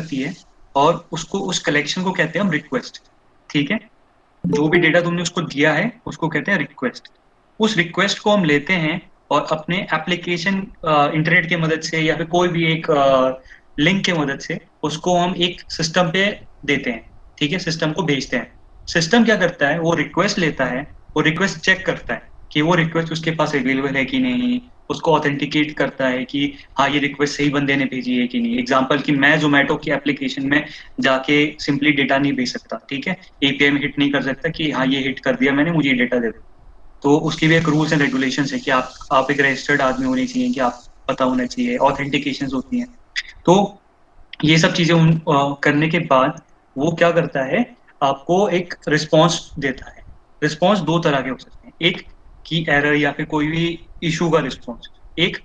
करती है और उसको, उस कलेक्शन को कहते हैं हम रिक्वेस्ट। ठीक है, जो भी डेटा तुमने उसको दिया है उसको कहते हैं रिक्वेस्ट। उस रिक्वेस्ट को हम लेते हैं और अपने एप्लीकेशन, इंटरनेट की मदद से या फिर कोई भी एक लिंक की मदद से उसको हम एक सिस्टम पे देते हैं। ठीक है, सिस्टम को भेजते हैं। सिस्टम क्या करता है, वो रिक्वेस्ट लेता है, वो रिक्वेस्ट चेक करता है कि वो रिक्वेस्ट उसके पास अवेलेबल है कि नहीं, उसको ऑथेंटिकेट करता है कि हाँ ये रिक्वेस्ट सही बंदे ने भेजी है कि नहीं। एग्जाम्पल कि मैं जोमेटो की एप्लीकेशन में जाके सिंपली डेटा नहीं भेज सकता। ठीक है, एपीआई में हिट नहीं कर सकता कि हाँ ये हिट कर दिया मैंने, मुझे ये डेटा दे दो। तो उसकी भी एक रूल्स एंड रेगुलेशन है कि आप एक रजिस्टर्ड आदमी होने चाहिए, कि आप पता होना चाहिए, ऑथेंटिकेशन होती हैं। तो ये सब चीजें करने के बाद वो क्या करता है, आपको एक रिस्पॉन्स देता है। रिस्पॉन्स दो तरह के हो सकते हैं, एक की एरर या फिर कोई भी इशू का रिस्पॉन्स, एक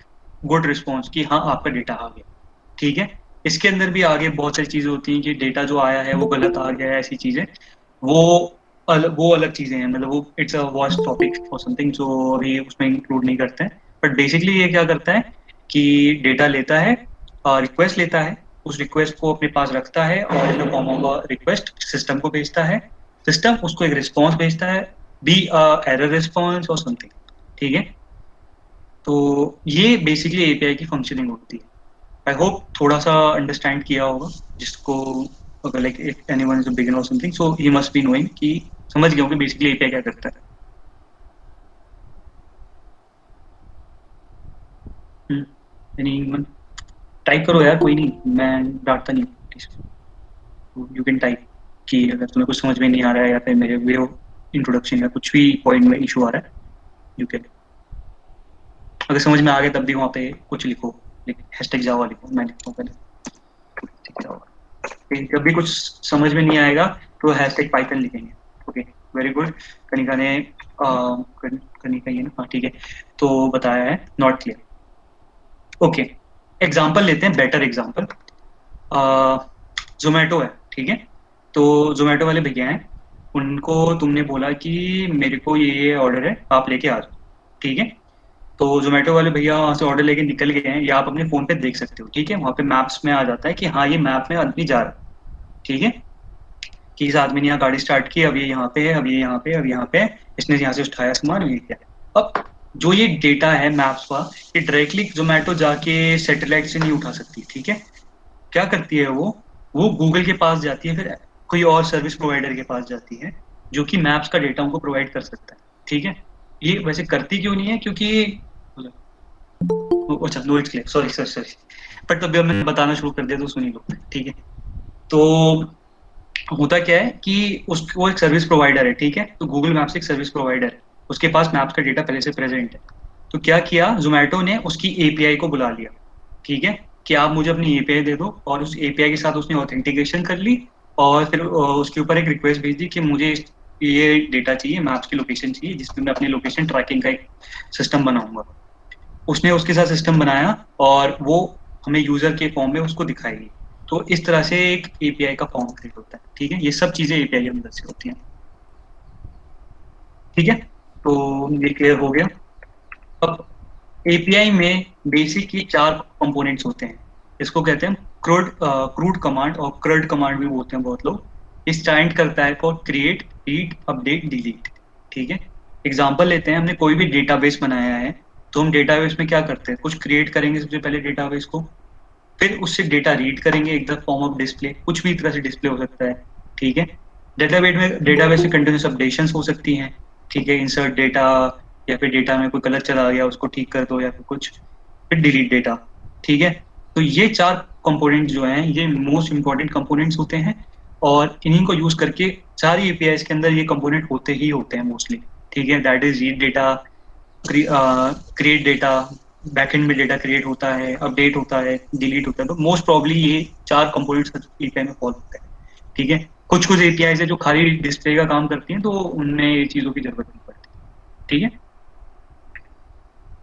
गुड रिस्पॉन्स कि हाँ आपका डेटा आ गया। ठीक है, इसके अंदर भी आगे बहुत सारी चीजें होती हैं कि डेटा जो आया है वो गलत आ गया है, ऐसी चीजें। वो वो अलग चीजें हैं, मतलब वो इट्स अ वास्ट टॉपिक और समथिंग, जो अभी उसमें इंक्लूड नहीं करते हैं। बट बेसिकली ये क्या करता है कि डेटा लेता है, रिक्वेस्ट लेता है, उस रिक्वेस्ट को अपने पास रखता है और इन the form of request system को भेजता है। सिस्टम उसको एक रिस्पॉन्स भेजता है, बी एरर रिस्पॉन्स और समथिंग। ठीक है, तो ये बेसिकली एपीआई की फंक्शनिंग होती है। आई होप थोड़ा सा अंडरस्टैंड किया होगा, जिसको अगर like if anyone is a beginner और something, so he must be knowing कि समझ गया हूँ कि बेसिकली एपीआई क्या करता है। एनीवन टाइप करो यार, कोई नहीं, मैं डांटता नहीं। यू कैन टाइप कि अगर तुम्हें कुछ समझ में नहीं आ रहा है या फिर मेरे वे इंट्रोडक्शन या कुछ भी पॉइंट में इशू आ रहा है, यू कैन। अगर समझ में आ गया तब भी वहाँ पे कुछ लिखो, हैशटैग जावा लिखो, मैं लिखता हूँ पहले जावा। जब भी कुछ समझ में नहीं आएगा तो हैशटैग पाइथन लिखेंगे। Okay, very good. कनिका ने कनिका ये ना, हाँ ठीक है, तो बताया है, नॉट क्लियर। ओके, एग्जाम्पल लेते हैं, बेटर एग्जाम्पल। जोमेटो है, ठीक है। तो जोमेटो वाले भैया हैं, उनको तुमने बोला कि मेरे को ये ऑर्डर है, आप लेके आ जाओ। ठीक है, तो जोमेटो वाले भैया वहाँ से ऑर्डर लेके निकल गए हैं, या आप अपने फोन पे देख सकते हो। ठीक है, वहाँ पे मैप्स में आ जाता है कि हाँ ये मैप में आदमी जा रहा है। ठीक है, कि इस आदमी ने यहाँ गाड़ी स्टार्ट की, अब ये यहाँ पे है, अब ये यहाँ पे, अब यहाँ पे है, इसने यहाँ से उठाया सामान, ये क्या है। अब जो ये डेटा है मैप्स का, ये डायरेक्टली जोमेटो जाके सैटेलाइट से नहीं उठा सकती। ठीक है, क्या करती है वो गूगल के पास जाती है, फिर कोई और सर्विस प्रोवाइडर के पास जाती है जो कि मैप्स का डेटा उनको प्रोवाइड कर सकता है। ठीक है, ये वैसे करती क्यों नहीं है, क्योंकि अच्छा noise clear, sorry sir sorry, but तभी अब मैंने बताना शुरू कर दिया तो सुनी लो। ठीक है, तो होता क्या है कि उसको एक सर्विस प्रोवाइडर है। ठीक है, तो गूगल मैप्स एक सर्विस प्रोवाइडर है, उसके पास मैप्स का डेटा पहले से प्रेजेंट है। तो क्या किया, जोमेटो ने उसकी एपीआई को बुला लिया। ठीक है, कि आप मुझे अपनी एपीआई दे दो, और उस एपीआई के साथ उसने ऑथेंटिकेशन कर ली, और फिर उसके ऊपर एक रिक्वेस्ट भेज दी कि मुझे ये डेटा चाहिए, मैप्स की लोकेशन चाहिए, जिसमें मैं अपनी लोकेशन ट्रैकिंग का एक सिस्टम बनाऊंगा। उसने उसके साथ सिस्टम बनाया और वो हमें यूजर के फॉर्म में उसको दिखाएगी। तो इस तरह से एक एपीआई का फॉर्म क्रिएट होता है। ठीक है, ये सब चीजें एपीआई की मदद से होती हैं। ठीक है, तो ये क्लियर हो गया। अब एपीआई में बेसिक ये चार कंपोनेंट्स होते हैं। इसको कहते हैं क्रूड कमांड, और क्रड कमांड भी बोलते हैं बहुत लोग। ये स्टैंड करता है for create, read, update, delete. ठीक है, एग्जांपल लेते हैं, हमने कोई भी डेटाबेस बनाया है, तो हम डेटाबेस में क्या करते हैं, कुछ क्रिएट करेंगे सबसे पहले डेटाबेस को, फिर उससे डेटा रीड करेंगे, एक द फॉर्म ऑफ डिस्प्ले, कुछ भी तरह से डिस्प्ले हो सकता है। ठीक है, डेटाबेस में कंटिन्यूस अपडेशंस हो सकती हैं। ठीक है, इंसर्ट डेटा, या फिर डेटा में कोई गलत चला गया उसको ठीक कर दो, या फिर कुछ, फिर डिलीट डेटा। ठीक है, तो ये चार कंपोनेंट जो हैं ये मोस्ट इंपॉर्टेंट कंपोनेंट्स होते हैं, और इन्हीं को यूज करके सारी एपीआई के अंदर ये कंपोनेंट होते ही होते हैं मोस्टली। ठीक है, that is read data, create data, backend में डेटा क्रिएट होता है, अपडेट होता है, डिलीट होता है। तो मोस्ट प्रॉब्ली ये चार कंपोनेंट्स एपीआई में फॉलो होते हैं। ठीक है, कुछ कुछ एपीआई है जो खाली डिस्प्ले का काम करती हैं, तो उनमें ये चीजों की जरूरत नहीं पड़ती। ठीक है,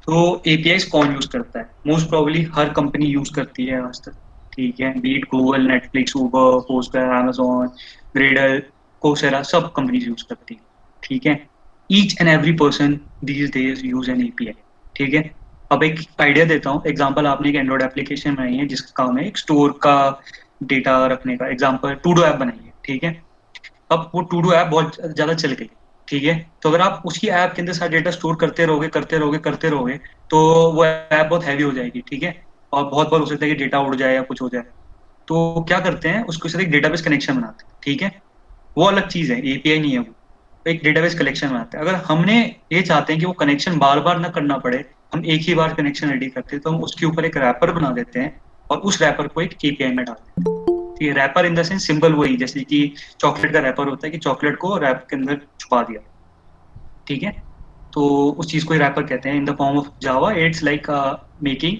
तो एपीआई कौन यूज करता है, मोस्ट प्रोबेबली हर कंपनी यूज करती है आज तक। ठीक है, बीट गूगल, नेटफ्लिक्स, उबर, पोस्टग्राफ, amazon, ग्रेडल, कोसेरा, सब कंपनीज यूज करती हैं। ठीक है, each and every person these days use N API. ठीक है, अब एक आइडिया देता हूँ, एग्जांपल, आपने एक एंड्रॉइड एप्लीकेशन बनाई है जिसका काम है एक स्टोर का डेटा रखने का। एग्जांपल टू डू ऐप बनाइए, ठीक है। अब वो टू डू ऐप बहुत ज्यादा चल गई, ठीक है। तो अगर आप उसकी ऐप के अंदर सारा डेटा स्टोर करते रहोगे करते रहोगे करते रहोगे, तो वो ऐप बहुत हैवी हो जाएगी, ठीक है। और बहुत बार हो सकता है कि डेटा उड़ जाए या कुछ हो जाए। तो क्या करते हैं, उसके साथ एक डेटाबेस कनेक्शन बनाते हैं, ठीक है। वो अलग चीज है, एपीआई नहीं है वो। एक डेटाबेस कलेक्शन बनाते हैं। अगर हमने ये चाहते हैं कि वो कनेक्शन बार बार ना करना पड़े, हम एक ही बार कनेक्शन रेडी करते हैं, तो हम उसके ऊपर एक रैपर बना देते हैं और उस रैपर को एक एपीआई में डाल देते हैं। ठीक है, wrapper in the sense symbol वही, जैसे कि चॉकलेट का रैपर होता है कि चॉकलेट को रैप के अंदर छुपा दिया, ठीक है। तो उस चीज को रैपर कहते हैं। In the form of Java it's like making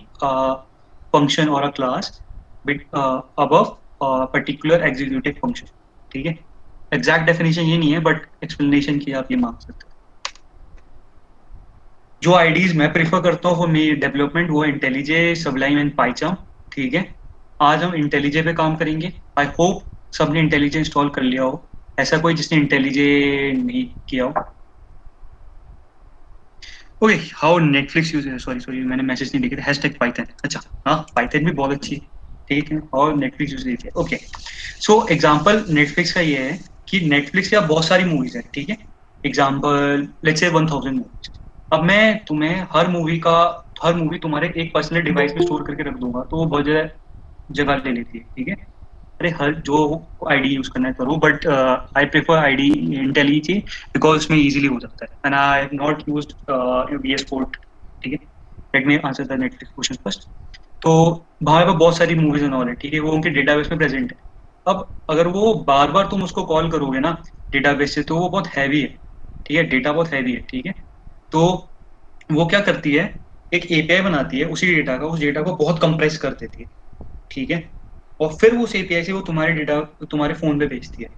function और a class bit above particular executive function, ठीक है। एग्जैक्ट डेफिनेशन ये नहीं है, बट एक्सप्लेनेशन की आप ये मान सकते हो। जो आईडीज मैं प्रीफर करता हूँ फॉर मेरी डेवलपमेंट वो इंटेलिजे, सबलाइम एंड पाइचाम, ठीक है। आज हम इंटेलिजे पे काम करेंगे। आई होप सबने इंटेलिजे इंस्टॉल कर लिया हो। ऐसा कोई जिसने इंटेलिजे नहीं किया हो? Okay, how Netflix use, sorry sorry मैंने मैसेज नहीं देखे थे, हैशटैग पाइथन, अच्छा। हाँ, पाइथन भी बहुत अच्छी है, ठीक है। और नेटफ्लिक्स यूज देखिए, ओके। सो एग्जांपल नेटफ्लिक्स का ये है कि नेटफ्लिक्स के अब बहुत सारी मूवीज है, ठीक है। Example let's say 1000 movies. अब मैं तुम्हें हर मूवी तुम्हारे एक पर्सनल डिवाइस में स्टोर करके रख दूंगा, तो वो बहुत ज्यादा जगह ले लेती है, ठीक है। अरे हर जो आईडी यूज करना है करो, but I prefer IDE IntelliJ, because उसमें इजीली हो जाता है। And I have not used VS Code, ठीक है। Let me answer the Netflix question first. तो वहां पर बहुत सारी मूवीज एंड ऑल है, ठीक है, वो उनके डेटाबेस में प्रेजेंट है। अब अगर वो बार बार तुम उसको कॉल करोगे ना डेटाबेस से, तो वो बहुत हैवी है, ठीक है, डेटा बहुत हैवी है, ठीक है। तो वो क्या करती है, एक एपीआई बनाती है उसी डेटा का, उस डेटा को बहुत कंप्रेस कर देती है, ठीक है। और फिर उस एपीआई से वो तुम्हारे डेटा तुम्हारे फोन पे भेजती है।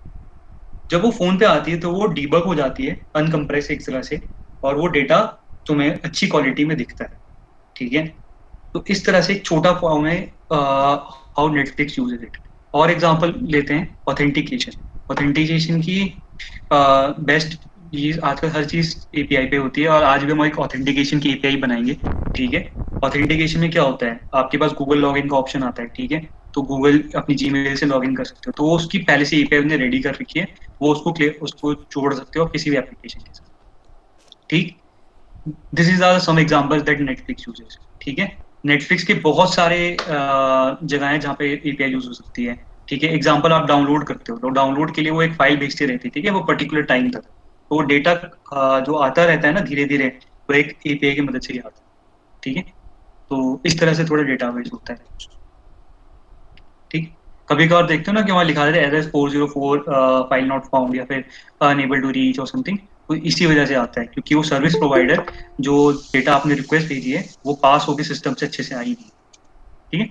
जब वो फोन पे आती है तो वो डीबग हो जाती है अनकंप्रेस एक तरह से, और वो डेटा तुम्हें अच्छी क्वालिटी में दिखता है, ठीक है। तो इस तरह से एक छोटा फॉर्म है हाउ नेटफ्लिक्स यूजेस इट। और एग्जांपल लेते हैं ऑथेंटिकेशन। ऑथेंटिकेशन की बेस्ट चीज आजकल हर चीज एपीआई पे होती है, और आज भी हम एक ऑथेंटिकेशन की एपीआई बनाएंगे, ठीक है। ऑथेंटिकेशन में क्या होता है, आपके पास गूगल लॉगिन का ऑप्शन आता है, ठीक है। तो गूगल अपनी जीमेल से लॉगिन कर सकते हो, तो वो उसकी पहले से एपीआई उन्होंने रेडी कर रखी है। वो उसको जोड़ सकते हो किसी भी एप्लीकेशन के साथ, ठीक। This is are some examples that Netflix uses, ठीक है। नेटफ्लिक्स के बहुत सारे जगह हैं जहाँ पे एपीआई यूज हो सकती है, ठीक है। एग्जांपल आप डाउनलोड करते हो, तो डाउनलोड के लिए वो एक फाइल भेजती रहती है, ठीक है, वो पर्टिकुलर टाइम तक। तो वो डेटा जो आता रहता है ना धीरे धीरे, वो एक एपीआई की मदद से ही आता है, ठीक है। तो इस तरह से थोड़ा डेटाबेस होता है, ठीक। कभी कभार देखते हो ना कि वहाँ लिखा रहता है एरर 404, फाइल नॉट फाउंड, या फिर अनेबल टू रीच और समथिंग। तो इसी वजह से आता है, क्योंकि वो सर्विस प्रोवाइडर जो डेटा आपने रिक्वेस्ट भेजी है वो पास होकर सिस्टम से अच्छे से आई नहीं, ठीक है।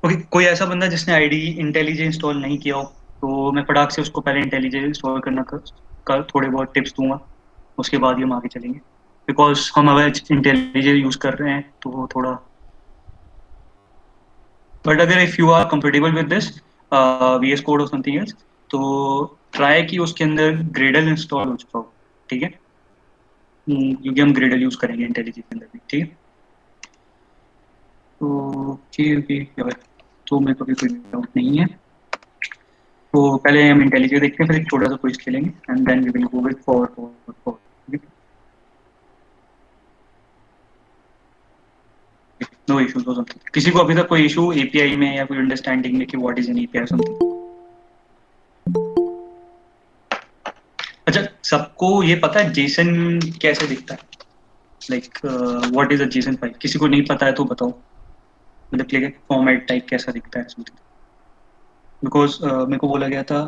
ओके, कोई ऐसा बंदा जिसने आईडी इंटेलिजेंस इंस्टॉल नहीं किया हो, तो मैं फटाक से उसको पहले इंटेलिजेंस इंस्टॉल करना कर थोड़े बहुत टिप्स दूंगा, उसके बाद ही हम आगे चलेंगे। बिकॉज हम अगर इंटेलिजेंस यूज कर रहे हैं तो वो थोड़ा, बट अगर if you are comfortable with this VS code और समथिंग एल्स, तो ट्राई कि उसके अंदर ग्रेडल इंस्टॉल हो चुका हो, ठीक है। क्योंकि हम ग्रेडल यूज करेंगे इंटेलिजेंस के अंदर भी, ठीक है। तो ओके ओके, तो मेरे को भी कोई डाउट नहीं है। तो पहले हम इंटेलिजेंस देखते हैं, फिर एक छोटा सा क्विज खेलेंगे, and then we will go with for no issues और समथिंग। किसी को अभी तक कोई इशू एपीआई में या कोई अंडरस्टैंडिंग में कि what is an API something? अच्छा, सबको ये पता है जेसन कैसे दिखता है, like what is a JSON file? किसी को नहीं पता है तो बताओ, मतलब क्लिक फॉर्मेट टाइप कैसा दिखता है समथिंग। बिकॉज मेरे को बोला गया था,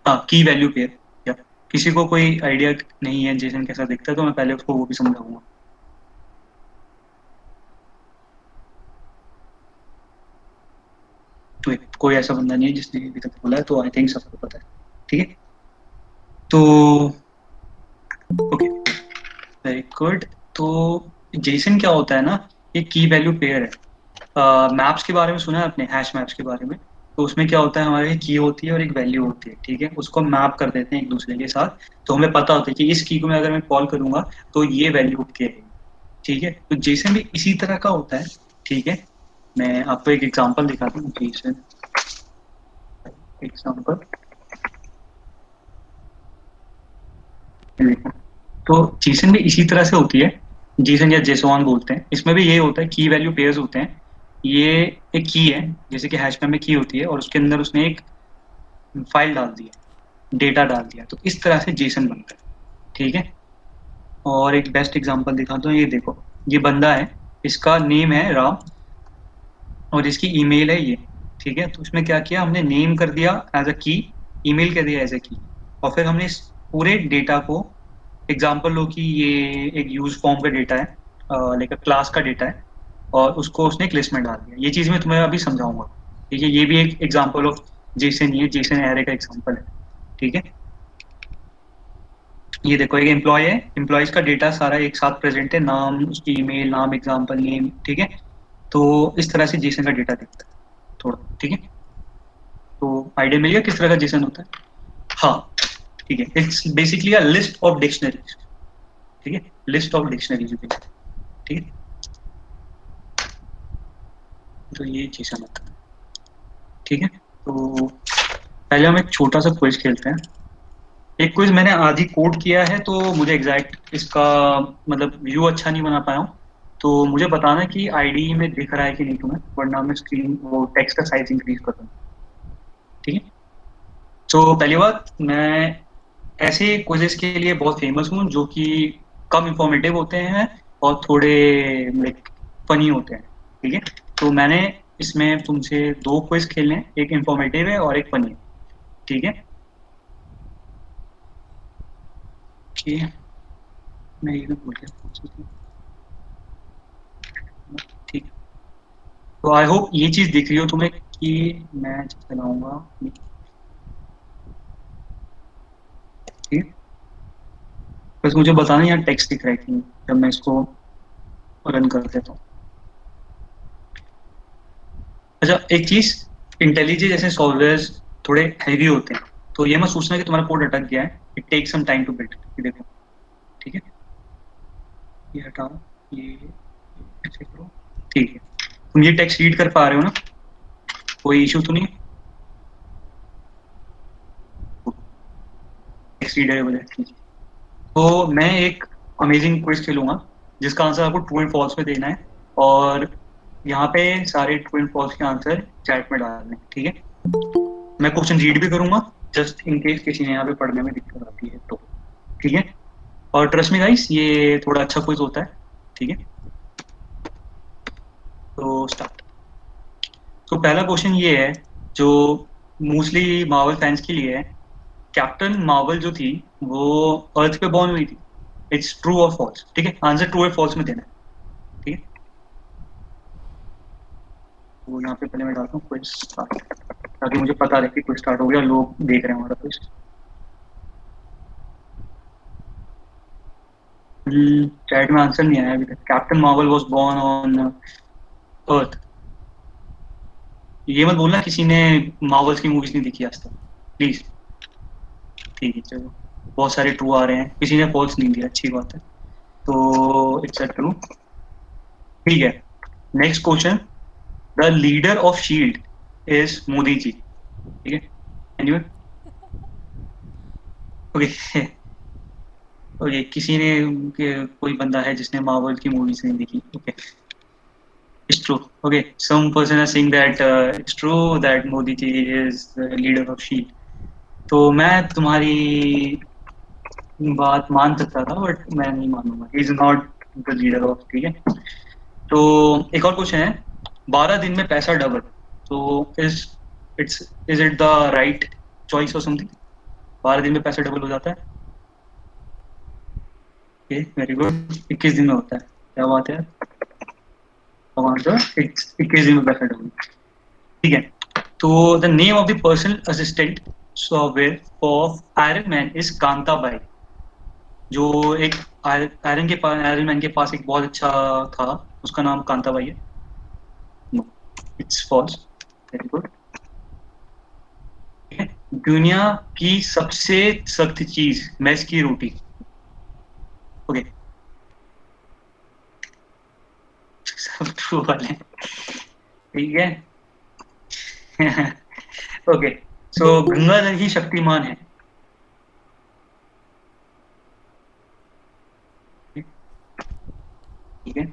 हाँ, की वैल्यू पेयर। या किसी को कोई आइडिया नहीं है जेसन कैसा दिखता है, तो मैं पहले उसको वो भी समझाऊंगा। तो कोई ऐसा बंदा नहीं है जिसने अभी तक बोला है, तो आई थिंक सबको पता है, ठीक है। तो ओके, वेरी गुड। तो जेसन क्या होता है ना, ये की वैल्यू पेयर है। मैप्स के बारे में सुना है आपने, हैश मैप्स के बारे में? तो उसमें क्या होता है, हमारी की होती है और एक वैल्यू होती है, ठीक है। उसको मैप कर देते हैं एक दूसरे के साथ, तो हमें पता होता है कि इस की को मैं अगर मैं कॉल करूंगा तो ये वैल्यू क्या है, ठीक है। तो जेसन भी इसी तरह का होता है, ठीक है। मैं आपको एक एग्जांपल दिखाता हूँ। जेसन एग्जांपल, तो जेसन भी इसी तरह से होती है। जेसन या जेसॉन बोलते हैं, इसमें भी ये होता है, की वैल्यू पेयर्स होते हैं। ये एक की है, जैसे कि हैश में की होती है, और उसके अंदर उसने एक फाइल डाल दी है, डेटा डाल दिया, तो इस तरह से जेसन बनता है। ठीक है। और एक बेस्ट एग्जांपल दिखाता हूँ, ये देखो, ये बंदा है, इसका नेम है राम, और इसकी ईमेल है ये। ठीक है, तो उसमें क्या किया, हमने नेम कर दिया एज अ की, ईमेल कर दिया एज अ की, और फिर हमने इस पूरे डेटा को, एग्जांपल लो कि ये एक यूज फॉर्म का डेटा है, लाइक क्लास का डेटा है, और उसको उसने एक लिस्ट में डाल दिया। ये चीज मैं तुम्हें अभी समझाऊंगा। ठीक है, ये भी एक एग्जांपल ऑफ जेसन, ये जेसन एरे का एग्जांपल है। ठीक है, ये देखो, एक एम्प्लॉय है, एम्प्लॉयज का डेटा सारा एक साथ प्रेजेंट है, नाम, उसकी ईमेल, नाम, एग्जांपल नेम। ठीक है, तो इस तरह से जेसन का डेटा दिखता है थोड़ा। ठीक है, तो आइडिया मिल गया किस तरह का जेसन होता है। हाँ, ठीक है, it's basically a list of dictionaries. ठीक है, लिस्ट ऑफ डिक्शनरीज। ठीक है, तो ये जेसन होता है। ठीक है, तो पहले हम एक छोटा सा क्विज खेलते हैं। एक क्विज मैंने आधी कोड किया है, तो मुझे एग्जैक्ट इसका मतलब व्यू अच्छा नहीं बना पाया हूँ, तो मुझे बताना कि आईडी में दिख रहा है कि नहीं तुम्हें, वरना मैं स्क्रीन वो टेक्स्ट का साइज इंक्रीज कर दूँ। ठीक है, तो पहली बात, मैं ऐसे क्विजेस के लिए बहुत फेमस हूँ जो कि कम इंफॉर्मेटिव होते हैं और थोड़े लाइक फनी होते हैं। ठीक है, तो मैंने इसमें तुमसे दो क्विज खेलने हैं, एक इंफॉर्मेटिव है और एक फनी है। ठीक है, कि मैं ये भी भूल गया कौन सी थी। ठीक है, तो आई होप ये चीज दिख रही हो तुम्हें कि मैं चलाऊंगा। ठीक है, बस मुझे बताना यहाँ टेक्स्ट दिख रहा है कि नहीं, जब मैं इसको रन कर देता हूँ। अच्छा, एक चीज, इंटेलिजेंस जैसे सॉल्वर्स थोड़े हैवी होते हैं, तो ये मत सोचना कि तुम्हारा कोड अटक गया है, it take some time to build. देखो, ठीक है, ये हटाओ, ये ऐसे करो। ठीक है, तुम ये टेक्स्ट रीड कर पा रहे हो ना, कोई इशू तो नहीं? टेक्स्ट रीडर है। तो मैं एक अमेजिंग क्विज खेलूंगा, जिसका आंसर आपको ट्रू एंड फॉल्स में देना है, और यहाँ पे सारे ट्रू एंड फॉल्स के आंसर चैट में डालने हैं। ठीक है, मैं क्वेश्चन रीड भी करूंगा, जस्ट इन केस किसी ने यहाँ पे पढ़ने में दिक्कत आती है तो। ठीक है, और ट्रस्ट मी गाइस, ये थोड़ा अच्छा क्विज होता है। ठीक है, तो स्टार्ट। तो पहला क्वेश्चन ये है, जो मोस्टली मार्वल फैंस के लिए है। कैप्टन मार्वल जो थी, वो अर्थ पे बॉर्न हुई थी। इट्स ट्रू और फॉल्स। ठीक है, आंसर ट्रू और फॉल्स में देना है। ठीक है, तो यहाँ पे पहले मैं डालता हूँ क्विज स्टार्ट, ताकि मुझे पता रहे कि क्विज स्टार्ट हो गया, लोग देख रहे हैं हमारा क्विज। चैट में आंसर नहीं आया अभी तक। Captain Marvel was born on earth. ये मत बोलना किसी ने मार्वल्स की मूवीज नहीं देखी आज तक, प्लीज। ठीक है, चलो, बहुत सारे ट्रू आ रहे हैं, किसी ने फॉल्स नहीं दिया, अच्छी बात है। तो इट्स अ ट्रू। ठीक है, next question. The leader of shield is Modi ji. ठीक है, एनीवे, ओके। ओके, किसी ने कोई बंदा है जिसने मार्वल की मूवीज नहीं देखी। Okay, it's true. Okay, some person are saying that it's true that Modi ji is the leader of shield. तो मैं तुम्हारी बात मान सकता था, बट मैं नहीं मानूंगा, he is not the leader of. ठीक है, तो एक और क्वेश्चन है। 12 दिन में पैसा डबल, तो is it's is it the right choice और समथिंग? 12 दिन में पैसा डबल हो जाता है? Okay, very good. 21 दिन में होता है, क्या बात है। आंसर 21 दिन में पैसा डबल। ठीक है, तो the name of the personal assistant software of iron man is Kantabai. जो एक आयरन मैन के पास एक बहुत अच्छा था, उसका नाम कांताबाई है। No, it's false. Very good. दुनिया की सबसे सख्त चीज मैस की रोटी। ओके, सब ट्रू वाले हैं। ठीक है। ओके, सो गंगाधर ही शक्तिमान है। ठीक है।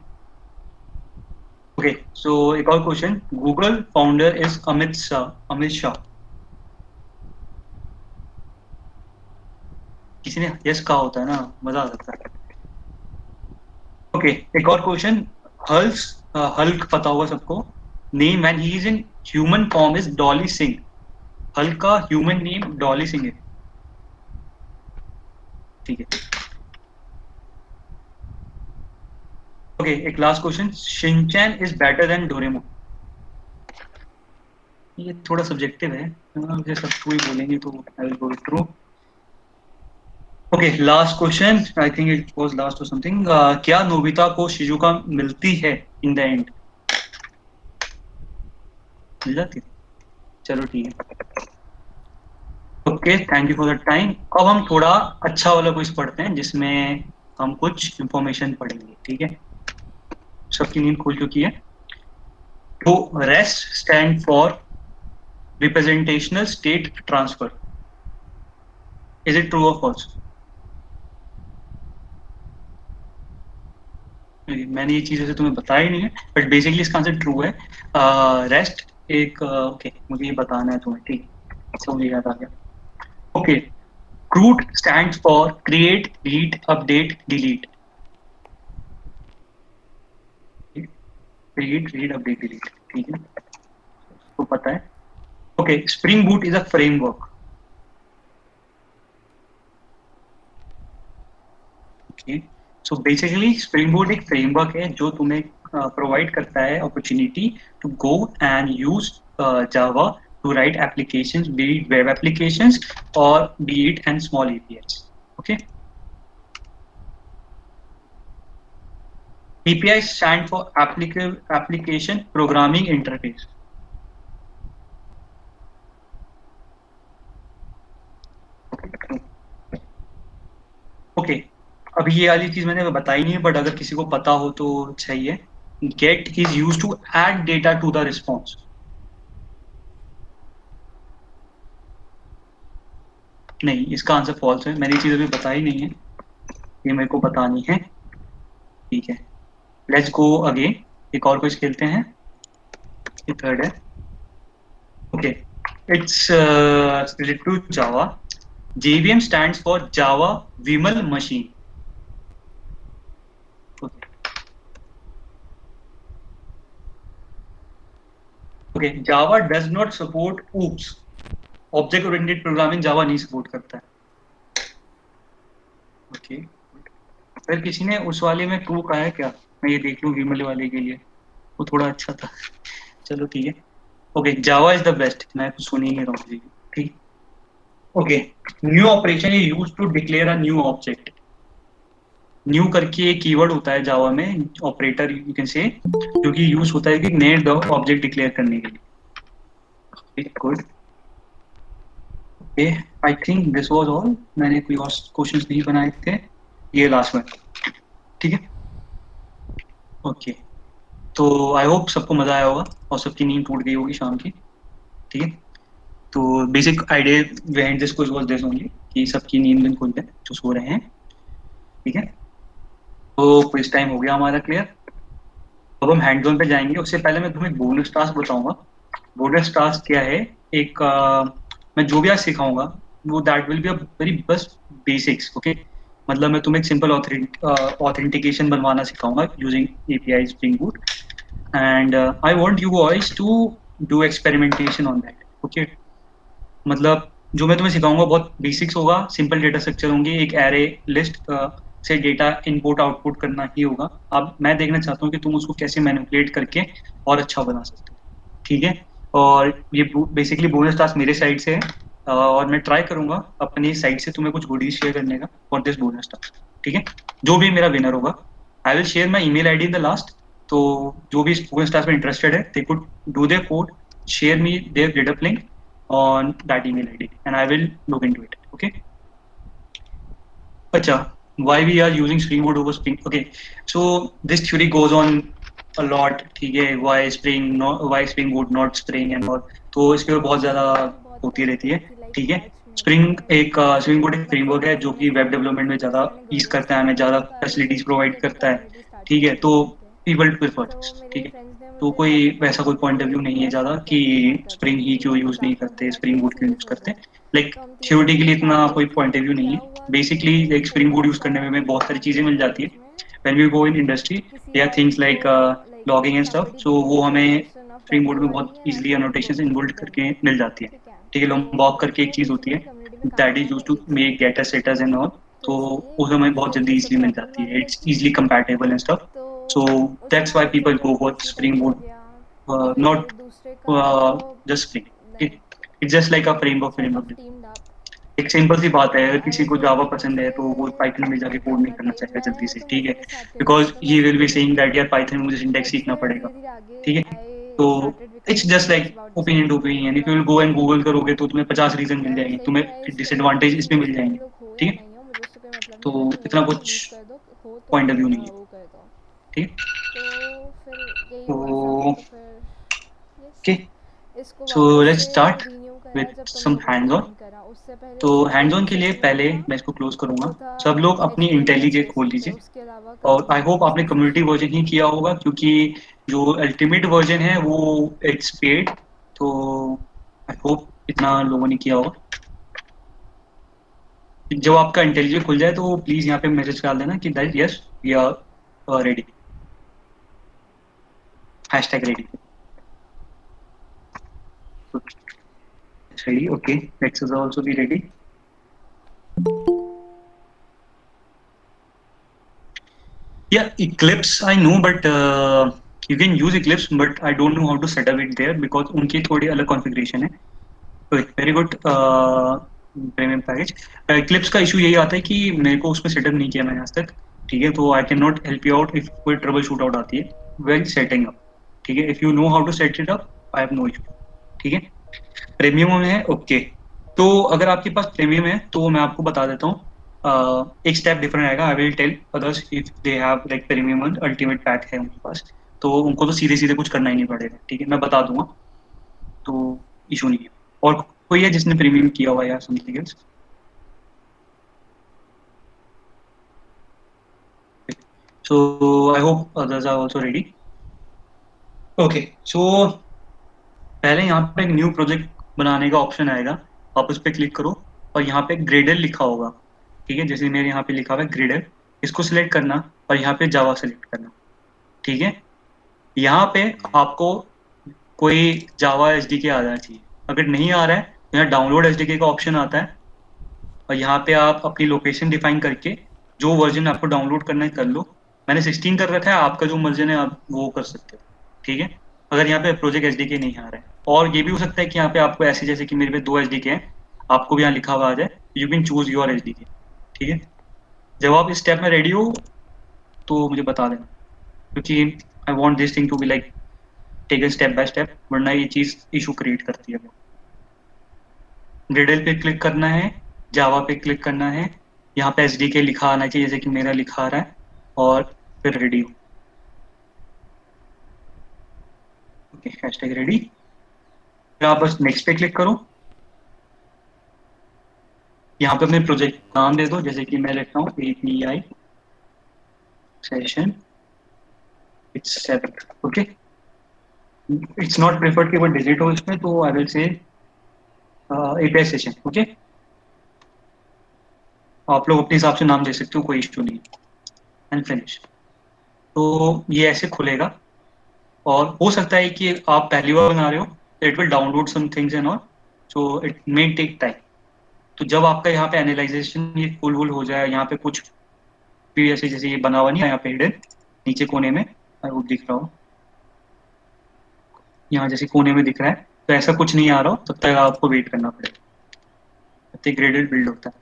ओके, सो एक और question, Google founder is Amit Shah, Amit Shah. किसी ने यस कहा होता है ना, मजा आ सकता है। ओके, एक और क्वेश्चन, हल्स हल्क पता होगा सबको, name when he is in human form is Dolly Singh. Hulk का ह्यूमन नेम डॉली सिंह है। ठीक है। ओके, एक last question, Shinchan is better than Doraemon. ये थोड़ा सब्जेक्टिव है, मुझे सब ट्रू ही बोलेंगे तो I will go with true. Okay, last question, I think it was last और समथिंग, क्या नोबिता को शिजुका मिलती है इन द एंड? मिल जाती है? चलो ठीक है। Okay, thank you for the time. अब हम थोड़ा अच्छा वाला क्विज पढ़ते हैं जिसमें हम कुछ इंफॉर्मेशन पढ़ेंगे, ठीक है। सबकी नींद खुल चुकी है। तो rest stand for representational state transfer, is it true और फॉल्स? मैंने ये चीज ऐसे तुम्हें बताया ही नहीं है, बट बेसिकली इसका आंसर ट्रू है। रेस्ट एक ओके, मुझे ये बताना है तुम्हें, ठीक है, समझ याद आ गया। Okay, CRUD stands for create read update delete. Create read update delete, ठीक है, तो पता है। Okay, spring boot is a framework. Okay, so basically Spring Boot एक फ्रेमवर्क है जो तुम्हें प्रोवाइड करता है opportunity to go and use Java to write applications, be it web applications or be it and small APIs. Okay, API stand for application programming interface. Okay, अभी ये वाली चीज मैंने बताई नहीं है, बट अगर किसी को पता हो तो सही है। Gate is use to add data to the response. नहीं, इसका आंसर फॉल्स है, मैंने ये चीज अभी बताई नहीं है, ये मेरे को बतानी है। ठीक है, लेट्स गो अगेन, एक और कुछ खेलते हैं, ये थर्ड है। Okay, it's related to Java. JVM stands for Java Vimal Machine. Okay, Java does not support OOPS. Object Oriented Programming Java नहीं सपोर्ट करता है। ओके, फिर किसी ने उस वाले में ट्रू कहा है क्या? मैं ये देख लूँ विमल वाले के लिए, वो थोड़ा अच्छा था। चलो ठीक है। Okay, Java is the best, मैं कुछ सुन ही नहीं रहा हूँ। ठीक। Okay, new operation is use to declare a new object. New करके एक कीवर्ड होता है जावा में, ऑपरेटर यू कैन से, जो कि यूज होता है कि नए ऑब्जेक्ट डिक्लेयर करने के लिए। Good. Okay, I think this was all, मैंने कोई और क्वेश्चंस नहीं बनाए थे, ये लास्ट में। ठीक है। ओके, तो आई होप सबको मजा आया होगा और सबकी नींद टूट गई होगी शाम की। ठीक है, तो basic idea behind this quiz was this only, कि सबकी नींद खुल जाए जो सो रहे हैं। ठीक है, तो क्विज टाइम हो गया हमारा क्लियर। अब हम हैंड जोन पे जाएंगे, उससे पहले मैं तुम्हें बोनस टास्क बताऊंगा। बोनस टास्क क्या है? एक मैं जो भी आज सिखाऊंगा वो that will be a very बस बेसिक्स। ओके, मतलब मैं तुम्हें एक सिंपल ऑथेंटिकेशन बनवाना सिखाऊंगा using API spring boot, and I want you boys to do experimentation on that. Okay, मतलब जो मैं तुम्हें सिखाऊंगा बहुत बेसिक्स होगा, सिंपल डेटा स्ट्रक्चर होंगे, एक एरे लिस्ट से डेटा इनपुट आउटपुट करना ही होगा। अब मैं देखना चाहता हूँ कि तुम उसको कैसे मैनिपुलेट करके और अच्छा बना सकते हो। ठीक है, और ये बेसिकली बोनस टास्क मेरे साइड से है, और मैं ट्राई करूंगा अपनी साइड से तुम्हें कुछ गुडीज शेयर करने का फॉर दिस बोनस टास्क। ठीक है, जो भी मेरा विनर होगा, I will share my email ID in the last. तो जो भी इस बोनस टास्क में इंटरेस्टेड है, they could do their code, share me their GitHub link on that email ID and I will look into it. Okay. Acha, why we are using Spring Boot over Spring? Okay, so this theory goes on lot, ठीक है, why spring would not spring and all. तो इसके ऊपर बहुत ज़्यादा हाँ मैंने बहुत होती पढ़ी रहती है। थी लाइक ठीक है, आर्ट्स में होता है स्प्रिंग बोर्ड एक बट फ्रेमवर्क है फिर जो मैंने कि वेब सोचा डेवलपमेंट में कि ज़्यादा जैसे मैंने ईज गर्ल्स करता है, हमें स्टूडेंट ज़्यादा है तो आई वाज फैसिलिटीज लाइक ठीक प्रोवाइड है तो करता है। कम्युनिटी स्टार्ट ठीक है, करते तो हैं ठीक है। पीपल प्रेफर तो दिस। ठीक मेरे है, फ्रेंड्स ने तो मुझे कोई व्हाट्सएप पे वैसा कोई बोल दिया पॉइंट ऑफ कि व्यू नहीं है यस ज़्यादा तू कि कैसे स्टार्ट करता है स्प्रिंग ही तो क्यों मेरे यूज़ नहीं मजाक में करते, बोला कि स्प्रिंग मैं बोर्ड क्यों सीरियस यूज़ हो करते। जाओ। लाइक तो हम तीनों ने थ्योरेटिकली फिर इतना स्टार्ट किया कोई ठीक पॉइंट है। ऑफ व्यू नहीं क्या है। हुआ कि बेसिकली एक स्प्रिंग बोर्ड थोड़ा यूज़ सा करने में हमें बहुत सारी चीज़ें मिल जाती है लैंग्वेज में when we go in industry. किसी या और थिंग्स को like like logging and stuff, somebody so वो dictates a हमें question of स्प्रिंग बोर्ड में बहुत petrifying and I easily started annotations working inbuilt with them। करके मिल जाती है। ठीक है। ठीक है, तो लॉम्बॉक एक करके तो एक चीज़ होती है, बेसिकली कम्युनिटी में काम दैट हुआ इज यूज था टू एक मेक साल गेटर सेटर्स एंड ऑल। तो तो इसीलिए वो हमें बहुत फिर जल्दी जैसे इजीली मिल प्रॉब्लम जाती है, आने इट्स लगी इजीली कंपैटिबल एंड स्टफ। तो सो उसके दैट्स व्हाई बाद से पीपल गो जब फॉर इसी स्प्रिंग टाइप हो बोर्ड, गया फिर नॉट दूसरे का तो just spring. Like it's just like a sort framework. Of teemed up. एक सिंपल सी बात है, अगर आई किसी वाज को लाइक जावा कि पसंद है मुझे तो वो पाइथन में जाके नहीं कोड नहीं करना करना टाइप चाहेगा जल्दी मैं से। तो ठीक मज़े है, में स्टार्ट करी थी बिकॉज तो मैं ही विल बी सीरियस हो सेइंग गई दैट यार पाइथन में मुझे सिंटैक्स बट सीखना फिर पड़ेगा। धीरे धीरे आगे ठीक है, तो I started it's becoming just serious like about this opinion to thing opinion, if you थोड़ा विल गो एंड गूगल करोगे तो तुम्हें 50 रीजन मिल आई वाज जाएंगे, लाइक तुम्हें कि आई स्टडी डिसएडवांटेज इसमें मिल सीरियसली तुम जाएंगे। लोग हो ठीक या है, नहीं हो मुझे उससे कोई मतलब तो नहीं बट इतना मेरे को कुछ लीव कर दो हो तो पॉइंट ऑफ व्यू नहीं है। वो कर दो। ठीक है, तो फिर यही हुआ सब तो तो फिर यस ओके, इसको सो वापस लेट्स से स्टार्ट रिन्यू करा विथ जब तुम सम लोगों ने हैंड्स ऑन। ज्वाइन करा उससे पहले तो सिर्फ हैंड्स ऑन एक के लिए सेशन पहले हुआ था मैं इसको क्लोज करूंगा। वो था सब लोग अपनी HTML इंटेलीजेंट खोल CSS पे लीजिए, उसके अलावा और कभी आई होप आपने उसमें कम्युनिटी सेशन नहीं वर्जन ही था। किया होगा, क्योंकि जो अल्टीमेट वर्जन है वो इट्स पेड। तो आई होप इतना लोगों ने किया होगा। जब आपका इंटेलिजेंट खुल जाए तो प्लीज यहाँ पे मैसेज डाल देना कि that yes we are ready, hashtag ready. Ready, okay, let's also be ready. Yeah, Eclipse I know, but you can use Eclipse, but I don't know how to set up it there because उनकी थोड़ी अलग configuration है। Very good premium package. Eclipse का issue यही आता है कि मेरे को उसमें सेटअप नहीं किया मैंने आज तक। ठीक है, तो I can not help you out if कोई ट्रबल शूट आउट आती है वेन सेटिंग अप। ठीक है, if you know how to set it up I have no issue. ठीक है, प्रीमियम में है, ओके। तो अगर आपके पास प्रीमियम है तो मैं आपको बता देता हूँ, एक स्टेप डिफरेंट आएगा। I will tell others if they have like premium ultimate pack है उनके पास, तो उनको तो सीधे सीधे कुछ करना ही नहीं पड़ेगा। ठीक है, मैं बता दूंगा, तो इशू नहीं है। और कोई है जिसने प्रीमियम किया हुआ या something else? So I hope others are also ready. Okay, so पहले यहाँ पे एक न्यू प्रोजेक्ट बनाने का ऑप्शन आएगा, आप उस पर क्लिक करो और यहाँ पे ग्रेडल लिखा होगा। ठीक है, जैसे मेरे यहाँ पे लिखा हुआ है ग्रेडल, इसको सिलेक्ट करना और यहाँ पे जावा सेलेक्ट करना। ठीक है, यहाँ पे आपको कोई जावा एसडीके आ जाना चाहिए। अगर नहीं आ रहा है तो यहाँ डाउनलोड एसडीके का ऑप्शन आता है, और यहाँ पे आप अपनी लोकेशन डिफाइन करके जो वर्जन आपको डाउनलोड करना है कर लो। मैंने 16 कर रखा है, आपका जो वर्जन है आप वो कर सकते हो। ठीक है, अगर यहाँ पे प्रोजेक्ट एसडीके नहीं आ रहा है, और ये भी हो सकता है कि यहाँ पे आपको ऐसे जैसे कि मेरे पे 2 एसडीके हैं, आपको भी यहाँ लिखा हुआ आ जाए you can choose your SDK. ठीक है, जब आप इस स्टेप में रेडी हो तो मुझे बता देना, क्योंकि I want this thing to be like taken step by step, वरना ये चीज इशू क्रिएट करती है। ग्रेडल पे क्लिक करना है, जावा पे क्लिक करना है, यहाँ पे एस डी के लिखा आना चाहिए जैसे कि मेरा लिखा आ रहा है, और फिर रेडी हो। ओके, हैशटैग रेडी, फिर आप बस नेक्स्ट पे क्लिक करो। यहाँ पे अपने प्रोजेक्ट नाम दे दो, जैसे कि मैं लिखता हूँ API session it's 7। Okay, it's not preferred कि वो डिजिट हो इसमें, तो I will say API session. Okay, आप लोग अपने हिसाब से नाम दे सकते हो, कोई इशू नहीं। And finish. तो ये ऐसे खुलेगा, और हो सकता है कि आप पहली बार बना रहे हो तो it will download some things and all, so it may take time. तो जब आपका यहाँ पे एनालाइजेशन ये फुल वुल हो जाए, यहाँ पे कुछ भी ऐसे जैसे ये बना हुआ नहीं है यहाँ पे हिडन नीचे कोने में, वो दिख रहा हो यहाँ जैसे कोने में दिख रहा है, तो ऐसा कुछ नहीं आ रहा हो तब तक आपको वेट करना पड़ेगा, तब तक ग्रेडेड बिल्ड होता है।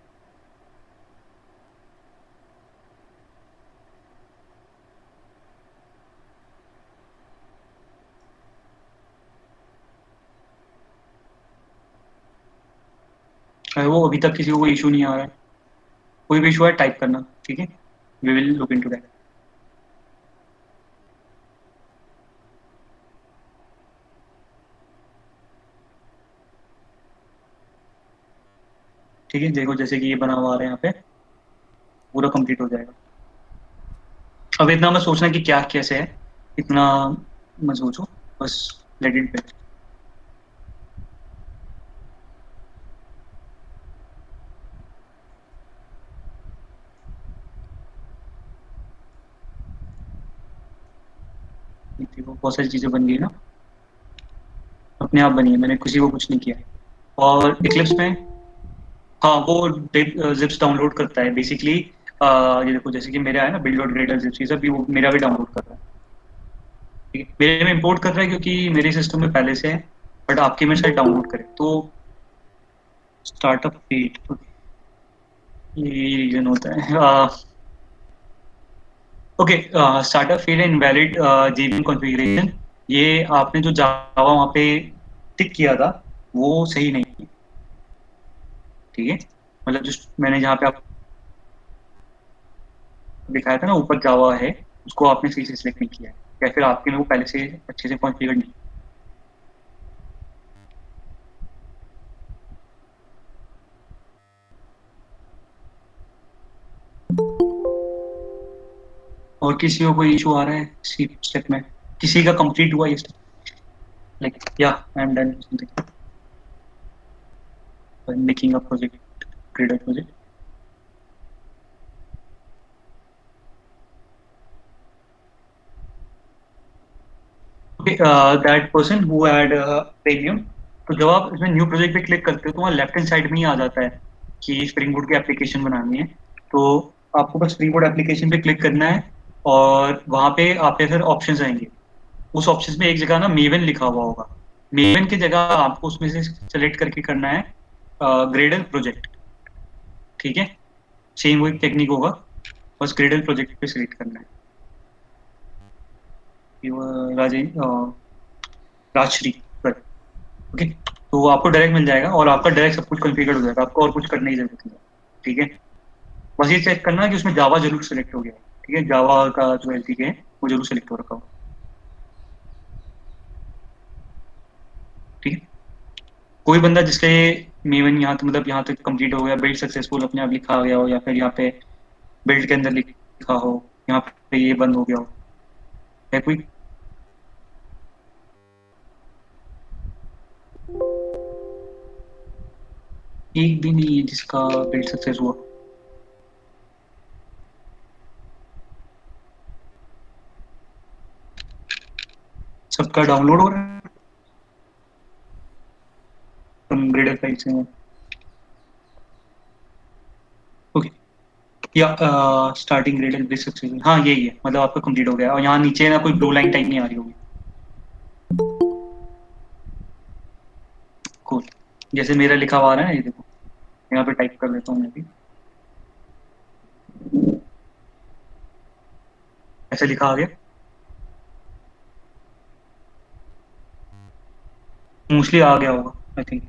वो अभी तक किसी को कोई इशू नहीं आ रहा है, कोई भी इशू है टाइप करना। ठीक है, we will look into that. ठीक है, देखो जैसे कि ये बना हुआ आ रहा है यहाँ पे, पूरा कंप्लीट हो जाएगा। अब इतना मत सोचना कि क्या कैसे है, इतना मत सोचो, बस लेट इट बी। देखो बहुत सारी चीजें बन गई ना, अपने आप बनी है, मैंने किसी को कुछ नहीं किया है। और इक्लिप्स में, हाँ वो जिप्स डाउनलोड करता है बेसिकली। ये देखो जैसे कि मेरा है ना बिल्ड डॉट ग्रेडर जिप्स, ये सब भी वो मेरा भी डाउनलोड कर रहा है। ठीक है, मेरे में इंपोर्ट कर रहा है क्योंकि मेरे सिस्टम में पहले से है, बट आपके में शायद डाउनलोड करे तो। स्टार्टअप फीड, ये रीजन होता है। Okay, startup field invalid JVM configuration, ये आपने जो जावा वहाँ पे टिक किया था वो सही नहीं है। ठीक है, मतलब जो मैंने जहाँ पे आप दिखाया था ना ऊपर जावा है, उसको आपने सही से सिलेक्ट नहीं किया है, या फिर आपके में वो पहले से अच्छे से कॉन्फ़िगर नहीं। और किसी को कोई इशू आ रहा है इसी स्टेप में? किसी का कंप्लीट हुआ ये स्टेप? लाइक या I am done something, making a project, create a project. Okay, that person who had premium, तो जब आप इसमें न्यू प्रोजेक्ट पे क्लिक करते हो तो वहाँ लेफ्ट हैंड साइड में ही आ जाता है कि स्प्रिंग बोर्ड की एप्लीकेशन बनानी है। तो आपको बस स्प्रिंग बोर्ड एप्लीकेशन पे क्लिक करना है, और वहाँ पे आपके फिर ऑप्शंस आएंगे। उस ऑप्शंस में एक जगह ना मेवन लिखा हुआ होगा, मेवन की जगह आपको उसमें से सेलेक्ट करके करना है ग्रेडल प्रोजेक्ट। ठीक है, सेम वही टेक्निक होगा, बस ग्रेडल प्रोजेक्ट पे सिलेक्ट करना है। राजे राजश्री, ओके, तो वो आपको डायरेक्ट मिल जाएगा और आपका डायरेक्ट सब कुछ कॉन्फ़िगर हो जाएगा, आपको और कुछ करने की जरूरत नहीं है। ठीक है, बस ये चेक करना कि उसमें जावा जरूर सेलेक्ट हो गया है। ठीक है, जावा का जो एलटीके है वो जरूर सेलेक्ट हो रखा हो। ठीक है, कोई बंदा जिसके मेवन यहाँ तक मतलब यहाँ तक कंप्लीट हो गया, बिल्ड सक्सेसफुल अपने आप लिखा आ गया हो, या फिर यहाँ पे बिल्ड के अंदर लिखा हो, यहाँ पे ये बंद हो गया हो, है कोई? एक भी नहीं है जिसका बिल्ड सक्सेस हुआ। सबका डाउनलोड हो रहा है तुम ग्रेडर फाइल से? ओके, या स्टार्टिंग ग्रेडर बिल्ड सक्सेस, हाँ यही है, मतलब आपका कंप्लीट हो गया और यहाँ नीचे ना कोई ब्लू लाइन टाइप नहीं आ रही होगी। cool. जैसे मेरा लिखा हुआ आ रहा है ना, ये देखो यहाँ पे टाइप कर लेता हूँ मैं भी, ऐसे लिखा आ गया, मोस्टली आ गया होगा आई थिंक।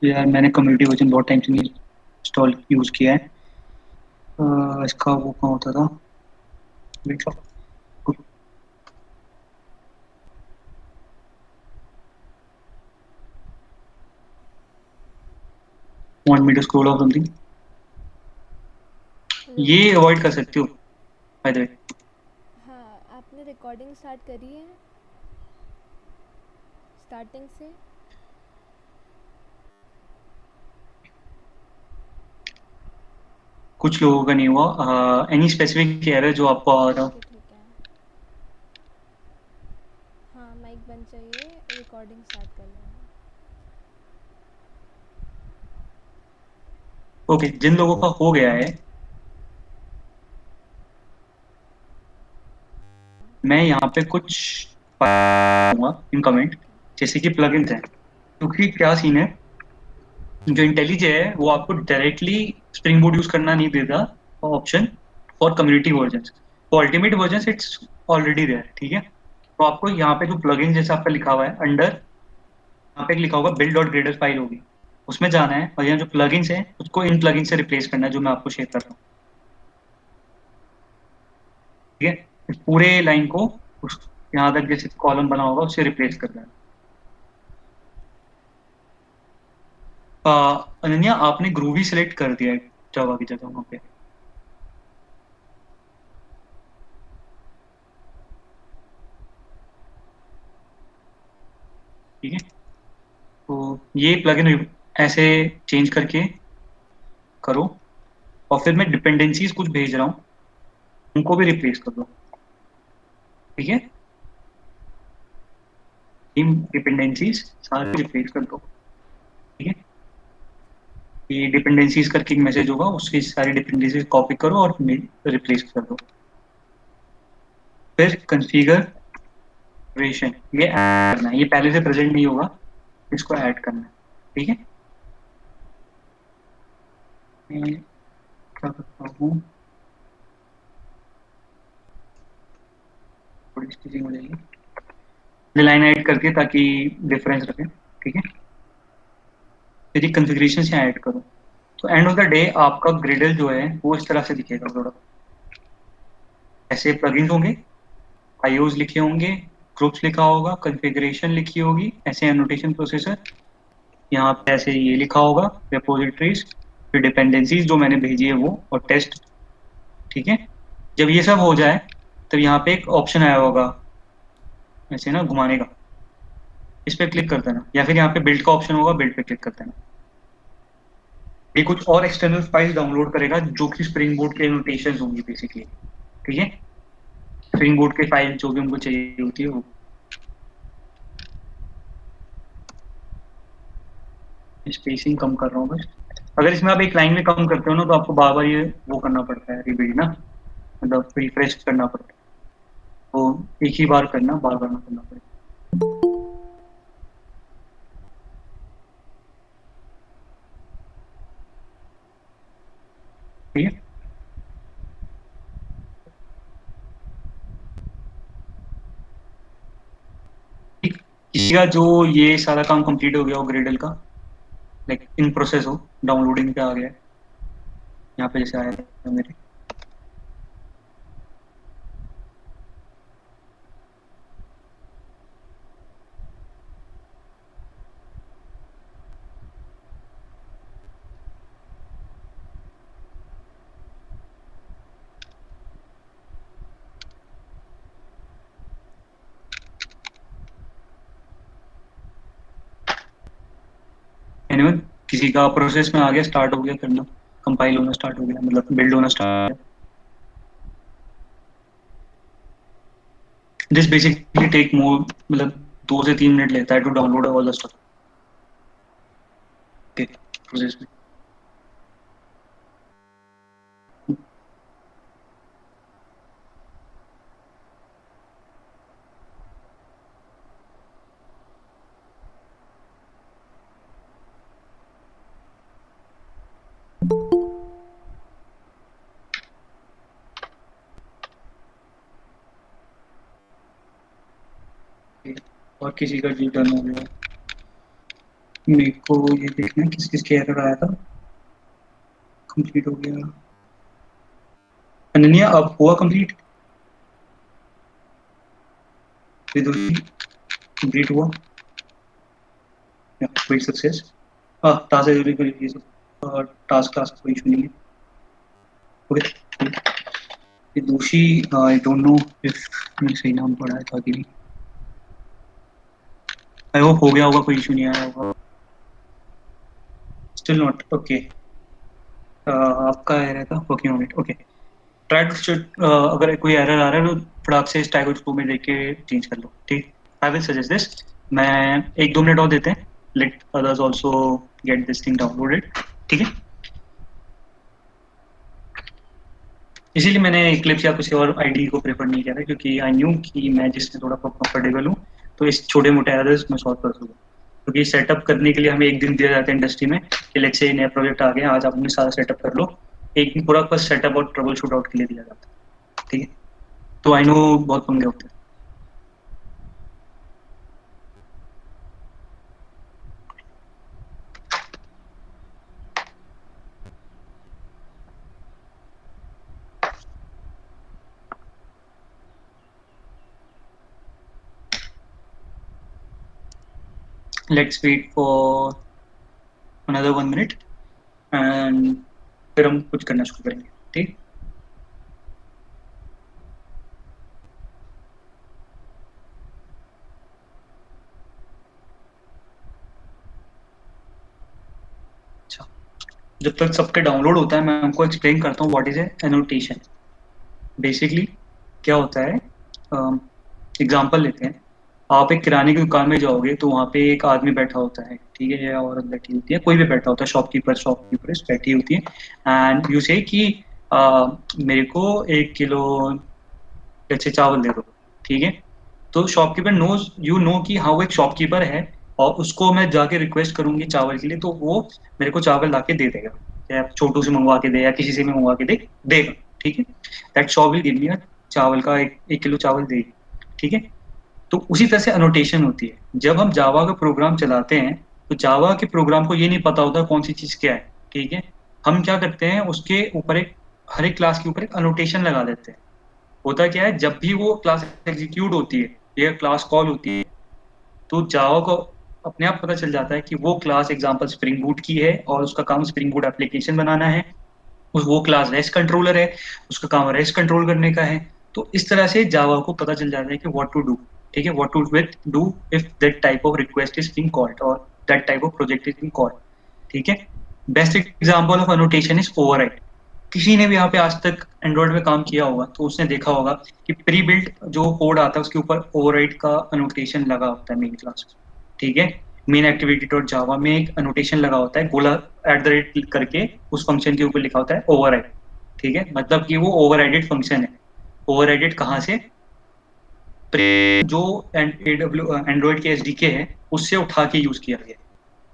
यार मैंने कम्युनिटी वर्जन बहुत टाइम से नहीं इंस्टॉल यूज किया है। इसका वो कहाँ होता था? 1 minute scroll of something, hello. ये अवॉइड कर सकते हो बाय द वे। हाँ, आपने रिकॉर्डिंग स्टार्ट करी है स्टार्टिंग से? कुछ लोगों का नहीं हुआ। एनी स्पेसिफिक एरर जो आपको आ रहा हो? ओके ठीक है। हाँ, माइक बंद चाहिए, रिकॉर्डिंग स्टार्ट कर लेना। ओके, जिन लोगों का हो गया है मैं यहाँ पे कुछ दूंगा इन कमेंट, ओके। जैसे कि प्लगइन्स हैं, क्योंकि क्या सीन है, जो इंटेलिज है वो आपको डायरेक्टली स्प्रिंग बोर्ड यूज करना नहीं देता option for community version, for ultimate version it's already there. ठीक है, तो आपको यहाँ पे जो प्लगइन जैसा आपका लिखा हुआ है अंडर, यहाँ पे एक लिखा होगा बिल्ड डॉट ग्रेडर फाइल होगी, उसमें जाना है और यहाँ जो प्लगइन्स है उसको इन प्लगइन से रिप्लेस करना है जो मैं आपको शेयर कर रहा हूँ। ठीक है, इस पूरे लाइन को उस यहाँ तक जैसे कॉलम बना होगा उससे रिप्लेस कर देना। अनन्या, आपने ग्रूवी सेलेक्ट कर दिया है जावा की जगह वहाँ पे। ठीक है, तो ये प्लगइन ऐसे चेंज करके करो, और फिर मैं डिपेंडेंसीज कुछ भेज रहा हूँ, उनको भी रिप्लेस कर दो। ठीक है, टीम डिपेंडेंसीज सारे रिप्लेस कर दो। ठीक है, ये डिपेंडेंसीज करके एक मैसेज होगा, उसकी सारी डिपेंडेंसीज कॉपी करो और रिप्लेस कर दो। फिर कॉन्फ़िगरेशन, ये ऐड करना है, ये पहले से प्रेजेंट नहीं होगा, इसको ऐड करना है। ठीक है, मैं क्या करता हूँ, थोड़ी स्टिचिंग हो जाएगी लाइन ऐड करके, ताकि डिफरेंस रखें। ठीक है, फिर ये कॉन्फ़िगरेशन से ऐड करो। तो एंड ऑफ द डे आपका ग्रिडल जो है वो इस तरह से दिखेगा थोड़ा, ऐसे प्लगइन्स होंगे, आईओज लिखे होंगे, ग्रुप्स लिखा होगा, कॉन्फ़िगरेशन लिखी होगी, ऐसे एनोटेशन प्रोसेसर, यहाँ पे ऐसे ये लिखा होगा, रेपोजिटरीज, फिर डिपेंडेंसीज जो मैंने भेजी है वो, और टेस्ट। ठीक है, जब ये सब हो जाए तब यहाँ पे एक ऑप्शन आया होगा ऐसे ना घुमाने का, इस पे क्लिक कर देना, या फिर यहाँ पे बिल्ड का ऑप्शन होगा, बिल्ड पे क्लिक कर देना। ये कुछ और एक्सटर्नल फाइल डाउनलोड करेगा जो कि स्प्रिंग बोर्ड के एनोटेशन होंगी बेसिकली। ठीक है, स्प्रिंग बोर्ड के फाइल जो भी उनको चाहिए होती है वो। स्पेसिंग कम कर रहा हूँ बस, अगर इसमें आप एक लाइन में कम करते हो ना तो आपको बार बार ये वो करना पड़ता है, रिबिल्ड ना, मतलब रिफ्रेश करना पड़ता है, तो एक ही बार करना, बार बार ना करना पड़ेगा। ठीक है, किसी का जो ये सारा काम कंप्लीट हो गया हो ग्रेडल का, लाइक इन प्रोसेस हो, डाउनलोडिंग पे आ गया है, यहाँ पे जैसे आया था मेरे। एनीवन, किसी का प्रोसेस में आ गया, स्टार्ट हो गया करना, कंपाइल होना स्टार्ट हो गया, मतलब बिल्ड होना स्टार्ट हो गया। दिस बेसिकली टेक मोर, मतलब 2 से 3 मिनट लेता है to download all the stuff के प्रोसेस में। और किसी का जो डन हो गया, मेरे को ये देखना है किस किस के एरर आया था। कंप्लीट हो गया, अनन्या अब हुआ कंप्लीट, विदुषी कंप्लीट हुआ, कोई सक्सेस। हाँ, टास्क जरूरी करी, ये सब टास्क टास्क कोई इशू नहीं है। Okay, Vidushi, I don't know if मैंने सही नाम पढ़ा है था कि नहीं, आई होप हो गया होगा, कोई इशू नहीं आया होगा। स्टिल नॉट ओके, आपका एरर था working on it. Okay, try to, अगर कोई एरर आ रहा है तो फटाक से इस टैग को में देख के चेंज कर लो। ठीक, आई विल सजेस्ट दिस, मैं 1-2 मिनट और देते हैं, let others also get this thing downloaded. ठीक है, इसीलिए मैंने Eclipse या किसी और आईडी को प्रेफर नहीं किया था, क्योंकि आई न्यू कि मैं जिसमें थोड़ा कंफर्टेबल हूँ, तो इस छोटे मोटे एरर्स मैं सॉल्व कर सकूँ। क्योंकि सेटअप करने के लिए हमें एक दिन दिया जाता है इंडस्ट्री में, कि लेट्स से नया प्रोजेक्ट आ गया, आज आपने सारा सेटअप कर लो, एक दिन पूरा बस सेटअप और ट्रबल शूट आउट के लिए दिया जाता है। ठीक है, तो आई नो बहुत पंगे होते हैं। Let's wait for another 1 minute and फिर हम कुछ करना शुरू करेंगे, ठीक। अच्छा, जब तक सबके डाउनलोड होता है मैं आपको एक्सप्लेन करता हूँ व्हाट इज एनोटेशन। बेसिकली क्या होता है, एग्जांपल लेते हैं। आप एक किराने की दुकान में जाओगे तो वहाँ पे एक आदमी बैठा होता है, ठीक है, या औरत बैठी होती है, कोई भी बैठा होता है, शॉपकीपर बैठी होती है। एंड यू से कि मेरे को 1 किलो अच्छे चावल दे दो, ठीक है। तो शॉपकीपर नोज, यू नो कि हाँ वो एक शॉपकीपर है, और उसको मैं जाके रिक्वेस्ट करूंगी चावल के लिए तो वो मेरे को चावल ला के दे देगा, या छोटू से मंगवा के दे या किसी से भी मंगवा के देगा, ठीक है। That shop will give me चावल का 1 किलो चावल देगी, ठीक है। तो उसी तरह से अनोटेशन होती है। जब हम जावा का प्रोग्राम चलाते हैं तो जावा के प्रोग्राम को ये नहीं पता होता कौन सी चीज क्या है, ठीक है। हम क्या करते हैं, उसके ऊपर एक, हर एक क्लास के ऊपर एक अनोटेशन लगा देते हैं। होता क्या है, जब भी वो क्लास एग्जीक्यूट होती है या क्लास कॉल होती है तो जावा को अपने आप पता चल जाता है कि वो क्लास एग्जांपल स्प्रिंग बूट की है और उसका काम स्प्रिंग बूट एप्लीकेशन बनाना है। वो क्लास रेस्ट कंट्रोलर है, उसका काम रेस्ट कंट्रोल करने का है। तो इस तरह से जावा को पता चल जाता है कि व्हाट टू डू, ठीक है, what to do if that type of request is being called or that type of project is being called, ठीक है। Best example of annotation is override. किसी ने भी यहाँ पे आज तक एंड्रॉइड में काम किया होगा तो उसने देखा होगा कि प्री बिल्ट जो कोड आता है उसके ऊपर ओवरराइड का अनोटेशन लगा होता है मेन क्लास, ठीक है। मेन एक्टिविटी डॉट जावा में एक अनोटेशन लगा होता है, गोला @, क्लिक करके उस फंक्शन के ऊपर लिखा होता है ओवरराइड, ठीक है। मतलब कि वो ओवरराइडेड फंक्शन है। ओवरराइडेड कहाँ से, जो एंड्रॉइड के एसडीके है उससे उठा के यूज किया गया,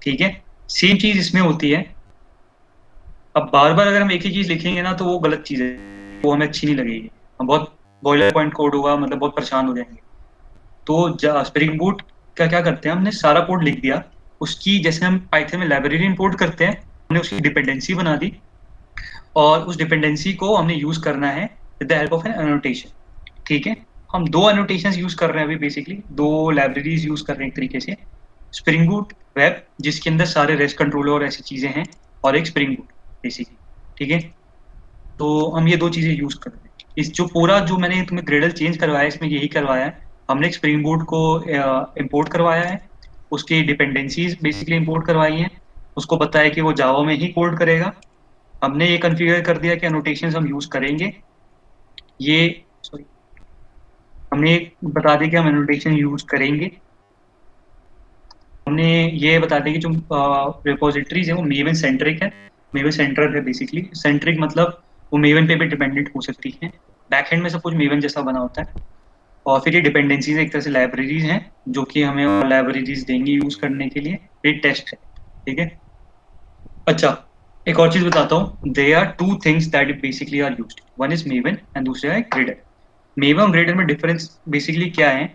ठीक है। सेम चीज इसमें होती है। अब बार बार अगर हम एक ही चीज लिखेंगे ना तो वो गलत चीज है, वो हमें अच्छी नहीं लगेगी, हम बहुत बॉयलर पॉइंट कोड होगा, मतलब बहुत परेशान हो जाएंगे। तो स्प्रिंग बूट का क्या करते हैं, हमने सारा कोड लिख दिया, उसकी जैसे हम पाइथन में लाइब्रेरी इंपोर्ट करते हैं, हमने उसकी डिपेंडेंसी बना दी और उस डिपेंडेंसी को हमने यूज करना है with the help of an annotation, ठीक है। हम दो एनोटेशन यूज कर रहे हैं अभी, बेसिकली दो लाइब्रेरीज यूज कर रहे हैं एक तरीके से। स्प्रिंग बूट वेब जिसके अंदर सारे रेस्ट कंट्रोलर और ऐसी चीजें हैं, और एक स्प्रिंग बूट बेसिकली, ठीक है। तो हम ये दो चीजें यूज कर रहे हैं। इस जो पूरा जो मैंने तुम्हें ग्रेडल चेंज करवाया है इसमें यही करवाया है, हमने एक स्प्रिंग बूट को इंपोर्ट करवाया है, उसकी डिपेंडेंसीज बेसिकली इंपोर्ट करवाई हैं, उसको बताया कि वो जावा में ही कोड करेगा। हमने ये कॉन्फ़िगर कर दिया कि एनोटेशंस हम यूज करेंगे, ये सॉरी, हमने बता दिया कि हम एनोटेशन यूज करेंगे। हमने ये बता दिया कि जो रिपोजिटरीज है वो मेवन सेंट्रिक है, मेवन सेंट्रल है बेसिकली। सेंट्रिक मतलब वो मेवन पे भी डिपेंडेंट हो सकती है, बैकएंड में सब कुछ मेवन जैसा बना होता है। और फिर ये डिपेंडेंसीज एक तरह से लाइब्रेरीज हैं जो कि हमें लाइब्रेरीज देंगी यूज करने के लिए। ये टेस्ट है, ठीक है। अच्छा, एक और चीज बताता हूँ, they are two things that basically are used, one is Maven and दूसरा है ग्रेडल। मेवन और ग्रेडल में डिफरेंस बेसिकली क्या है,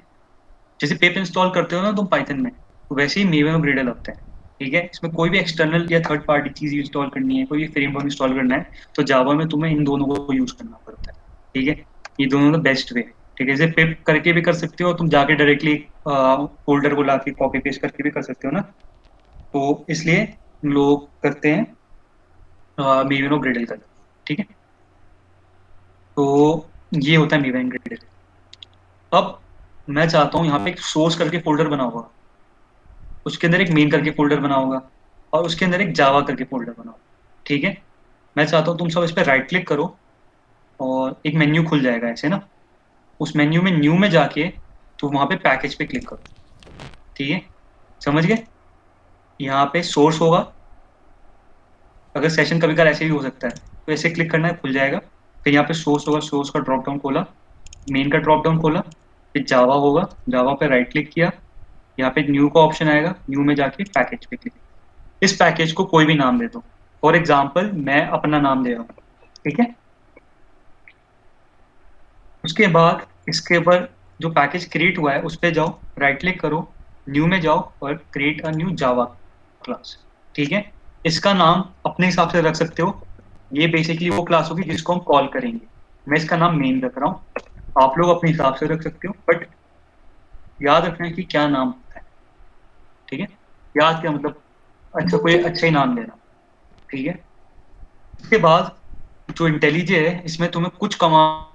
जैसे पिप इंस्टॉल करते हो ना तुम पाइथन में, तो वैसे ही मेवन और ग्रेडल होता है, ठीक है। इसमें कोई भी एक्सटर्नल या थर्ड पार्टी चीज इंस्टॉल करनी है, कोई भी फ्रेमवर्क इंस्टॉल करना है तो जावा में तुम्हें इन दोनों को यूज करना पड़ता है, ठीक है। ये दोनों का बेस्ट वे है, ठीक है। जैसे पिप करके भी कर सकते हो तुम, जाके डायरेक्टली फोल्डर को लाके कॉपी पेस्ट करके भी कर सकते हो ना, तो इसलिए लोग करते हैं मेवन और ग्रेडल का, ठीक है। तो ये होता है मेवन ग्रेडल। अब मैं चाहता हूँ यहाँ पे एक सोर्स करके फोल्डर बना होगा, उसके अंदर एक मेन करके फोल्डर बना होगा, और उसके अंदर एक जावा करके फोल्डर बना होगा, ठीक है। मैं चाहता हूँ तुम सब इस पर राइट क्लिक करो और एक मेन्यू खुल जाएगा ऐसे ना, उस मेन्यू में न्यू में जाके तो वहाँ पे पैकेज पे क्लिक करो, ठीक है। समझ गए, यहाँ पे सोर्स होगा, अगर सेशन कभी कभार ऐसे भी हो सकता है तो ऐसे क्लिक करना है, खुल जाएगा। फिर यहाँ पे सोर्स होगा, सोर्स का ड्रॉप डाउन खोला, मेन का ड्रॉप डाउन खोला, फिर जावा होगा, जावा पे राइट क्लिक किया, यहाँ पे न्यू का ऑप्शन आएगा, न्यू में जाके पैकेज पे क्लिक। इस पैकेज को कोई भी नाम दे दो, फॉर एग्जाम्पल मैं अपना नाम दे रहा हूँ, ठीक है। उसके बाद इसके ऊपर जो पैकेज क्रिएट हुआ है उस पर जाओ, राइट क्लिक करो, न्यू में जाओ और create a new Java class, ठीक है। इसका नाम अपने हिसाब से रख सकते हो, ये बेसिकली वो क्लास होगी जिसको हम कॉल करेंगे। मैं इसका नाम मेन रख रहा हूँ, आप लोग अपने हिसाब से रख सकते हो, बट याद रखना है कि क्या नाम होता है, ठीक है। याद क्या मतलब, अच्छा कोई अच्छा ही नाम लेना, ठीक है। इसके बाद जो इंटेलिजे है इसमें तुम्हें कुछ कमा,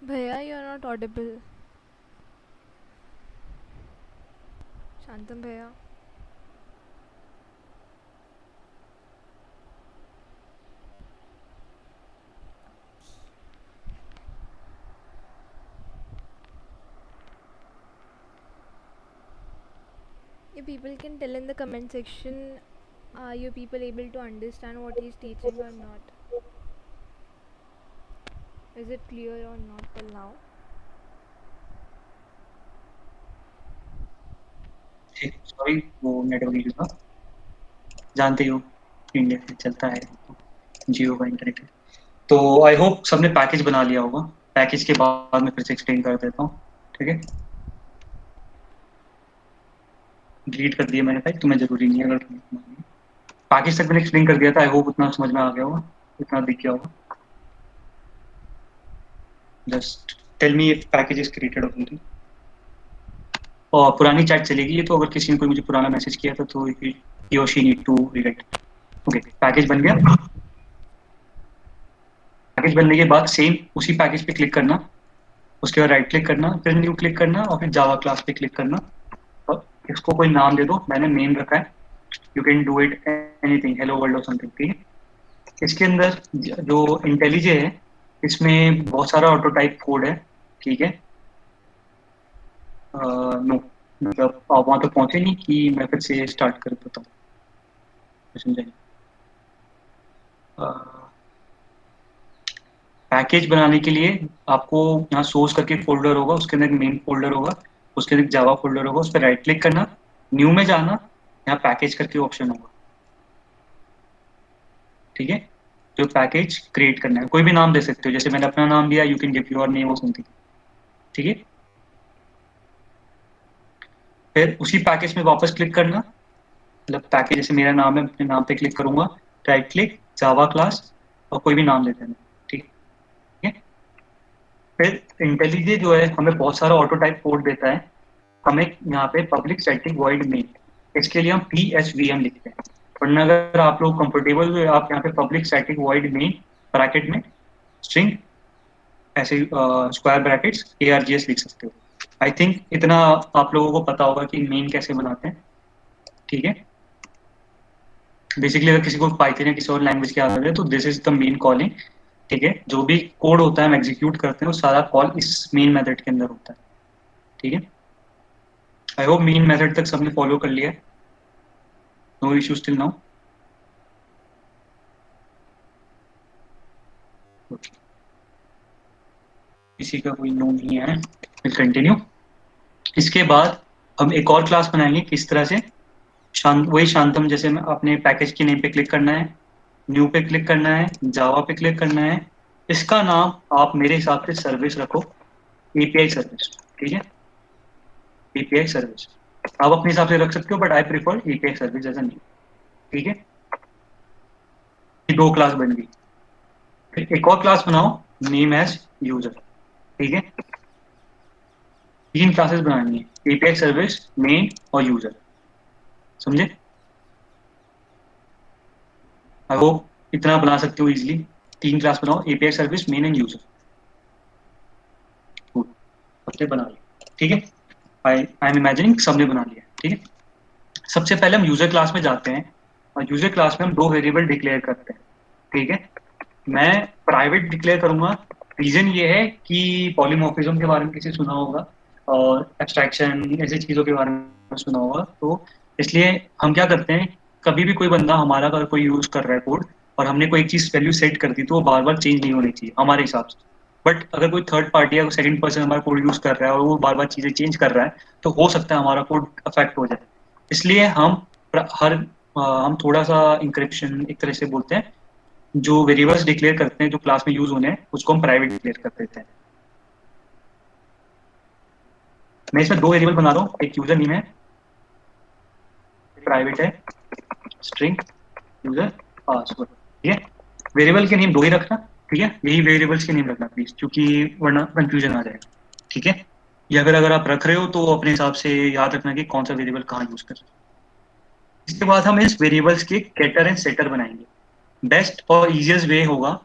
भैया यू आर नॉट ऑडिबल। शांतम भैया। You people can tell in the comment section, are you people able to understand what he's teaching or not? Is it clear or not till now? Sorry वो network issue था, जानते हो India से चलता है, जियो का internet है। तो आई होप सबने पैकेज बना लिया होगा। पैकेज के बाद मैं फिर से एक्सप्लेन कर देता हूँ, ठीक है। डिलीट कर दिया मैंने फाइल, तुम्हें जरूरी नहीं है अगर तुम्हें पैकेज तक मैंने एक्सप्लेन कर दिया था। आई होप उतना समझ में आ गया होगा, उतना दिख गया होगा। Just tell me if package is created और समथिंग। और पुरानी चैट चलेगी ये, तो अगर किसी ने कोई मुझे पुराना मैसेज किया था तो ही और she need to rewrite. Okay, package बन गया। पैकेज बनने के बाद सेम उसी पैकेज पे क्लिक करना, उसके बाद राइट क्लिक करना, फिर न्यू क्लिक करना और फिर जावा क्लास पे क्लिक करना और इसको कोई नाम दे दो। मैंने मेन रखा है, you can do it anything, hello world और समथिंग, ठीक है। इसके अंदर जो इंटेलिजे है इसमें बहुत सारा ऑटो टाइप कोड है, ठीक है। नो मतलब आप वहां तक पहुंचे नहीं कि मैं फिर से स्टार्ट कर देता हूँ, समझे। पैकेज बनाने के लिए आपको यहाँ सोर्स करके फोल्डर होगा, उसके अंदर मेन फोल्डर होगा, उसके अंदर जावा फोल्डर होगा, उस पर राइट क्लिक करना, न्यू में जाना, यहाँ पैकेज करके ऑप्शन होगा, ठीक है। जो पैकेज क्रिएट करना है कोई भी नाम दे सकते हो, जैसे मैंने अपना नाम दिया, you can give your name और समथिंग, ठीक है। फिर उसी पैकेज में वापस क्लिक करना, मतलब पैकेज जैसे मेरा नाम है, अपने नाम पे क्लिक करूंगा, राइट क्लिक, जावा क्लास और कोई भी नाम दे देना, ठीक है। फिर इंटेलिजे जो है हमें बहुत सारा ऑटो टाइप कोड देता है, हमें यहाँ पे पब्लिक स्टैटिक वॉइड मेन, इसके लिए हम PSVM लिखते हैं। वरना अगर आप लोग कंफर्टेबल हुए, आप यहाँ पे public static void main bracket में स्ट्रिंग ऐसे स्क्वायर ब्रैकेट्स ARGS लिख सकते हो। आई थिंक इतना आप लोगों को पता होगा कि मेन कैसे बनाते हैं, ठीक है। बेसिकली अगर किसी को पाइथन या किसी और लैंग्वेज की आदत है तो this is the main calling, ठीक है। जो भी कोड होता है हम एग्जीक्यूट करते हैं वो सारा कॉल इस मेन मेथड के अंदर होता है, ठीक है। आई होप मेन मेथड तक सबने फॉलो कर लिया है, नो इश्यूज टिल नाउ। किसी का कोई नो नहीं है, विल कंटिन्यू। इसके बाद हम एक और क्लास बनाएंगे, किस तरह से, वही शांतम जैसे मैं अपने पैकेज के नेम पे क्लिक करना है, न्यू पे क्लिक करना है, जावा पे क्लिक करना है। इसका नाम आप मेरे हिसाब से सर्विस रखो, API सर्विस, ठीक है। API सर्विस आप अपने हिसाब से रख सकते हो, but I prefer API service as a name, ठीक है। ये दो क्लास बन गई। फिर एक और क्लास बनाओ, नेम एज यूजर, ठीक है। तीन क्लासेस बनानी है, API सर्विस, मेन और यूजर, समझे। आई होप इतना बना सकते हो इजीली। तीन क्लास बनाओ, API service, main and user, सबने बना लिया, ठीक है। आई एम इमेजिनिंग सबने बना लिया, ठीक है। सबसे पहले हम यूजर क्लास में जाते हैं और यूजर क्लास में हम दो वेरिएबल डिक्लेयर करते हैं, ठीक है। मैं प्राइवेट डिक्लेयर करूंगा, रीजन ये है कि पॉलीमॉर्फिज्म के बारे में किसी सुना होगा और एब्स्ट्रैक्शन ऐसी चीज़ों के बारे में सुना होगा, तो इसलिए हम क्या करते हैं, कभी भी कोई बंदा हमारा अगर कोई यूज कर रहा है कोड और हमने कोई एक चीज़ वैल्यू सेट कर दी तो वो बार बार चेंज नहीं होनी चाहिए हमारे हिसाब से, बट अगर कोई थर्ड पार्टी या सेकंड पर्सन हमारा कोड यूज कर रहा है और वो बार बार चीजें चेंज कर रहा है, तो हो सकता है हमारा कोड अफेक्ट हो जाए। इसलिए हम थोड़ा सा इंक्रिप्शन एक तरह से बोलते हैं, जो वेरिएबल्स डिक्लेयर करते हैं जो क्लास में यूज होने हैं उसको हम प्राइवेट डिक्लेयर कर देते हैं। मैं इसमें दो वेरिएबल बना रहा हूँ, एक यूजर नेम है, प्राइवेट है, स्ट्रिंग यूजर पासवर्ड। ठीक है, वेरिएबल के नेम दो ही रखना, ठीक है, यही वेरिएबल्स के नेम रखना प्लीज, क्योंकि वरना कंफ्यूजन आ जाएगा। ठीक है, या फिर अगर आप रख रहे हो तो अपने हिसाब से याद रखना कि कौन सा वेरिएबल कहाँ यूज कर रहे हो। इसके बाद हम इस वेरिएबल्स के गेटर एंड सेटर बनाएंगे। बेस्ट और इजिएस्ट वे होगा,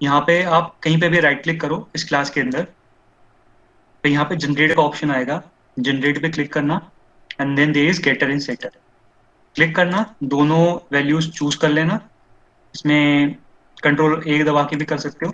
यहाँ पे आप कहीं पे भी राइट क्लिक करो इस क्लास के अंदर, तो यहाँ पे जनरेट का ऑप्शन आएगा, जनरेट पे क्लिक करना, and then there is getter and setter, click करना, दोनों वैल्यूज चूज कर लेना। इसमें कंट्रोल एक दबा के भी कर सकते हो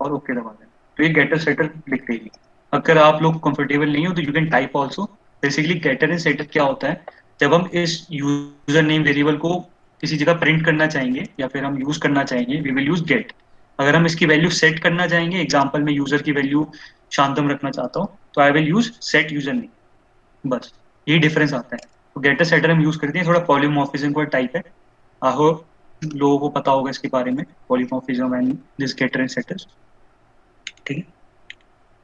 और ओके दबा देना, तो ये गेटर सेटर लिख देगी। अगर आप लोग कंफर्टेबल नहीं हो तो you can type also. Basically getter and setter क्या होता है, जब हम इस यूजर नेम वेरिएबल को किसी जगह प्रिंट करना चाहेंगे या फिर हम यूज करना चाहेंगे, वी विल यूज गेट। अगर हम इसकी वैल्यू सेट करना चाहेंगे, एग्जाम्पल में यूजर की वैल्यू शांतम रखना चाहता हूँ, तो I will use set user name. बस यही डिफरेंस आता है। तो गेटर सेटर हम यूज करते हैं, थोड़ा पॉलीमॉर्फिज्म का टाइप है। आहो, लोगों को पता होगा इसके बारे में, polymorphism and this getter and setters. ठीक है,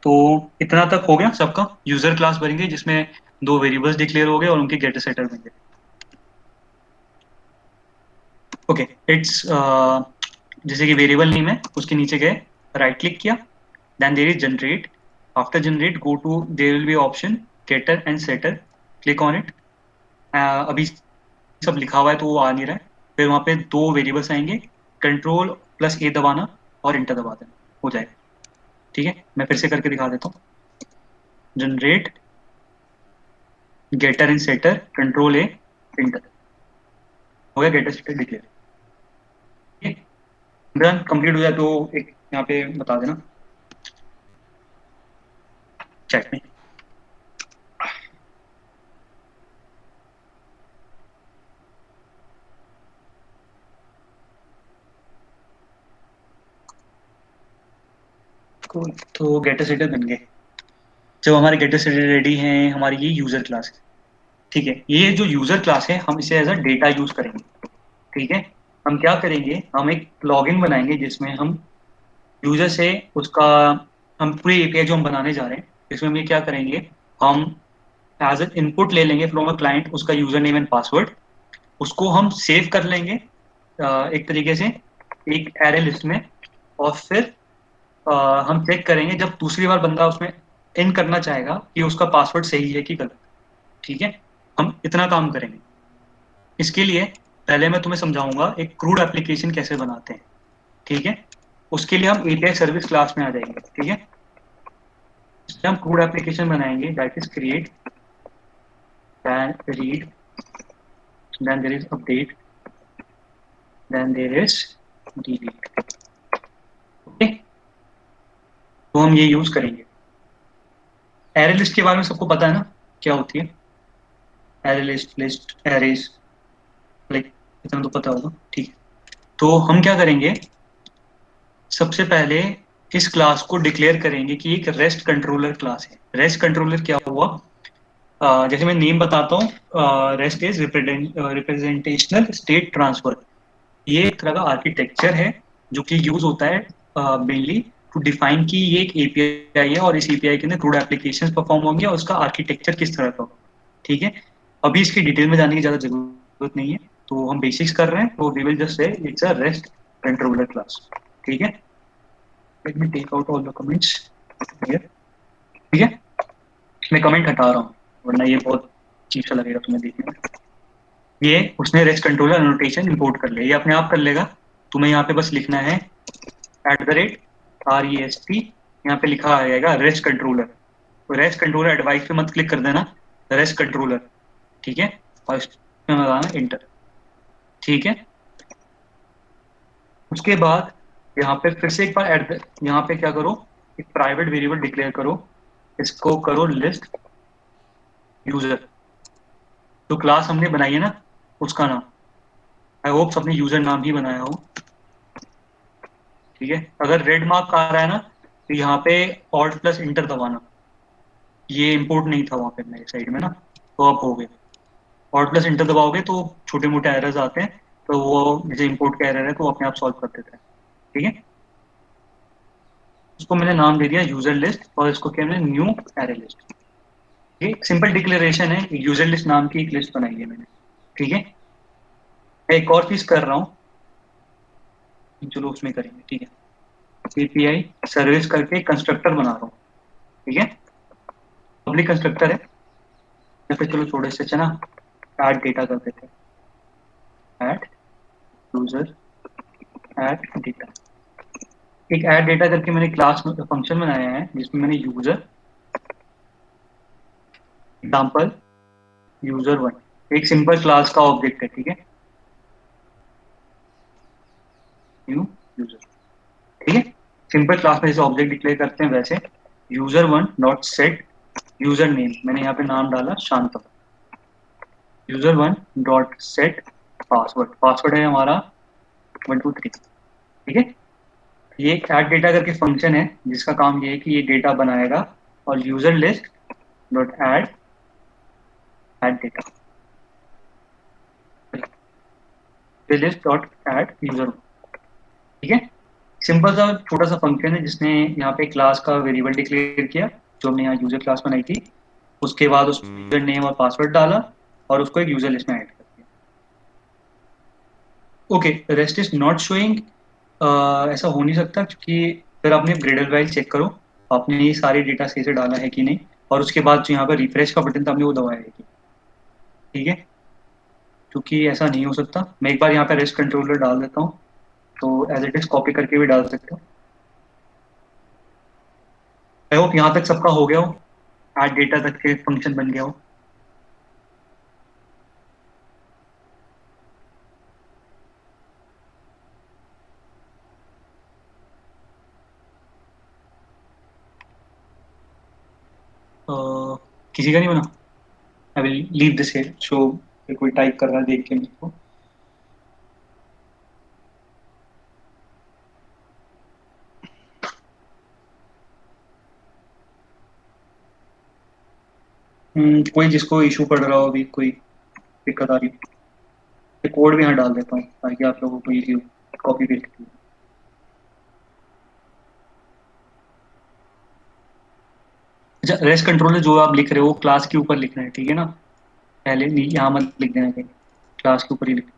तो इतना तक हो गया सबका। यूजर क्लास बनेंगे जिसमें दो वेरिएबल्स डिक्लेयर हो गए और उनके गेटर सेटर बन गए। ओके, इट्स जैसे कि वेरिएबल नेम है, उसके नीचे गए, राइट क्लिक किया, then there is generate, after generate go to, there will be option getter and setter, click on it. अभी सब लिखा हुआ है तो वो आ नहीं रहा है, फिर वहां पे दो वेरिएबल्स आएंगे, कंट्रोल प्लस ए दबाना और इंटर दबा देना, हो जाएगा। ठीक है, मैं फिर से करके दिखा देता हूँ, generate getter and setter, control A, enter, हो गया गेटर सेटर डिक्लेयर। ठीक है, रन कंप्लीट हो जाए तो एक यहाँ पे बता देना चैट में। तो गेटर सेटर बन गए। जब हमारे गेटर सेटर रेडी हैं, हमारी ये यूजर क्लास है। ठीक है, ये जो यूजर क्लास है हम इसे एज अ डेटा यूज करेंगे। ठीक है, हम क्या करेंगे, हम एक लॉगिन बनाएंगे जिसमें हम यूजर से उसका, हम पूरी एपीआई जो हम बनाने जा रहे हैं इसमें हम ये क्या करेंगे, हम एज एन इनपुट ले लेंगे फ्रॉम अ क्लाइंट उसका यूजर नेम एंड पासवर्ड, उसको हम सेव कर लेंगे एक तरीके से एक एरे लिस्ट में, और फिर हम चेक करेंगे जब दूसरी बार बंदा उसमें इन करना चाहेगा कि उसका पासवर्ड सही है कि गलत। ठीक है, हम इतना काम करेंगे। इसके लिए पहले मैं तुम्हें समझाऊंगा एक क्रूड एप्लीकेशन कैसे बनाते हैं। ठीक है, उसके लिए हम एपीआई सर्विस क्लास में आ जाएंगे। ठीक है, इसमें हम क्रूड एप्लीकेशन बनाएंगे, that is create, then read, then there is update, then there is delete। Okay, तो हम ये यूज करेंगे। एरे लिस्ट के बारे में सबको पता है ना, क्या होती है array list, list arrays, like इतना तो पता होगा। ठीक है, तो हम क्या करेंगे, सबसे पहले इस क्लास को डिक्लेयर करेंगे कि एक रेस्ट कंट्रोलर क्लास है। रेस्ट कंट्रोलर क्या हुआ, जैसे मैं नेम बताता हूँ, rest is representational state transfer. ये एक तरह का आर्किटेक्चर है जो कि यूज होता है मेनली टू डिफाइन कि ये एक एपीआई है और इस एपीआई के अंदर क्रूड एप्लीकेशंस परफॉर्म होंगे और उसका आर्किटेक्चर किस तरह का होगा। ठीक है, अभी इसकी डिटेल में जाने की ज्यादा जरूरत नहीं है, तो हम बेसिक्स कर रहे हैं, तो we will just say it's a rest controller class. ठीक है, let me take out all the comments here. ठीक है, मैं कमेंट हटा रहा हूँ वरना ये बहुत चीप सा लगेगा तुम्हें देखने में। ये उसने रेस्ट कंट्रोलर एनोटेशन इंपोर्ट कर लिया, ये अपने आप कर लेगा। तुम्हें यहाँ पे बस लिखना है @REST, यहाँ पे लिखा आएगा रेस्ट कंट्रोलर। तो रेस्ट कंट्रोलर एडवाइस पे मत क्लिक कर देना, रेस्ट कंट्रोलर। ठीक है, और इसमें लगाना इंटर। ठीक है, उसके बाद यहाँ पे फिर से एक बार यहाँ पे क्या करो, एक प्राइवेट वेरिएबल डिक्लेयर करो, इसको करो लिस्ट यूजर। तो क्लास हमने बनाई है ना उसका नाम, आई होप सबने यूजर नाम ही बनाया हो। ठीक है, अगर रेड मार्क आ रहा है ना तो यहाँ पे ऑल्ट प्लस इंटर दबाना, ये इंपोर्ट नहीं था वहाँ पे मेरे साइड में ना, तो अब हो गए। ऑल्ट प्लस इंटर दबाओगे तो छोटे मोटे एरर्स आते हैं, तो वो जैसे इंपोर्ट का एरर है तो वो अपने आप सॉल्व कर देता है। ठीक है, उसको मैंने नाम दे दिया यूजर लिस्ट, और इसको क्या मैंने न्यू एरे लिस्ट। ये सिंपल डिक्लेरेशन है, यूजर लिस्ट नाम की एक लिस्ट बनाई है मैंने। ठीक है, मैं एक और चीज कर रहा हूँ, चलो उसमें करेंगे। ठीक है, एपीआई सर्विस करके कंस्ट्रक्टर बना रहा हूँ। ठीक है, पब्लिक कंस्ट्रक्टर है, या फिर चलो थोड़े से अच्छा ना ऐड डेटा कर देते हैं, ऐड यूजर ऐड डेटा। एक ऐड डेटा करके मैंने क्लास फंक्शन बनाया है जिसमें मैंने यूजर एग्जाम्पल यूजर वन एक सिंपल क्लास का ऑब्जेक्ट है। ठीक है, न्यू यूजर। ठीक है, सिंपल क्लास में जैसे ऑब्जेक्ट डिक्लेयर करते हैं वैसे user one dot set user name, मैंने यहाँ पे नाम डाला Shantam. User one dot set password, password है हमारा 123। ठीक है, ये एक ऐड डेटा करके फंक्शन है जिसका काम ये है कि ये डेटा बनाएगा, और user list dot add add data, list dot add user. ठीक है, सिंपल सा छोटा सा फंक्शन है जिसने यहाँ पे क्लास का वेरिएबल डिक्लेयर किया, जो हमने यहाँ यूजर क्लास बनाई थी, उसके बाद उस यूजर नेम और पासवर्ड डाला और उसको एक यूजर लिस्ट में ऐड कर दिया। Okay, rest is not showing, ऐसा हो नहीं सकता क्योंकि फिर आपने ग्रेडल वाइज चेक करो आपने ये सारी डेटा सही से डाला है कि नहीं, और उसके बाद जो यहाँ पर रिफ्रेश का बटन था आपने वो दबाया है कि। ठीक है, क्योंकि ऐसा नहीं हो सकता, मैं एक बार यहाँ पे रेस्ट कंट्रोलर डाल देता हूँ, तो एज इट इज कॉपी करके भी डाल सकते हो। आई होप यहाँ तक सबका हो गया हो, ऐड डेटा तक के फंक्शन बन गया हो। किसी का नहीं बना? I will leave this here, so कोई टाइप कर रहा है देख के मेरे को। कोई जिसको इशू पड़ रहा हो, अभी कोई दिक्कत आ रही है, कोड भी यहाँ डाल देता हूँ ताकि आप लोगों को इजी हो कॉपी पेस्ट की। अच्छा, रेस्ट कंट्रोलर जो आप लिख रहे हो क्लास के ऊपर लिखना है, ठीक है ना, पहले नहीं यहाँ मत लिख देना कहीं, क्लास के ऊपर ही लिखना।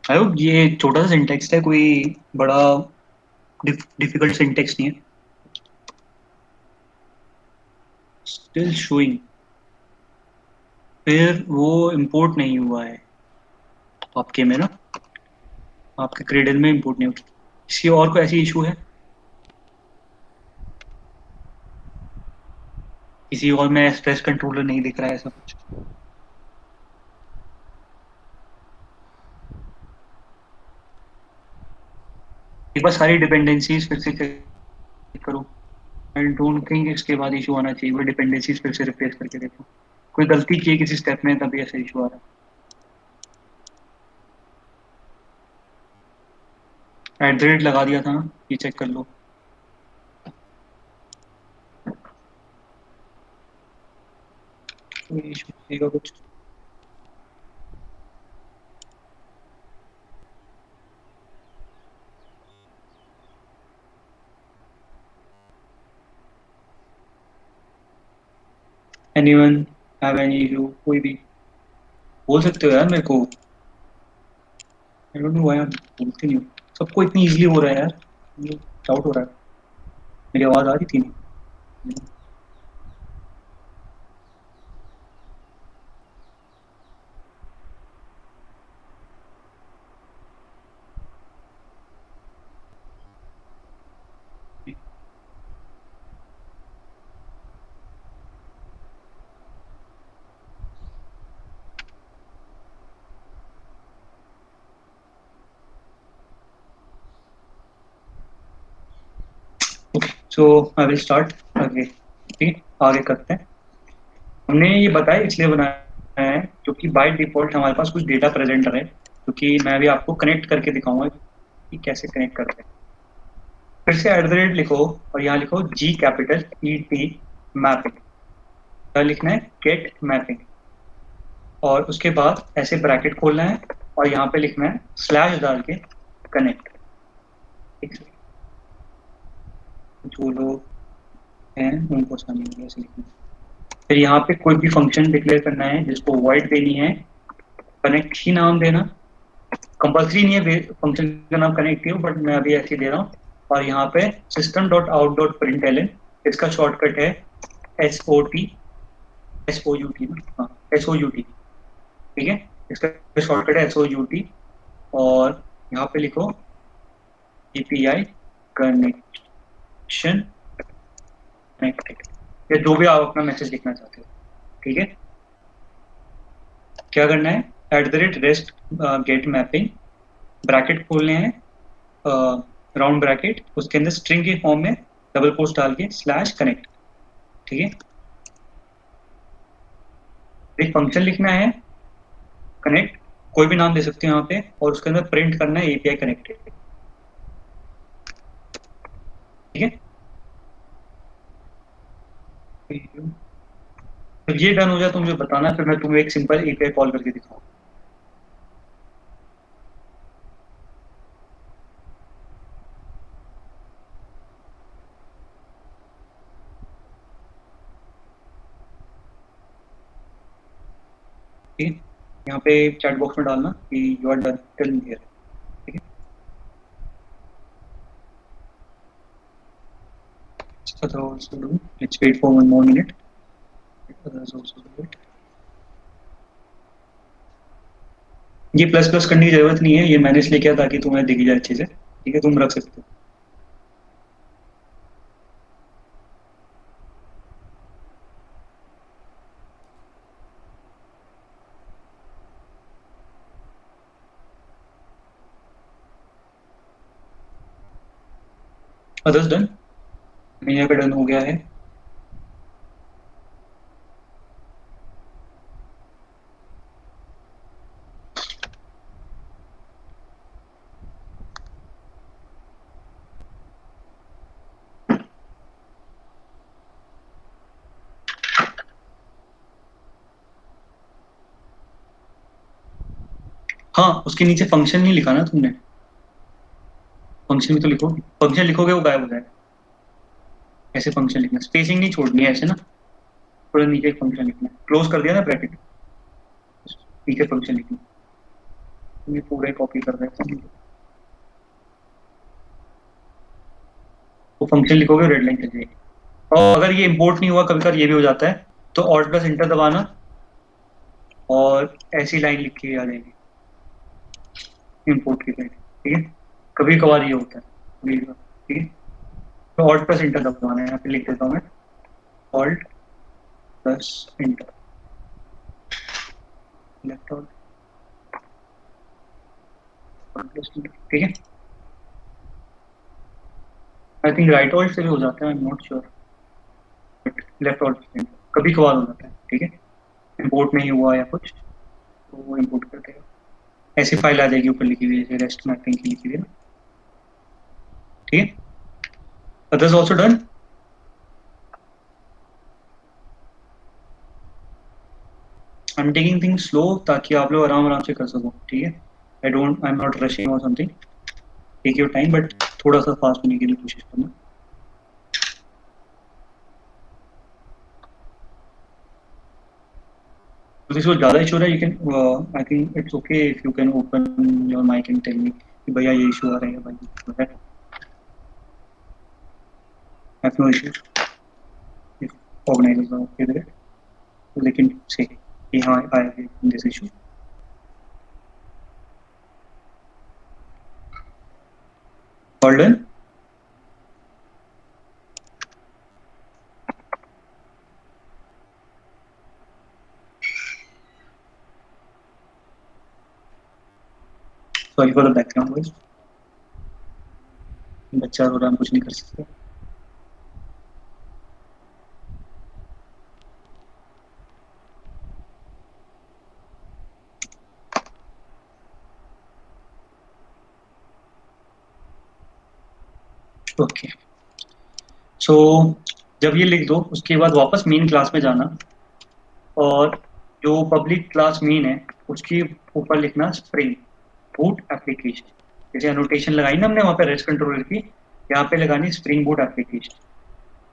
आई होप ये छोटा सा सिंटेक्स है, कोई बड़ा डिफिकल्ट सिंटेक्स नहीं है। स्टिल शोइंग, फिर वो इंपोर्ट नहीं हुआ है आपके में ना, आपके क्रेडल में इंपोर्ट नहीं हुआ। किसी और को ऐसी इशू है? किसी और में स्ट्रेस कंट्रोलर नहीं दिख रहा है ऐसा कुछ? एक बार सारी डिपेंडेंसीज फिर से चेक करो। आई डोंट थिंक इसके बाद इशू आना चाहिए, वो डिपेंडेंसीज फिर से रिप्लेस करके देखो, कोई गलती की है किसी स्टेप में तभी ऐसा इशू आ रहा है। एट द रेट लगा दिया था ना, ये चेक कर लो। कोई इशू कुछ? Anyone have any issue? कोई भी बोल सकते हो यार मेरे को, आई डोंट नो व्हाई आप बोलते नहीं हो। सबको इतनी इजीली हो रहा है यार, मुझे डाउट हो रहा है। मेरी आवाज आ रही थी नहीं? सो आई विल स्टार्ट आगे। ठीक है, आगे करते हैं। हमने ये बताया इसलिए बनाया है क्योंकि बाय डिफॉल्ट हमारे पास कुछ डेटा प्रेजेंट रहे, क्योंकि मैं अभी आपको कनेक्ट करके दिखाऊंगा कि कैसे कनेक्ट करते हैं। फिर से एट द रेट लिखो और यहाँ लिखो G capital E T mapping, क्या लिखना है, गेट मैपिंग, और उसके बाद ऐसे ब्रैकेट खोलना है और यहाँ पे लिखना है स्लैश डाल के कनेक्ट। ठीक है, जो लोग हैं उनको आसानी होगी ऐसे लिखना है। फिर यहाँ पे कोई भी फंक्शन डिक्लेयर करना है जिसको वॉइड देनी है, कनेक्ट ही नाम देना, कंपल्सरी नहीं है फंक्शन का नाम कनेक्ट ही हो, बट मैं अभी ऐसे ही दे रहा हूँ। और यहाँ पे system dot out dot print, इसका शॉर्टकट है S O T, S O U T ना, हाँ एस ओ यू टी, ठीक है, इसका शॉर्टकट है एस ओ यू टी। और यहाँ पे लिखो एपीआई कनेक्शन कनेक्टेड, या जो भी आप अपना मैसेज लिखना चाहते हो। ठीक है, क्या करना है, at the rate rest get mapping, bracket खोलने हैं, राउंड ब्रैकेट, उसके अंदर स्ट्रिंग के फॉर्म में डबल कोट्स डाल के स्लैश कनेक्ट। ठीक है, एक फंक्शन लिखना है कनेक्ट, कोई भी नाम दे सकते हो यहाँ पे, और उसके अंदर प्रिंट करना है एपीआई कनेक्टेड। ठीक है, जब ये डन हो जाए तो मुझे बताना, फिर मैं तुम्हें एक सिंपल एपीआई कॉल करके दिखाऊँ। ठीक है, यहाँ पे चैट बॉक्स में डालना कि you are done till here. ठीक है, others also do. Let's wait for one more minute. Others also do it. ये प्लस प्लस करने की जरूरत नहीं है, ये मैंने इसलिए किया ताकि तुम्हें दिख जाए अच्छे से। ठीक है, तुम रख सकते हो। अदर्स डन, मेरा का डन हो गया है। हाँ, उसके नीचे फंक्शन नहीं लिखा ना तुमने, फंक्शन भी तो लिखो, फंक्शन लिखोगे वो गायब हो जाएगा। ऐसे फंक्शन लिखना, स्पेसिंग नहीं छोड़नी है ऐसे ना, थोड़ा नीचे एक फंक्शन लिखना है, क्लोज कर दिया ना ब्रैकेट, नीचे फंक्शन लिखना। तुम ये पूरा कॉपी कर रहे हो, वो फंक्शन लिखोगे रेड लाइन चल जाएगी। और अगर ये इंपोर्ट नहीं हुआ, कभी कभी ये भी हो जाता है, तो ऑल्ट प्लस इंटर दबाना और ऐसी लाइन लिख के आ जाएगी इंपोर्ट की लाइन। ठीक है, कभी कभार ये होता है, ठीक है, तो ऑल्ट प्लस इंटर दबाना है, यहाँ पे लिख देता हूँ मैं, alt plus inter, left alt plus inter. ठीक है, आई थिंक राइट ऑल्ट से भी हो जाता है, I am not sure, but left alt plus inter कभी कभार हो जाता है। ठीक है, इंपोर्ट नहीं हुआ या कुछ तो वो इंपोर्ट कर देगा, ऐसी फाइल आ जाएगी ऊपर लिखी हुई है रेस्ट मैपिंग की लिखी हुई है। ठीक है, others also done. I am taking things slow ताकि आप लोग आराम आराम से कर सको। ठीक है, आई एम नॉट रशिंग और something, take your time, but थोड़ा सा फास्ट होने के लिए कोशिश करना। तो इसको ज़्यादा इशू है, you can, I think it's okay if you can open your mic and tell me कि भैया ये इशू आ रहा है भाई, have no issue if organizers are okay with it, लेकिन से कि हाँ I have this issue. All done. Sorry for the background voice, बच्चा रो रहा है, हम कुछ नहीं कर सकते। ओके, सो जब ये लिख दो उसके बाद वापस मेन क्लास में जाना, और जो पब्लिक क्लास मेन है उसके ऊपर लिखना स्प्रिंग बूट एप्लीकेशन। जैसे अनोटेशन लगाई ना हमने वहाँ पे रेस्ट कंट्रोलर की, यहाँ पे लगानी स्प्रिंग बूट एप्लीकेशन।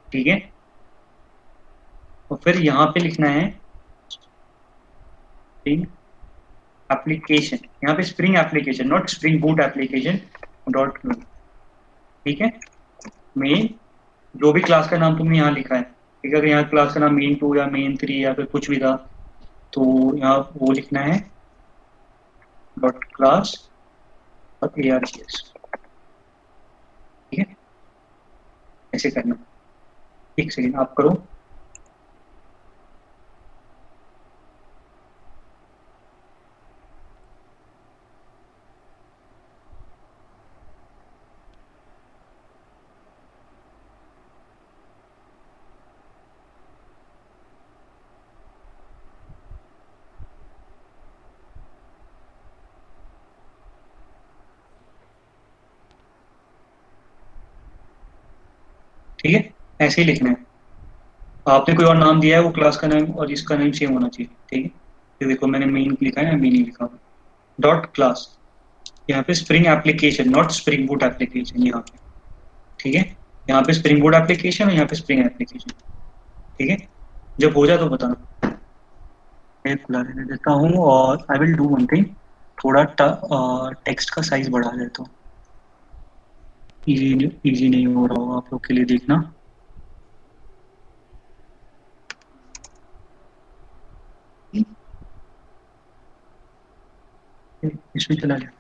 ठीक है, और फिर यहाँ पे लिखना है स्प्रिंग एप्लीकेशन, यहाँ पे spring application not spring boot application dot. ठीक है, मेन जो भी क्लास का नाम तुमने यहाँ लिखा है, ठीक है, अगर यहाँ क्लास का नाम मेन 2 या मेन 3 या फिर कुछ भी था तो यहाँ वो लिखना है डॉट क्लास और ARCS। ठीक है, ऐसे करना। एक सेकेंड आप करो। ठीक है, ऐसे ही लिखना है। आपने कोई और नाम दिया है, वो क्लास का नाम और इसका नाम सेम होना चाहिए। ठीक है, ये देखो मैंने मेन लिखा है, मेन ही लिखा हुआ डॉट क्लास। यहाँ पे spring application not spring boot application यहाँ पे। ठीक है, यहाँ पे स्प्रिंग बूट एप्लीकेशन और यहाँ पे स्प्रिंग एप्लीकेशन। ठीक है, जब हो जाए तो बताना। मैं खुला रहने देता हूँ और आई विल डू वन थिंग, थोड़ा टेक्स्ट का साइज बढ़ा देता हूँ। इजी इजी नहीं हो रहा होगा आप लोग के लिए देखना। इसमें चला गया,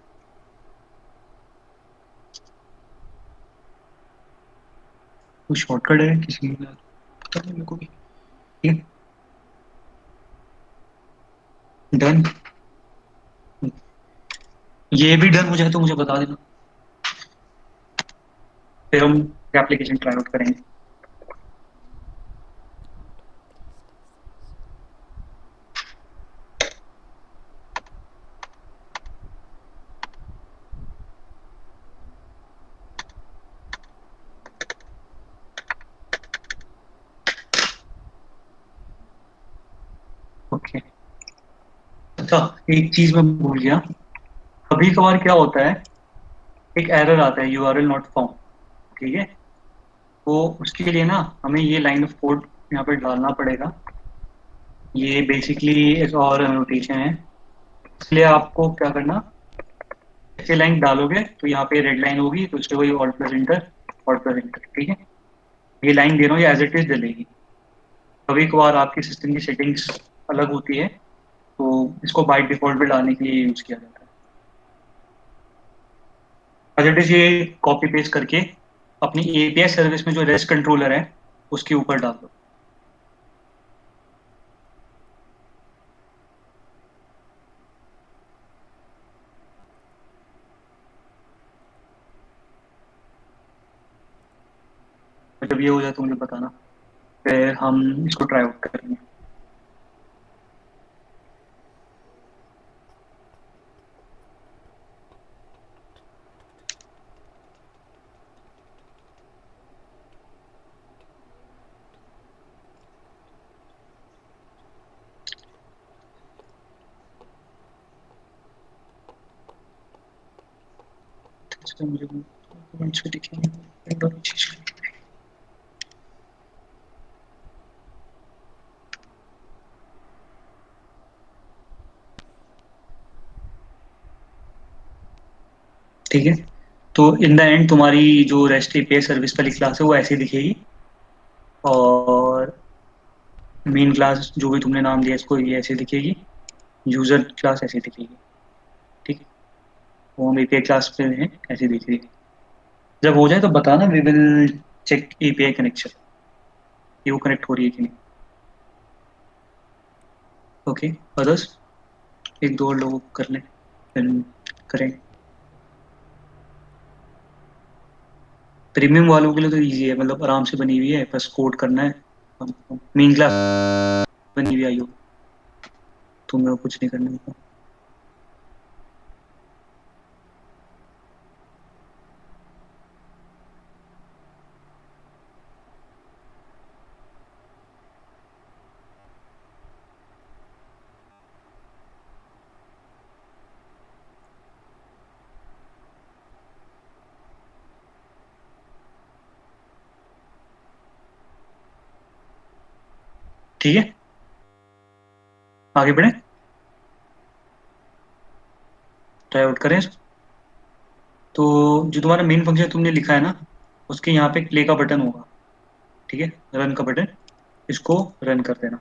वो शॉर्टकट है किसी के पता नहीं मेरे को भी। ठीक है, डन। ये भी डन हो जाए तो मुझे बता देना, फिर हम एप्लीकेशन ट्राई आउट करेंगे। ओके, अच्छा एक चीज मैं भूल गया। कभी कभार क्या होता है, एक एरर आता है URL नॉट फाउंड। ठीक है, तो उसके लिए ना हमें ये लाइन ऑफ कोड यहाँ पे डालना पड़ेगा। ये बेसिकली एक और नोटेशन है, इसलिए आपको क्या करना, ऐसे लाइन डालोगे तो यहाँ पे रेड लाइन होगी, तो उसके वही alt plus inter, alt plus inter. ठीक है, ये लाइन दे रहा हूँ, ये एज इट इज डलेगी। कभी कभार आपकी सिस्टम की सेटिंग्स अलग होती है, तो इसको बाय डिफॉल्ट पे डालने के लिए यूज किया जाता है। एज इट इज ये कॉपी पेस्ट करके अपनी API सर्विस में जो रेस्ट कंट्रोलर है उसके ऊपर डाल दो। तो जब ये हो जाए तो मुझे बताना, फिर हम इसको ट्राई आउट करेंगे। इसका मुझे डॉक्यूमेंट्स भी दिखेंगे, विंडो में चीज करेंगे। ठीक है, तो इन द एंड तुम्हारी जो रेस्ट API सर्विस वाली क्लास है वो ऐसे दिखेगी, और मेन क्लास जो भी तुमने नाम दिया इसको ये ऐसे दिखेगी, यूजर क्लास ऐसे दिखेगी। ठीक है, वो हम API क्लास पे हैं, ऐसे दिखेगी। जब हो जाए तो बताना, we will check API connection कि वो कनेक्ट हो रही है कि नहीं। ओके, अदर्स एक दो और लोग कर लें, फिर करें। प्रीमियम वालों के लिए तो इजी है, मतलब आराम से बनी हुई है, बस कोड करना है। मेन क्लास बनी हुई आई हो, तुम्हें कुछ नहीं करना होगा। ठीक है, आगे बढ़े, ट्राई आउट करें इसको। तो जो तुम्हारा मेन फंक्शन तुमने लिखा है ना, उसके यहाँ पे प्ले का बटन होगा, ठीक है, रन का बटन, इसको रन कर देना।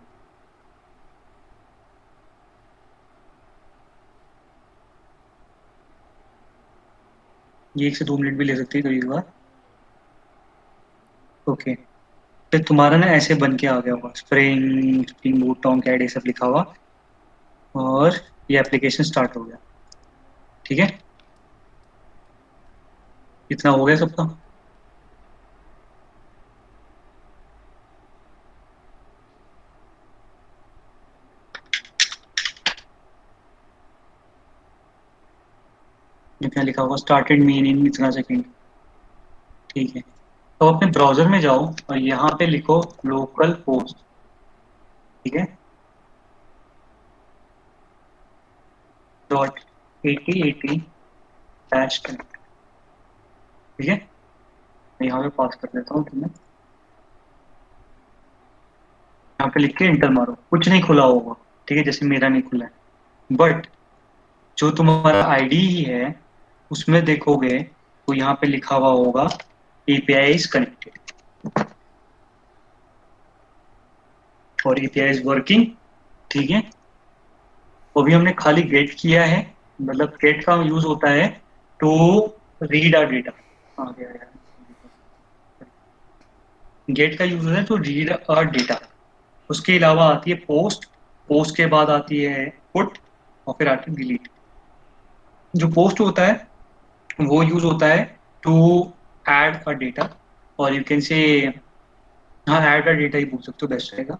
ये 1 से 2 मिनट भी ले सकती है कभी कभार। ओके, फिर तुम्हारा ना ऐसे बन के आ गया होगा, स्प्रिंग स्प्रिंग बूट टॉमकैट ये सब लिखा हुआ, और ये एप्लीकेशन स्टार्ट हो गया। ठीक है, इतना हो गया सबका। ये क्या लिखा होगा, स्टार्टेड मीन इन इतना सेकेंड। ठीक है, तो अपने ब्राउजर में जाओ और यहाँ पे लिखो लोकल होस्ट। ठीक है, .8080 -- ठीक है, मैं यहाँ पे पास कर देता हूँ तुम्हें। यहाँ पे लिख के इंटर मारो, कुछ नहीं खुला होगा, ठीक है, जैसे मेरा नहीं खुला है। बट जो तुम्हारा आईडी ही है उसमें देखोगे तो यहाँ पे लिखा हुआ होगा API इज कनेक्टेड और API इज वर्किंग। ठीक है, वो भी हमने खाली गेट किया है, मतलब गेट का यूज होता है टू रीड आर डेटा। आ गया यार, गेट का यूज होता है टू रीड आर डेटा। उसके अलावा आती है पोस्ट, पोस्ट के बाद आती है पुट, और फिर आती है डिलीट। जो पोस्ट होता है वो यूज होता है टू ऐड अ डेटा, और यू कैन से, हाँ ऐड अ डेटा ही बोल सकते हो, बेस्ट रहेगा।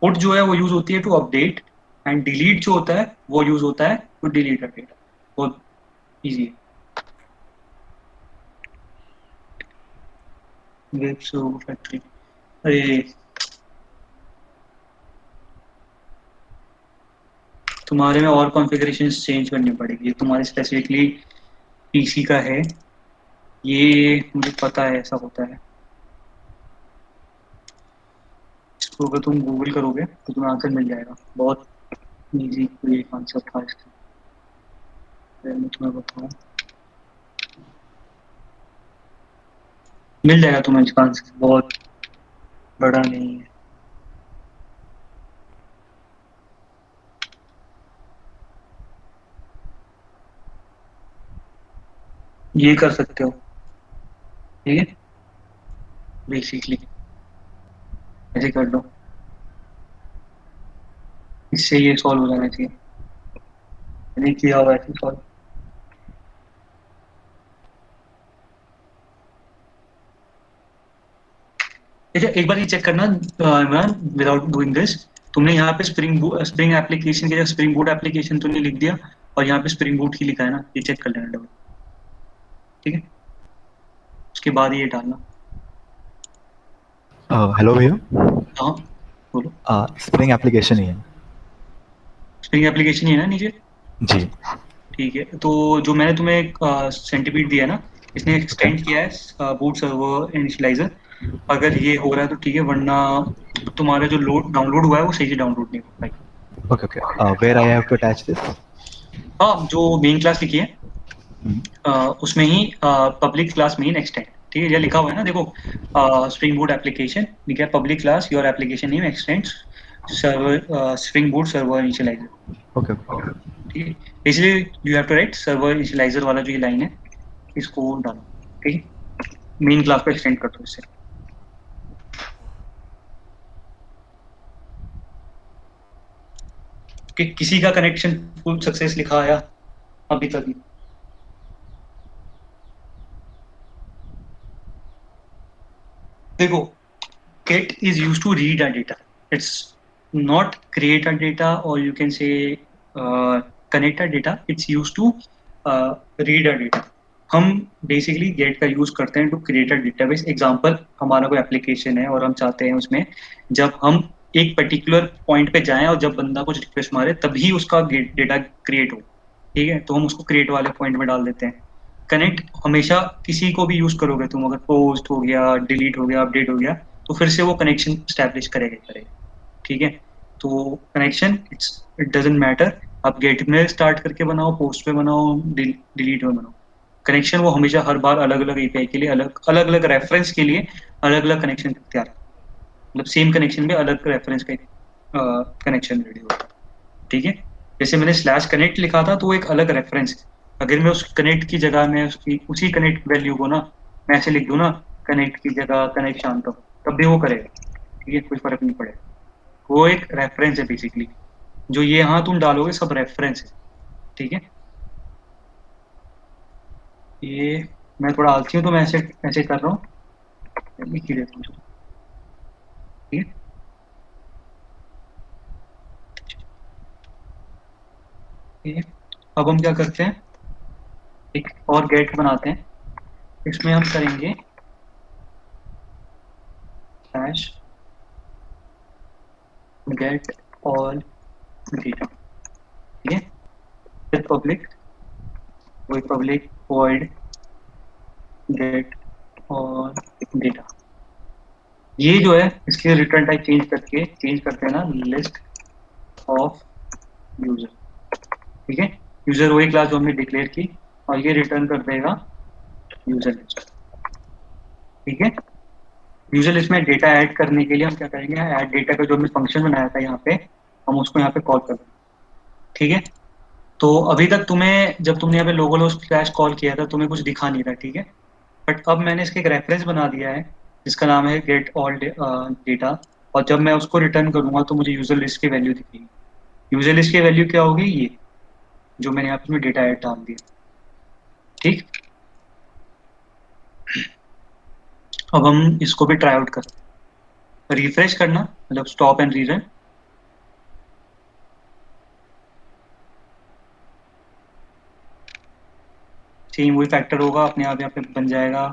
पुट जो है वो यूज होती है टू अपडेट, एंड डिलीट जो होता है वो यूज होता है टू डिलीट अ डेटा। बहुत ईजी है। वेब सर्वर फैक्ट्री, अरे तुम्हारे में और कॉन्फ़िगरेशन चेंज करनी पड़ेगी, ये तुम्हारे स्पेसिफिकली पीसी का है, ये मुझे पता है ऐसा होता है। इसको अगर तुम गूगल करोगे तो तुम्हें आंसर मिल जाएगा, बहुत इजी ये कॉन्सेप्ट था इसका। मैं तुम्हें बताऊँ, मिल जाएगा तुम्हें इसका आंसर, बहुत बड़ा नहीं है। ये कर सकते हो, ठीक है, बेसिकली ऐसे कर लो, इससे ये सॉल्व हो जाना चाहिए। मैंने किया हुआ ऐसे सॉल्व। अच्छा एक बार ये चेक करना इमरान, विदाउट डूइंग दिस, तुमने यहाँ पे स्प्रिंग एप्लीकेशन के स्प्रिंग बूट एप्लीकेशन तुमने लिख दिया, और यहाँ पे स्प्रिंग बूट ही लिखा है ना, ये चेक कर लेना डबल। ठीक है, उसके बाद ये डालना। हेलो भैया। हाँ बोलो। स्प्रिंग एप्लीकेशन ही है। स्प्रिंग एप्लीकेशन ही है ना नीचे? जी। ठीक है, तो जो मैंने तुम्हें एक सेंटीपीड दिया है ना, इसने एक्सटेंड किया है बूट सर्वर इनिशियलाइजर। अगर ये हो रहा है तो ठीक है, वरना तुम्हारा जो डाउनलोड हुआ है वो सही से डाउनलोड नहीं हो पाएगा। Okay okay, where I have to attach this? हाँ, जो मेन क्लास लिखी है उसमें ही पब्लिक क्लास मेन एक्सटेंड, ठीक है, ये लिखा हुआ है ना देखो, स्प्रिंग बूट एप्लीकेशन लिखा है public class your application name extend server spring boot server initializer. Okay okay, ठीक है, इसलिए you have to write server initializer वाला जो ये लाइन है, इसको डालो। ठीक है, मेन क्लास को एक्सटेंड कर दो इससे। कि किसी का कनेक्शन फुल सक्सेस लिखा आया अभी तक? देखो, get is used to read a data, it's not create a data, or you can say connect a data, it's used to read a data। हम बेसिकली गेट का यूज करते हैं to create a database. Example, हमारा कोई application है और हम चाहते हैं उसमें जब हम एक पर्टिकुलर पॉइंट पे जाएं और जब बंदा कुछ रिक्वेस्ट मारे तभी उसका गेट डेटा क्रिएट हो, ठीक है, तो हम उसको क्रिएट वाले पॉइंट में डाल देते हैं। कनेक्ट हमेशा किसी को भी यूज करोगे तुम, अगर पोस्ट हो गया, डिलीट हो गया, अपडेट हो गया, तो फिर से वो कनेक्शन स्टैब्लिश करेगा। ठीक है। तो कनेक्शन इट डजेंट मैटर, आप गेट में स्टार्ट करके बनाओ, पोस्ट में बनाओ, डिलीट में बनाओ, कनेक्शन वो हमेशा हर बार अलग अलग एपीआई के लिए अलग अलग अलग रेफरेंस के लिए अलग अलग कनेक्शन तैयार, मतलब सेम कनेक्शन में अलग रेफरेंस का कनेक्शन रेडी होगा। ठीक है। जैसे मैंने स्लैश कनेक्ट लिखा था तो वो एक अलग रेफरेंस है, अगर मैं उस कनेक्ट की जगह में उसकी उसी कनेक्ट वैल्यू को ना मैं ऐसे लिख दूं ना, कनेक्ट की जगह कनेक्ट शांत तब भी वो करेगा। ठीक है, कोई फर्क नहीं पड़ेगा, वो एक रेफरेंस है बेसिकली। जो ये यहाँ तुम डालोगे सब रेफरेंस है। ठीक है। ये मैं थोड़ा आलसी हूँ तो मैं ऐसे ऐसे कर रहा हूँ, लिख ही देता हूँ। ठीक है। ठीक है। अब हम क्या करते हैं, एक और गेट बनाते हैं, इसमें हम करेंगे स्लैश गेट ऑल डेटा। ठीक है। फिर पब्लिक, वही public void gate all data. ये जो है इसके रिटर्न टाइप चेंज करते हैं ना, लिस्ट ऑफ यूजर। ठीक है। यूजर वही क्लास जो हमने डिक्लेयर की, और ये रिटर्न कर देगा यूजर लिस्ट। ठीक है। यूजर लिस्ट में डेटा ऐड करने के लिए हम क्या करेंगे, ऐड डेटा का जो हमने फंक्शन बनाया था यहाँ पे, हम उसको यहाँ पे कॉल कर देंगे। ठीक है। तो अभी तक तुम्हें, जब तुमने यहाँ पे लोगो स्लैश कॉल किया था, तुम्हें कुछ दिखा नहीं रहा। ठीक है। बट अब मैंने इसके एक रेफरेंस बना दिया है जिसका नाम है गेट ऑल डेटा, और जब मैं उसको रिटर्न करूंगा तो मुझे यूजर लिस्ट की वैल्यू दिखेगी। यूजर लिस्ट की वैल्यू क्या होगी, ये जो मैंने यहाँ पे डेटा ऐड डाल दिया। ठीक। अब हम इसको भी ट्राई आउट कर, रिफ्रेश करना, मतलब स्टॉप एंड रीरन। सेम वही फैक्टर होगा, अपने आप यहाँ पे बन जाएगा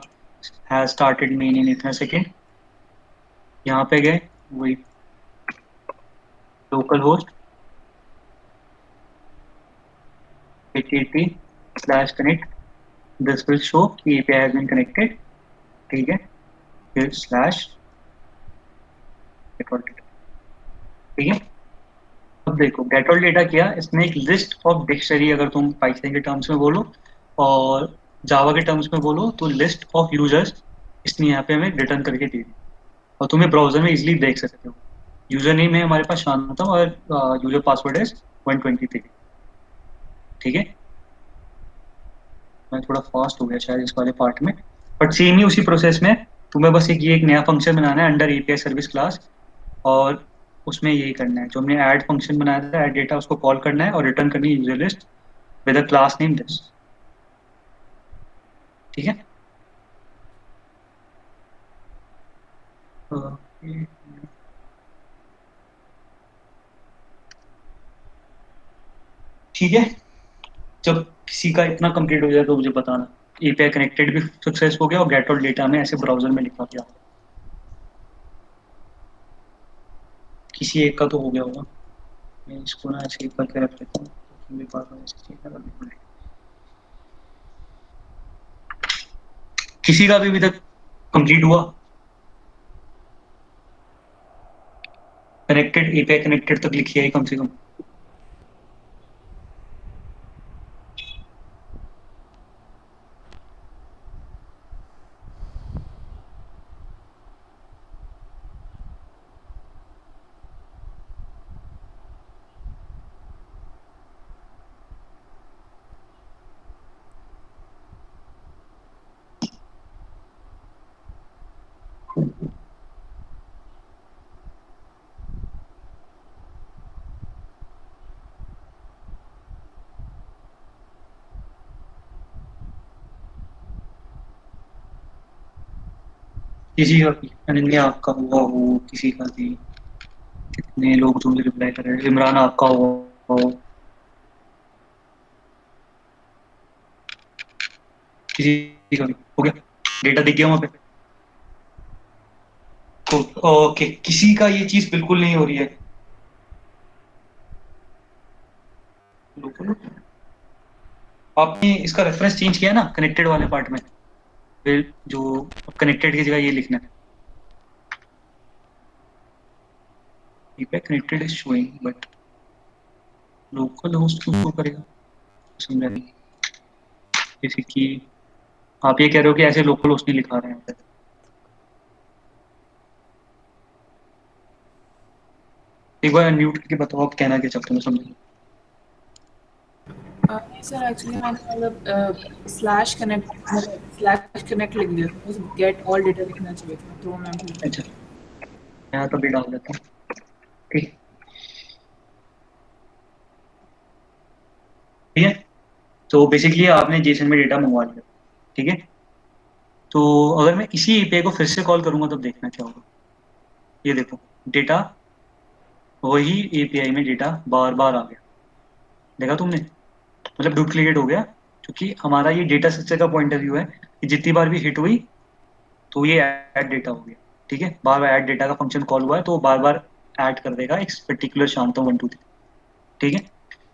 हैज स्टार्टेड मेन इन इतना सेकेंड। यहाँ पे गए, वही local host http/connect, this will show कि एपीआई हैज बीन कनेक्टेड। ठीक है। फिर स्लैश गेट ऑल डेटा। ठीक है। अब देखो गेट ऑल डेटा किया, इसमें एक लिस्ट ऑफ डिक्शनरी, अगर तुम पाइथन के टर्म्स में बोलो और जावा के टर्म्स में बोलो तो लिस्ट ऑफ यूजर्स इसने यहाँ पे हमें रिटर्न करके दी थी, और तुम्हें ब्राउजर में इजीली देख सकते हो। यूजर नेम है हमारे पास शांतम, और यूजर पासवर्ड है 123। ठीक है। मैं थोड़ा फास्ट हो गया शायद इस वाले पार्ट में, बट सेम ही उसी प्रोसेस में तुम्हें बस एक नया फंक्शन बनाना है अंडर एपीआई सर्विस क्लास, और उसमें यही करना है जो हमने ऐड फंक्शन बनाया था, ऐड डेटा, उसको कॉल करना है और रिटर्न करनी है user list with a class name this. ठीक है। ठीक है। जब किसी का इतना कंप्लीट हो जाए तो मुझे बताना। एपीआई कनेक्टेड भी सक्सेस हो गया और गेट ऑल डेटा में ऐसे ब्राउजर में लिखा गया, किसी एक का तो हो गया होगा। मैं इसको ना ऐसे एक करके रख लेता हूँ, मेरे पास ऐसे चीज़ ना करनी पड़े। किसी का भी अभी तक कंप्लीट हुआ, कनेक्टेड एपीआई कनेक्टेड तक लिखिए कम से कम। किसी का भी, अनन्या आपका हुआ हो, किसी का भी, कितने लोग जो मुझे रिप्लाई कर रहे हैं, इमरान आपका हुआ हो, किसी का भी हो गया, डेटा दिख गया वहां पे। ओके, किसी का ये चीज बिल्कुल नहीं हो रही है। आपने इसका रेफरेंस चेंज किया ना कनेक्टेड वाले पार्ट में, फिर जो कनेक्टेड की जगह ये लिखना है, API connected is showing but local host क्यों शो करेगा, समझा नहीं। जैसे कि आप ये कह रहे हो कि ऐसे लोकल होस्ट नहीं लिखा रहे हैं। एक बार अनम्यूट करके बताओ आप कहना क्या चाहते हो, मैं समझ। सर एक्चुअली मैंने मतलब स्लैश कनेक्ट लिख दिया था, बस गेट ऑल डेटा लिखना चाहिए था, तो मैं भूल गया। अच्छा, यहाँ तो भी डाल देता हूँ। ठीक है, तो बेसिकली आपने जेसन में डेटा मंगवा लिया, ठीक है। तो अगर मैं इसी एपीआई को फिर से कॉल करूंगा तो देखना क्या होगा। ये देखो डेटा, वही एपीआई में डेटा बार बार आ गया, देखा तुमने, मतलब डुप्लीकेट हो गया, क्योंकि हमारा ये डेटा स्ट्रक्चर का पॉइंट ऑफ व्यू है कि जितनी बार भी हिट हुई तो ये ऐड डेटा हो गया, ठीक है। बार बार ऐड डेटा का फंक्शन कॉल हुआ है तो बार बार ऐड कर देगा एक पर्टिकुलर शांतम 1 2 3, ठीक है।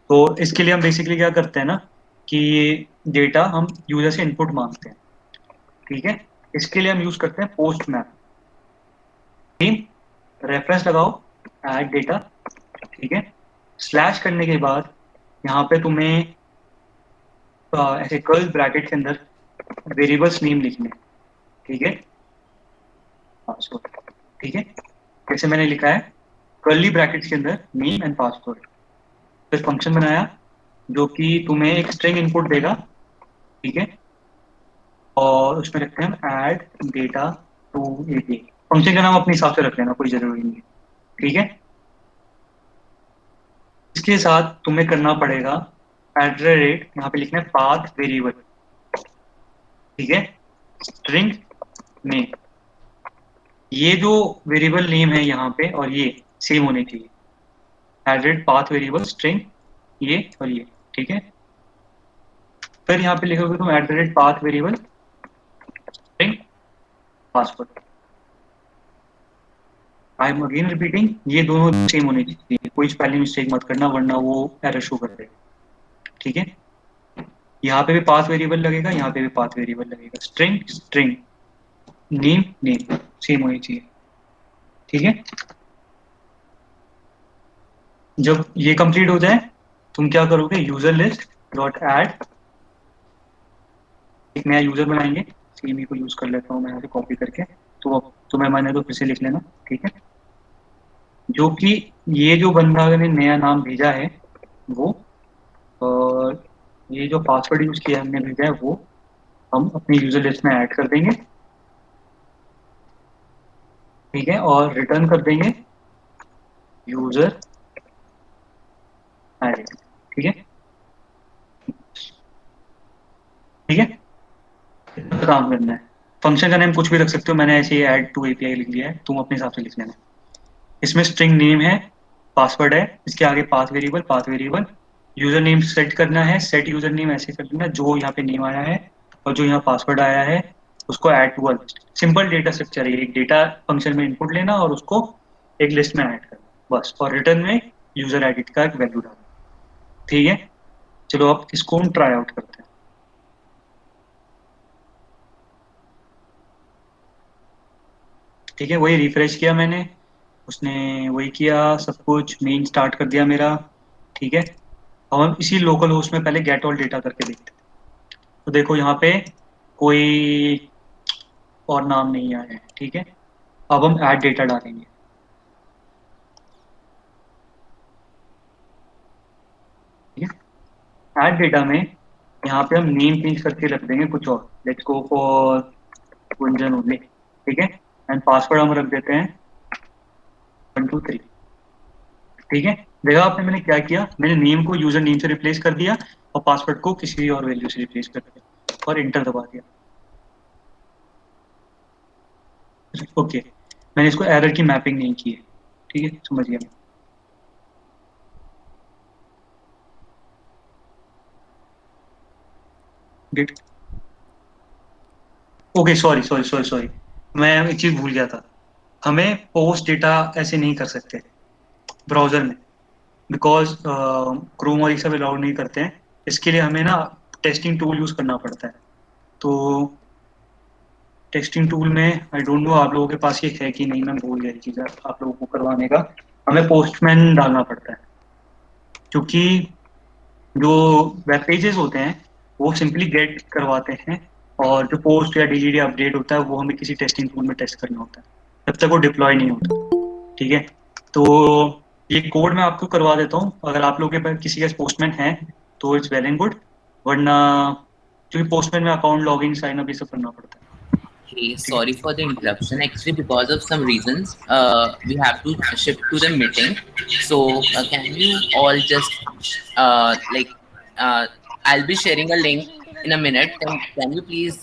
तो इसके लिए हम बेसिकली क्या करते हैं ना कि डेटा हम यूजर से इनपुट मांगते हैं, ठीक है। इसके लिए हम यूज करते हैं पोस्ट मैप, रेफरेंस लगाओ ऐड डेटा, ठीक है। स्लैश करने के बाद यहाँ पे तुम्हें ऐसे कर्ल ब्रैकेट के अंदर वेरिएबल्स नेम लिखने, ठीक है, पासवर्ड, ठीक है। जैसे मैंने लिखा है कर्ली ब्रैकेट्स के अंदर नेम एंड पासवर्ड, फिर फंक्शन बनाया जो कि तुम्हें एक स्ट्रिंग इनपुट देगा, ठीक है। और उसमें रखते हैं हम add data to API, function का नाम अपने हिसाब से रख लेना, कोई जरूरी नहीं है, ठीक है। इसके साथ तुम्हें करना पड़ेगा @ यहाँ पे लिखना है पाथ वेरिएबल, ठीक है, स्ट्रिंग नेम। ये जो वेरिएबल नेम है यहाँ पे और ये सेम होने चाहिए, @path वेरिएबल स्ट्रिंग ये और ये, ठीक है। फिर यहाँ पे लिखोगे तुम @path variable string password. I am again repeating, ये दोनों सेम होने चाहिए, कोई स्पेलिंग मिस्टेक मत करना वरना वो एरर शो कर देगा, ठीक है। यहाँ पे भी पाथ वेरिएबल लगेगा, यहाँ पे भी पाथ वेरिएबल लगेगा, string string, name name, same होनी चाहिए, ठीक है। जब ये कंप्लीट हो जाए तुम क्या करोगे, यूजर लिस्ट डॉट ऐड, एक नया यूजर बनाएंगे, सेम को यूज कर लेता हूँ मैं यहाँ से कॉपी करके, तो तुम्हें मैंने तो फिर से लिख लेना, ठीक है। जो कि ये जो बंदा ने नया नाम भेजा है वो, और ये जो पासवर्ड यूज किया हमने भेजा है वो हम अपनी यूजर लिस्ट में ऐड कर देंगे, ठीक है। और रिटर्न कर देंगे यूजर एडेड, ठीक है, ठीक है। इतना काम करना है। फंक्शन का नेम कुछ भी रख सकते हो, मैंने ऐसे ही ऐड टू एपीआई लिख लिया है, तुम अपने हिसाब से लिख लेना। इसमें स्ट्रिंग नेम है, पासवर्ड है, इसके आगे path variable user name set करना है, सेट यूजर नेम ऐसे कर देना जो यहाँ पे नेम आया है और जो यहाँ पासवर्ड आया है उसको add to list. Simple data structure है, एक डेटा फंक्शन में इनपुट लेना और उसको एक लिस्ट में ऐड करना बस, और रिटर्न में यूजर एडिट का एक वैल्यू डालना, ठीक है। चलो अब इसको हम ट्राई आउट करते हैं, ठीक है। वही रिफ्रेश किया मैंने, उसने वही किया, सब कुछ मेन स्टार्ट कर दिया मेरा, ठीक है। अब हम इसी लोकल होस्ट में पहले गेट ऑल डेटा करके देखते हैं। तो देखो यहाँ पे कोई और नाम नहीं आया है, ठीक है। अब हम ऐड डेटा डालेंगे, ठीक है। ऐड डेटा में यहाँ पे हम नेम चेंज करके रख देंगे कुछ और, let's go for Gunjan only, ठीक है। एंड पासवर्ड हम रख देते हैं 1 2 3, ठीक है। देखा आपने मैंने क्या किया, मैंने नेम को यूजर नेम से रिप्लेस कर दिया और पासवर्ड को किसी और वैल्यू से रिप्लेस कर दिया और इंटर दबा दिया, ओके। मैंने इसको एरर की मैपिंग नहीं की है, ठीक है, समझ गया। गेट, ओके, सॉरी, मैं एक चीज भूल गया था, हमें पोस्ट डेटा ऐसे नहीं कर सकते ब्राउजर में, बिकॉज क्रोम और ये सब अलाउड नहीं करते हैं। इसके लिए हमें ना टेस्टिंग टूल यूज करना पड़ता है। तो टेस्टिंग टूल में आई डोंट नो आप लोगों के पास ये है कि नहीं, मैं भूल गया चीज़ आप लोगों को करवाने का। हमें पोस्टमैन डालना पड़ता है, क्योंकि जो वेब पेजेस होते हैं वो सिंपली गेट करवाते हैं, और जो पोस्ट या डिलीट या अपडेट होता है वो हमें किसी टेस्टिंग टूल में टेस्ट करना होता है जब तक वो डिप्लॉय नहीं होता। ठीक है, तो ये कोड मैं आपको करवा देता हूँ, अगर आप लोगों के पास किसी का पोस्टमैन है तो इट्स वेल एंड गुड, वरना क्योंकि पोस्टमैन में अकाउंट लॉगिन साइन अप ये सब करना पड़ता है। Hey, sorry for the interruption. Actually, because of some reasons, we have to shift to the meeting. So, can you all just I'll be sharing a link in a minute. Then can you please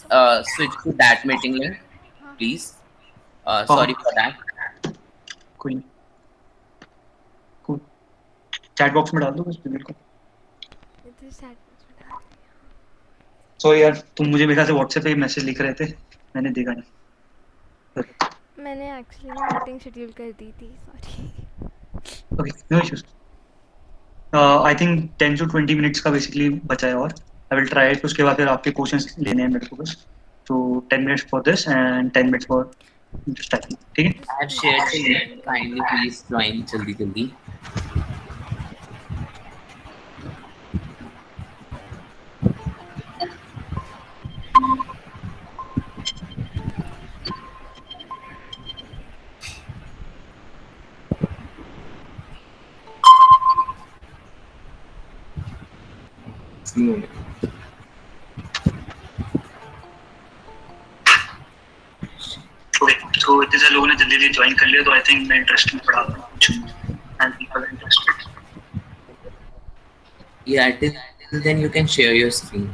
switch to that meeting link, please? Sorry for that. कोई chat box में डाल दो बस मेरे को। इधर chat box में डाल दिया। सॉरी यार, तुम मुझे मेरे ख्याल से व्हाट्सएप पे मैसेज लिख रहे थे, मैंने देखा नहीं। मैंने एक्चुअली ना मीटिंग शेड्यूल कर दी थी, sorry. Okay, no issues. I think 10 to 20 minutes का बेसिकली बचा है, और आई विल ट्राई, उसके बाद फिर आपके क्वेश्चंस लेने हैं मेरे को बस। तो 10 minutes for this and 10 minutes for starting, ठीक है? I have shared the link. Kindly please join jaldi jaldi. तो इतने सारे लोगों ने जल्दी जल्दी ज्वाइन कर लिया, तो आई थिंक मैं इंटरेस्टिंग पढ़ा रहा हूँ कुछ, and people are interested. Yeah, till then you can share your screen.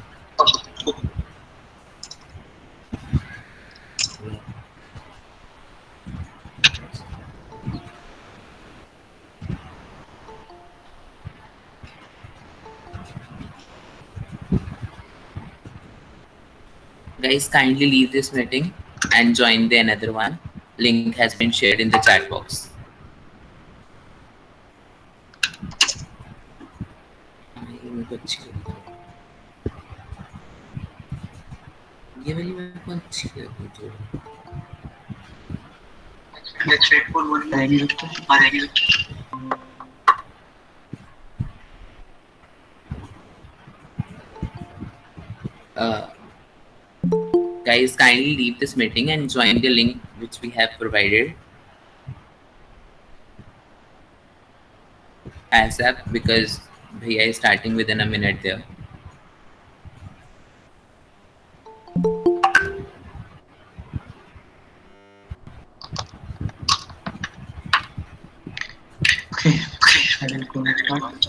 Guys, kindly leave this meeting and join the another one. Link has been shared in the chat box. ये वाली मेरे को अच्छी लगी जो। लेट्स वेट फॉर 1 मिनट, आ जाएगी। Guys, kindly leave this meeting and join the link which we have provided ASAP, because Bhaiya is starting within a minute there. Okay, I will go and start.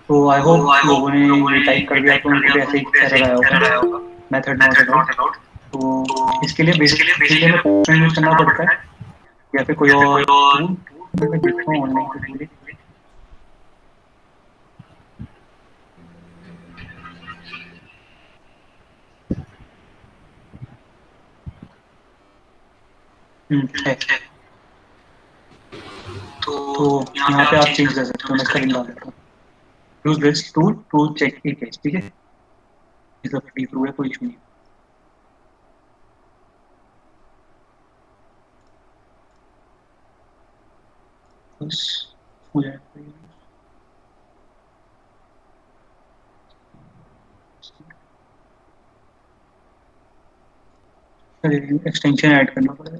तो I hope लोगों ने ये type कर दिया तो उनको भी ऐसे ही एरर आया होगा, मेथड नॉट अलाउड। तो इसके लिए बेसिकली हमें पोस्टमैन यूज करना पड़ता है, या फिर कोई और टूल मैं देखता हूँ ऑनलाइन कुछ भी। है। तो यहाँ पे आप चेंज कर सकते हो, मैं इसका लिंक डाल देता हूँ। Use this tool to check it, ठीक है? इसका फ्री प्रूफ है, कोई इशू नहीं। बस हो जाएगा। एक्सटेंशन ऐड करना पड़ेगा।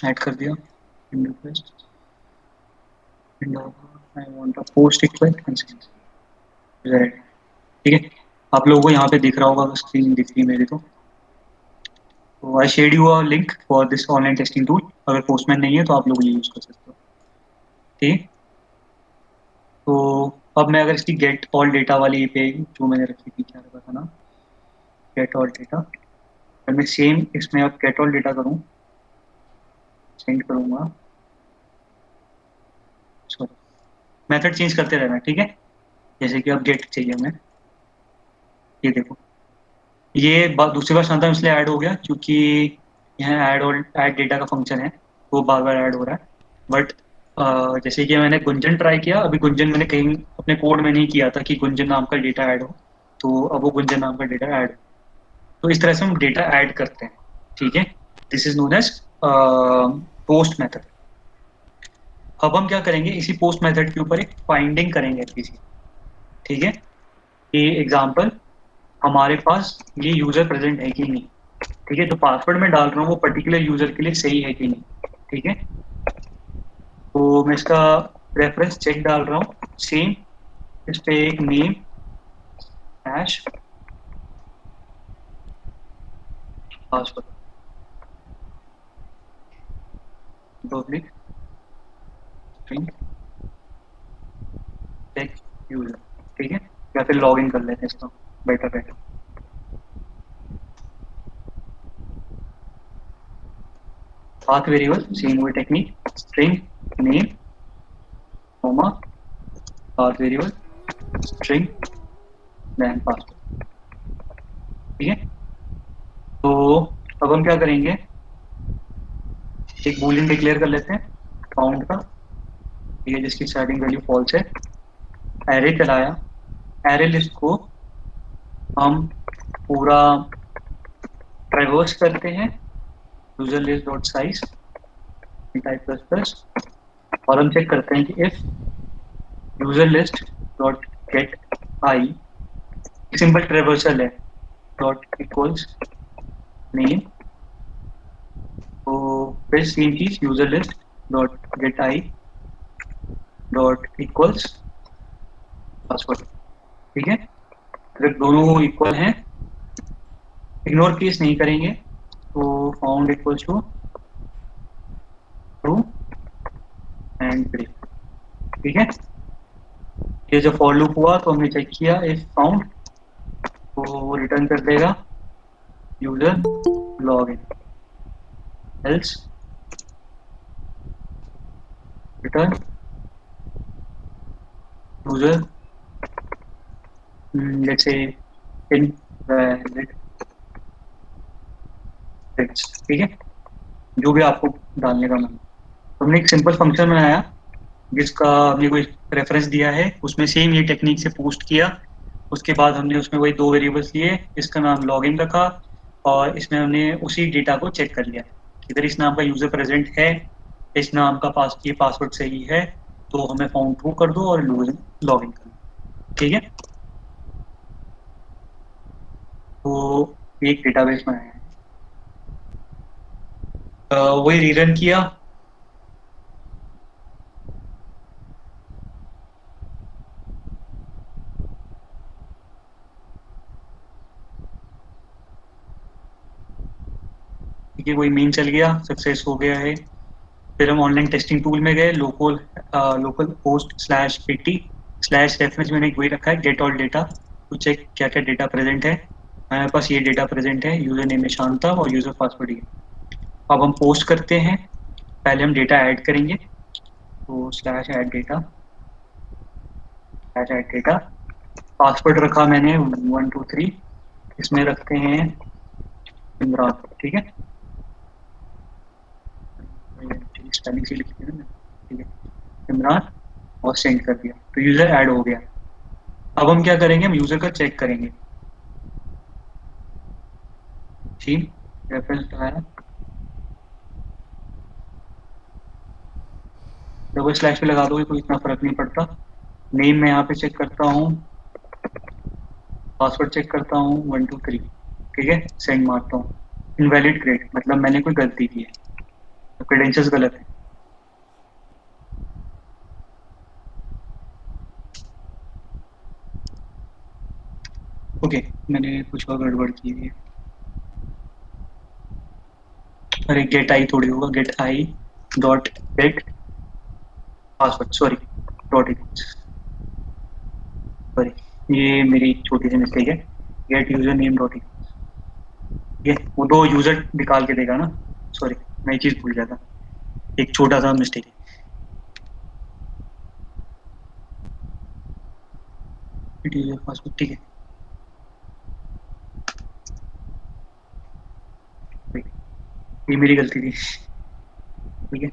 ऐड कर दिया। Request I want a post request consent, ठीक है? आप लोगों को यहाँ पे दिख रहा होगा, स्क्रीन दिख रही है मेरी। तो I shared you a link for this online testing tool. अगर पोस्टमैन नहीं है तो आप लोग ये यूज कर सकते हो, ठीक? तो अब मैं अगर इसकी गेट ऑल डेटा वाली पे जो मैंने रखी थी, क्या रखा था ना, गेट ऑल डेटा, अगर मैं सेम इसमें अब गेट ऑल डेटा करूँ, सेंड करूँगा, सॉरी मेथड चेंज करते रहना, ठीक है? जैसे कि अब गेट चाहिए हमें, ये देखो ये दूसरी बार शानदार इसलिए ऐड हो गया क्योंकि यहाँ ऐड डेटा का फंक्शन है, वो बार बार ऐड हो रहा है। बट जैसे कि मैंने गुंजन ट्राई किया, अभी गुंजन मैंने कहीं अपने कोड में नहीं किया था कि गुंजन नाम का डेटा ऐड हो, तो अब वो गुंजन नाम का डेटा ऐड हो। तो इस तरह से हम डेटा ऐड करते हैं, ठीक है। This is known as post method. अब हम क्या करेंगे, इसी पोस्ट मेथड के ऊपर एक फाइंडिंग करेंगे किसी, ठीक है। ये एग्जांपल, हमारे पास ये यूजर प्रेजेंट है कि नहीं, ठीक है। जो पासवर्ड में डाल रहा हूँ वो पर्टिकुलर यूजर के लिए सही है कि नहीं, ठीक है। तो मैं इसका रेफरेंस चेक डाल रहा हूँ, सेम इस पे एक name hash password public string check user, ठीक है। या फिर लॉग इन कर लेते हैं इसका, better better. Path variable same वही technique, string name comma path variable string then password, ठीक है। तो अब हम क्या करेंगे, एक बूलियन डिक्लेयर कर लेते हैं काउंट का, ठीक है, जिसकी स्टार्टिंग वैल्यू फॉल्स है। एरे चलाया, एरे लिस्ट को हम पूरा ट्रैवर्स करते हैं, user list dot size type plus plus, और हम चेक करते हैं कि if user list dot gate I, simple traversal है, डॉट इक्वल्स नेम, तो फिर सेम चीज user list dot gate I dot equals password, ठीक है। अगर दोनों इक्वल हैं, इग्नोर केस नहीं करेंगे, तो found equals to true and break, ठीक है। ये जब फॉर लूप हुआ तो हमने चेक किया इफ फाउंड, तो वो रिटर्न कर देगा user log in, else return user let's say invalid, ठीक है, जो भी आपको डालने का मन। तो हमने एक सिंपल फंक्शन बनाया जिसका हमने कोई रेफरेंस दिया है, उसमें सेम ये टेक्निक से पोस्ट किया। उसके बाद हमने उसमें वही दो वेरिएबल्स लिए, इसका नाम लॉगिन रखा, और इसमें हमने उसी डेटा को चेक कर लिया, इधर इस नाम का यूजर प्रेजेंट है, इस नाम का ये पासवर्ड सही है, तो हमें फाउंड ट्रू कर दो और लॉगिन कर दो, ठीक है। तो एक डेटाबेस बनाया है, वही रीरन किया, ठीक है, वही मेन चल गया, सक्सेस हो गया है। फिर हम ऑनलाइन टेस्टिंग टूल में गए, local host slash petty slash reference मैंने वही रखा है, get all data, to check क्या क्या डेटा प्रेजेंट है। हमारे पास ये डेटा प्रेजेंट है, यूजर नेम है शांता और यूजर पासवर्ड ये। अब हम पोस्ट करते हैं, पहले हम डेटा ऐड करेंगे, तो स्लैश ऐड डेटा, पासवर्ड रखा मैंने 123, इसमें रखते हैं इमरान, ठीक है, स्पेलिंग से लिखी है ना, ठीक है, इमरान, और सेंड कर दिया, तो यूजर ऐड हो गया। अब हम क्या करेंगे, हम यूजर का चेक करेंगे, ठीक, रेफरेंस लगाया, डबल स्लैश पे लगा दोगे कोई इतना फर्क नहीं पड़ता। नेम में यहाँ पे चेक करता हूँ, पासवर्ड चेक करता हूँ 123, ठीक है, सेंड मारता हूँ। इनवैलिड क्रेड मतलब मैंने कोई गलती की है, तो क्रेडेंशियल्स गलत है, ओके, मैंने कुछ और गड़बड़ की है। अरे गेट आई थोड़ी होगा, get I dot get password, sorry dot equals, sorry ये मेरी छोटी सी मिस्टेक है, get user name dot equals, ये वो दो यूजर निकाल के देगा ना, सॉरी मैं ये चीज़ भूल गया था, एक छोटा सा मिस्टेक है। यूजर पासवर्ड, ठीक है, ये मेरी गलती थी, ठीक है।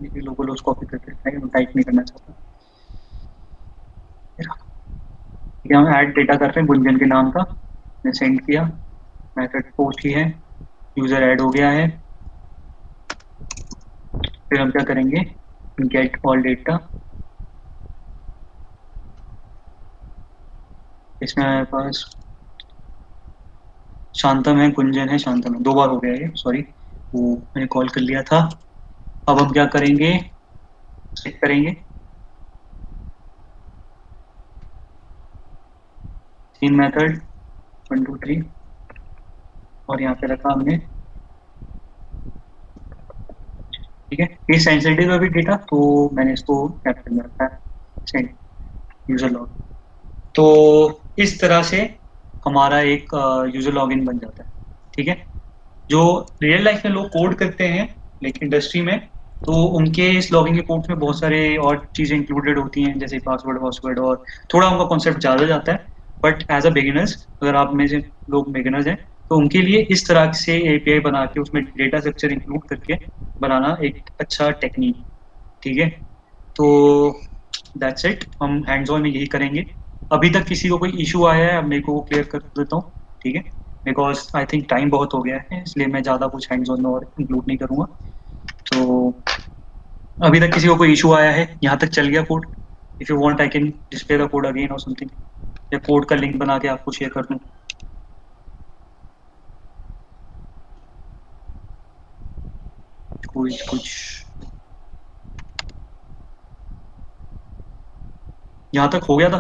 ये लोगो कॉपी करके टाइप नहीं करना चाहता। ठीक है, हम ऐड डेटा कर रहे हैं गुंजन के नाम का, मैंने सेंड किया, मेथड पोस्ट ही है, यूजर ऐड हो गया है। फिर हम क्या करेंगे, गेट ऑल डेटा, इसमें हमारे पास शांतम है, गुंजन है, शांतम है, 2 बार हो गया ये, सॉरी वो मैंने कॉल कर लिया था। अब हम क्या करेंगे, चेक करेंगे सीन मेथड 1 2 3 और यहाँ पे रखा हमने। ठीक है, ये सेंसिटिव है अभी डेटा, तो मैंने इसको कैप्चर में रखा है, सेंड यूजर लॉग। तो इस तरह से हमारा एक यूजर लॉगिन बन जाता है। ठीक है, जो रियल लाइफ में लोग कोड करते हैं लेकिन इंडस्ट्री में, तो उनके इस लॉगिन के कोड्स में बहुत सारे और चीज़ें इंक्लूडेड होती हैं, जैसे पासवर्ड और थोड़ा उनका कॉन्सेप्ट ज़्यादा जाता है। बट एज अ बिगिनर्स, अगर आप में से लोग बिगिनर्स हैं, तो उनके लिए इस तरह से एपीआई बना के उसमें डेटा स्ट्रक्चर इंक्लूड करके बनाना एक अच्छा टेक्निक। ठीक है, तो दैट्स इट, हम हैंड्स ऑन में यही करेंगे। अभी तक किसी को कोई इशू आया है, अब मेरे को क्लियर कर देता हूँ। ठीक है, बिकॉज आई थिंक टाइम बहुत हो गया है, इसलिए मैं ज़्यादा कुछ हैंड्स ऑन में और इंक्लूड नहीं करूँगा। तो अभी तक किसी को कोई इशू आया है, यहाँ तक चल गया code? If you want I can display the code again और समथिंग, या कोड का लिंक बना के आपको शेयर कर दूँ। कुछ यहाँ तक हो गया था,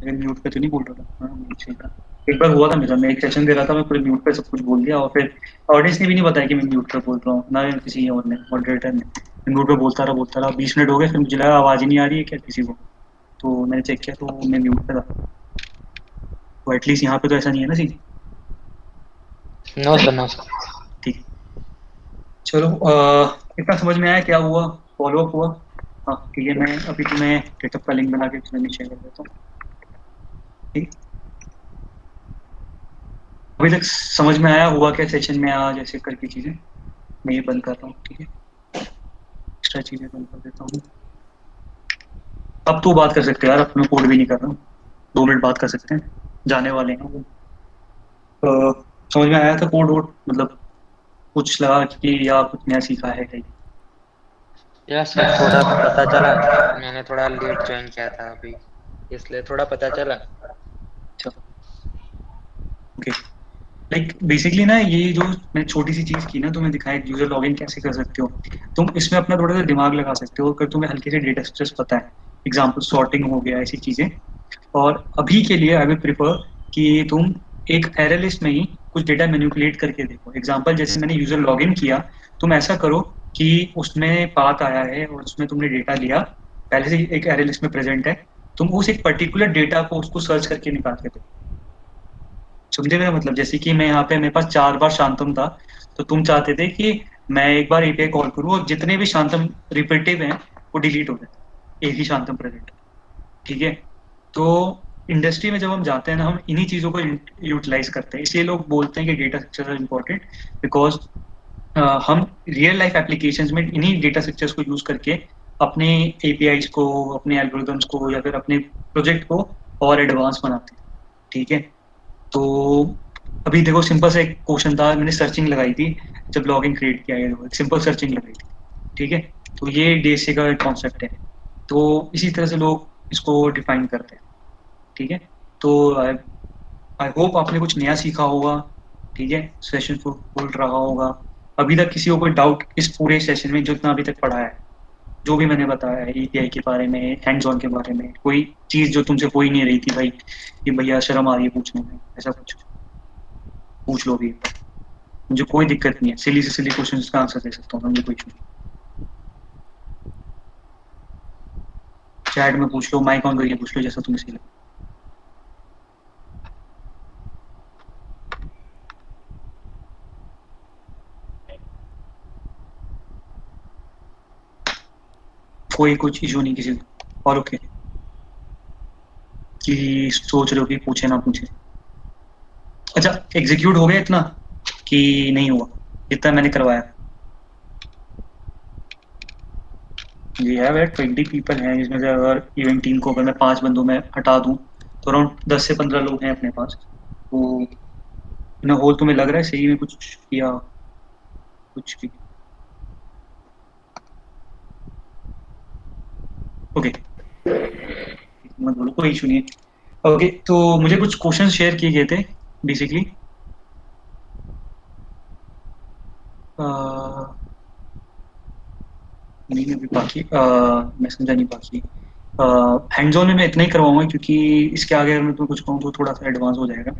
लेकिन म्यूट पे तो नहीं बोल रहा था। हाँ, म्यूट से था, एक बार हुआ था मेरा, मैं एक सेशन दे रहा था, मैं पूरे म्यूट पे सब कुछ बोल दिया, और फिर ऑडियंस ने भी नहीं बताया कि मैं म्यूट पे बोल रहा हूँ, ना किसी और ने, मॉडरेटर ने। मैं म्यूट पे बोलता रहा 20 मिनट हो गए, फिर मुझे लगा आवाज़ ही नहीं आ रही है क्या किसी को, तो मैंने चेक किया तो मैं म्यूट पे था। तो एटलीस्ट यहाँ पे तो ऐसा नहीं है ना scene? No sir, no sir. ठीक, चलो इतना समझ में आया क्या हुआ, फॉलो अप हुआ? हाँ ठीक है, मैं अभी तुम्हें गिटहब का लिंक बना के तुम्हें शेयर कर देता हूँ। ठीक, अभी तक समझ में आया हुआ क्या सेशन में आज ऐसे करके चीज़ें? मैं ये बंद कर रहा हूँ। ठीक है, एक्स्ट्रा चीज़ें बंद कर देता हूँ। अब तो बात कर सकते हैं यार, अब मैं कोड भी नहीं कर रहा हूँ, 2 मिनट बात कर सकते हैं, जाने वाले हैं वो। समझ में आया था कोड वोड, मतलब कुछ लगा कि या कुछ नया सीखा है कहीं? या सर थोड़ा पता चला, मैंने थोड़ा लेट ज्वाइन किया था अभी, इसलिए थोड़ा पता चला। ओके, लाइक बेसिकली ना, ये जो मैंने छोटी सी चीज़ की ना, तुम्हें दिखाया यूजर लॉगिन कैसे कर सकते हो, तुम इसमें अपना थोड़ा सा दिमाग लगा सकते हो अगर तुम्हें हल्के से डेटा स्ट्रक्चर्स पता है, एग्जाम्पल सॉर्टिंग हो गया, ऐसी चीज़ें। और अभी के लिए आई विल प्रिफर कि तुम एक एरे लिस्ट में ही कुछ डेटा मैनिपुलेट करके देखो। एग्जाम्पल जैसे मैंने यूजर लॉगिन किया, तुम ऐसा करो कि उसमें पाथ आया है और उसमें तुमने डेटा लिया, पहले से एक एरे लिस्ट में प्रेजेंट है, तुम उस एक पर्टिकुलर डेटा को उसको सर्च करके निकाल के दो। समझे मेरा मतलब? जैसे कि मैं यहाँ पे, मेरे पास 4 बार शांतम था, तो तुम चाहते थे कि मैं एक बार एपीआई कॉल करूँ और जितने भी शांतम रिपीटिव हैं वो डिलीट हो जाए, एक ही शांतम प्रेजेंट। ठीक है, तो इंडस्ट्री में जब हम जाते हैं ना, हम इन्हीं चीज़ों को यूटिलाइज करते हैं, इसलिए लोग बोलते हैं कि data structure is important, because हम रियल लाइफ एप्लीकेशंस में इन्हीं डेटा स्ट्रक्चर्स को यूज करके अपने एपीआईज को, अपने एल्गोरिथम्स को, या फिर अपने प्रोजेक्ट को और एडवांस बनाते हैं। ठीक है, तो अभी देखो, सिंपल सा एक क्वेश्चन था, मैंने सर्चिंग लगाई थी जब लॉगिन क्रिएट किया है, एक सिंपल सर्चिंग लगाई थी। ठीक है, तो ये डेसे का कॉन्सेप्ट है, तो इसी तरह से लोग इसको डिफाइन करते हैं। ठीक है, तो आई होप आपने कुछ नया सीखा होगा। ठीक है, सेशन फुल रहा होगा। अभी तक किसी को कोई डाउट इस पूरे सेशन में, जितना अभी तक पढ़ा है, जो भी मैंने बताया है एपीआई के बारे में, हैंड्स ऑन के बारे में, कोई चीज़ जो तुमसे हो ही नहीं रही थी भाई कि भैया शर्म आ रही है पूछने में, ऐसा कुछ पूछ लो भी, मुझे कोई दिक्कत नहीं है, सिली से सिली क्वेश्चन का आंसर दे सकता हूँ, मुझे कोई इशू नहीं। चैट में पूछ लो, माइक ऑन करके पूछ लो, जैसा तुम्हें सही लगे। कोई कुछ इशू नहीं किसी को? और ओके, कि सोच रहे हो कि पूछे ना पूछे? अच्छा, एग्जीक्यूट हो गया इतना कि नहीं हुआ जितना मैंने करवाया? वी हैव एट 20 पीपल हैं, जिसमें से अगर इवेंट टीम को अगर मैं 5 बंदों में हटा दूं तो अराउंड 10 से 15 लोग हैं अपने पास। तो इन होल तुम्हें लग रहा है सही में कुछ किया कुछ भी? ओके, मत बोलो, कोई इशू नहीं है। ओके, तो मुझे कुछ क्वेश्चन शेयर किए गए थे बेसिकली। नहीं अभी बाकी मैं समझा नहीं बाकी। हैंड्स ऑन में मैं इतना ही करवाऊंगा क्योंकि इसके आगे अगर मैं तुम्हें कुछ कहूँ तो थोड़ा सा एडवांस हो जाएगा।